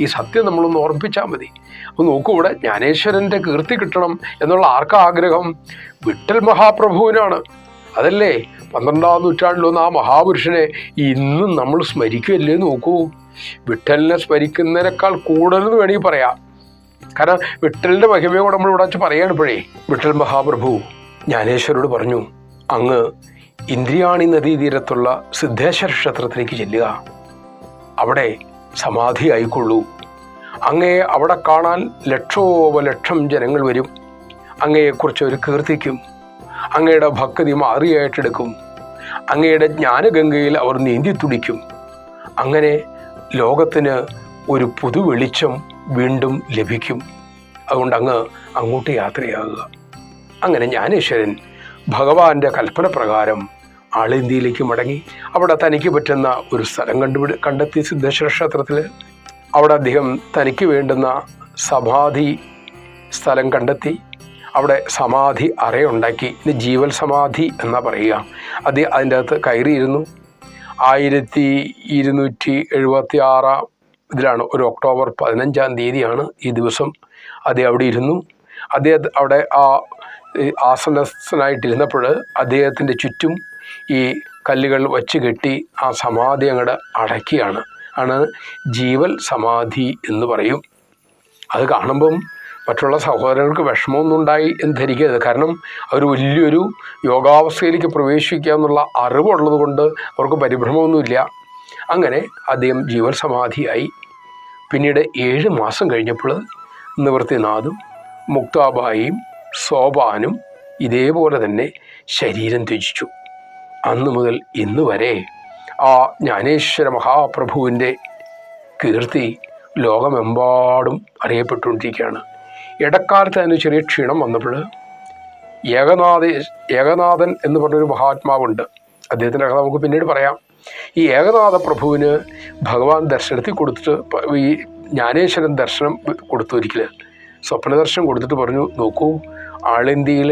ഈ സത്യം നമ്മളൊന്ന് ഓർമ്മിപ്പിച്ചാൽ മതി. അപ്പോൾ നോക്കൂ, ഇവിടെ ജ്ഞാനേശ്വരൻ്റെ കീർത്തി കിട്ടണം എന്നുള്ള ആർക്കാ ആഗ്രഹം? വിട്ടൽ മഹാപ്രഭുവിനാണ്. അതല്ലേ 12-ാം നൂറ്റാണ്ടിലൊന്ന് ആ മഹാപുരുഷനെ ഇന്നും നമ്മൾ സ്മരിക്കുകയല്ലേ? നോക്കൂ, വിട്ടലിനെ സ്മരിക്കുന്നതിനേക്കാൾ കൂടുതലെന്ന് വേണമെങ്കിൽ പറയാം. കാരണം വിട്ടലിൻ്റെ മഹിമയെ കൂടെ നമ്മൾ ഇവിടെ വെച്ച് പറയുകയാണ്. ഇപ്പോഴേ വിട്ടൽ മഹാപ്രഭു ജ്ഞാനേശ്വരോട് പറഞ്ഞു, അങ്ങ് ഇന്ദ്രിയാണി നദീതീരത്തുള്ള സിദ്ധേശ്വര ക്ഷേത്രത്തിലേക്ക് ചെല്ലുക. അവിടെ സമാധിയായിക്കൊള്ളൂ. അങ്ങയെ അവിടെ കാണാൻ ലക്ഷോപലക്ഷം ജനങ്ങൾ വരും. അങ്ങയെക്കുറിച്ച് അവർ കീർത്തിക്കും. അങ്ങയുടെ ഭക്തി മാറിയായിട്ടെടുക്കും. അങ്ങയുടെ ജ്ഞാനഗംഗയിൽ അവർ നീന്തി തുടിക്കും. അങ്ങനെ ലോകത്തിന് ഒരു പുതു വെളിച്ചം വീണ്ടും ലഭിക്കും. അതുകൊണ്ട് അങ്ങോട്ട് യാത്രയാകുക. അങ്ങനെ ജ്ഞാനേശ്വരൻ ഭഗവാന്റെ കൽപ്പന പ്രകാരം ആളിന്ത്യയിലേക്ക് മടങ്ങി. അവിടെ തനിക്ക് പറ്റുന്ന ഒരു സ്ഥലം കണ്ടെത്തി സിദ്ധേശ്വര ക്ഷേത്രത്തിൽ. അവിടെ അദ്ദേഹം തനിക്ക് വേണ്ടുന്ന സമാധി സ്ഥലം കണ്ടെത്തി. അവിടെ സമാധി അറയുണ്ടാക്കി. ഇനി ജീവൽ സമാധി എന്നാ പറയുക. അതിൻ്റെ അകത്ത് കയറിയിരുന്നു. 1276 ഇതിലാണ്, ഒരു ഒക്ടോബർ 15-ാം തീയതിയാണ് ഈ ദിവസം. അദ്ദേഹം അവിടെ ഇരുന്നു. അദ്ദേഹം അവിടെ ആസനസ്ഥനായിട്ടിരുന്നപ്പോൾ അദ്ദേഹത്തിൻ്റെ ചുറ്റും ഈ കല്ലുകൾ വച്ച് കെട്ടി ആ സമാധി അങ്ങോട്ട് അടക്കിയാണ്. ആണ് ജീവൽ സമാധി എന്ന് പറയും. അത് കാണുമ്പം മറ്റുള്ള സഹോദരങ്ങൾക്ക് വിഷമമൊന്നും ഉണ്ടായി എന്ന് ധരിക്കരുത്. കാരണം അവർ വലിയൊരു യോഗാവസ്ഥയിലേക്ക് പ്രവേശിക്കുക എന്നുള്ള അറിവുള്ളത് കൊണ്ട് അവർക്ക് പരിഭ്രമമൊന്നുമില്ല. അങ്ങനെ അദ്ദേഹം ജീവൽ സമാധിയായി. പിന്നീട് 7 മാസം കഴിഞ്ഞപ്പോൾ നിവൃത്തിനാഥും മുക്താബായിയും സോപാനും ഇതേപോലെ തന്നെ ശരീരം ത്യജിച്ചു. അന്ന് മുതൽ ഇന്ന് വരെ ആ ജ്ഞാനേശ്വര മഹാപ്രഭുവിൻ്റെ കീർത്തി ലോകമെമ്പാടും അറിയപ്പെട്ടുകൊണ്ടിരിക്കുകയാണ്. ഇടക്കാലത്ത് അതിന് ചെറിയ ക്ഷീണം വന്നപ്പോൾ ഏകനാഥൻ എന്ന് പറഞ്ഞൊരു മഹാത്മാവുണ്ട്. അദ്ദേഹത്തിൻ്റെ കഥ നമുക്ക് പിന്നീട് പറയാം. ഈ ഏകനാഥ പ്രഭുവിന് ഭഗവാൻ ദർശനത്തിൽ കൊടുത്തിട്ട്, ഈ ജ്ഞാനേശ്വരൻ ദർശനം കൊടുത്തു. ഒരിക്കൽ സ്വപ്ന ദർശനം കൊടുത്തിട്ട് പറഞ്ഞു, നോക്കൂ, ആളിന്ത്യയിൽ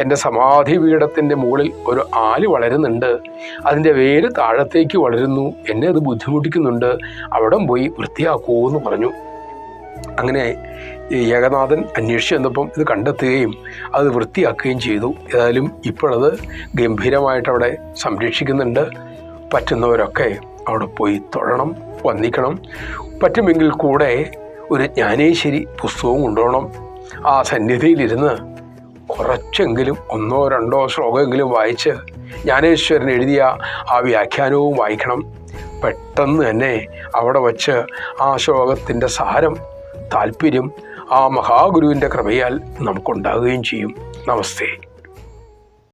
എൻ്റെ സമാധി പീഠത്തിൻ്റെ മുകളിൽ ഒരു ആല് വളരുന്നുണ്ട്. അതിൻ്റെ വേര് താഴത്തേക്ക് വളരുന്നു. എന്നെ അത് ബുദ്ധിമുട്ടിക്കുന്നുണ്ട്. അവിടം പോയി വൃത്തിയാക്കൂ എന്ന് പറഞ്ഞു. അങ്ങനെ ഏകനാഥൻ അന്വേഷിച്ച് ചെന്നപ്പം ഇത് കണ്ടെത്തുകയും അത് വൃത്തിയാക്കുകയും ചെയ്തു. ഏതായാലും ഇപ്പോഴത് ഗംഭീരമായിട്ട് അവിടെ സംരക്ഷിക്കുന്നുണ്ട്. പറ്റുന്നവരൊക്കെ അവിടെ പോയി തൊഴണം, വന്ദിക്കണം. പറ്റുമെങ്കിൽ കൂടെ ഒരു ജ്ഞാനേശ്വരി പുസ്തകവും കൊണ്ടുപോകണം. ആ സന്നിധിയിലിരുന്ന് കുറച്ചെങ്കിലും 1-2 ശ്ലോകമെങ്കിലും വായിച്ച് ജ്ഞാനേശ്വരൻ എഴുതിയ ആ വ്യാഖ്യാനവും വായിക്കണം. പെട്ടെന്ന് തന്നെ അവിടെ വച്ച് ആ ശ്ലോകത്തിൻ്റെ സാരം, താല്പര്യം ആ മഹാഗുരുവിൻ്റെ കൃപയാൽ നമുക്കുണ്ടാകുകയും ചെയ്യും. നമസ്തേ.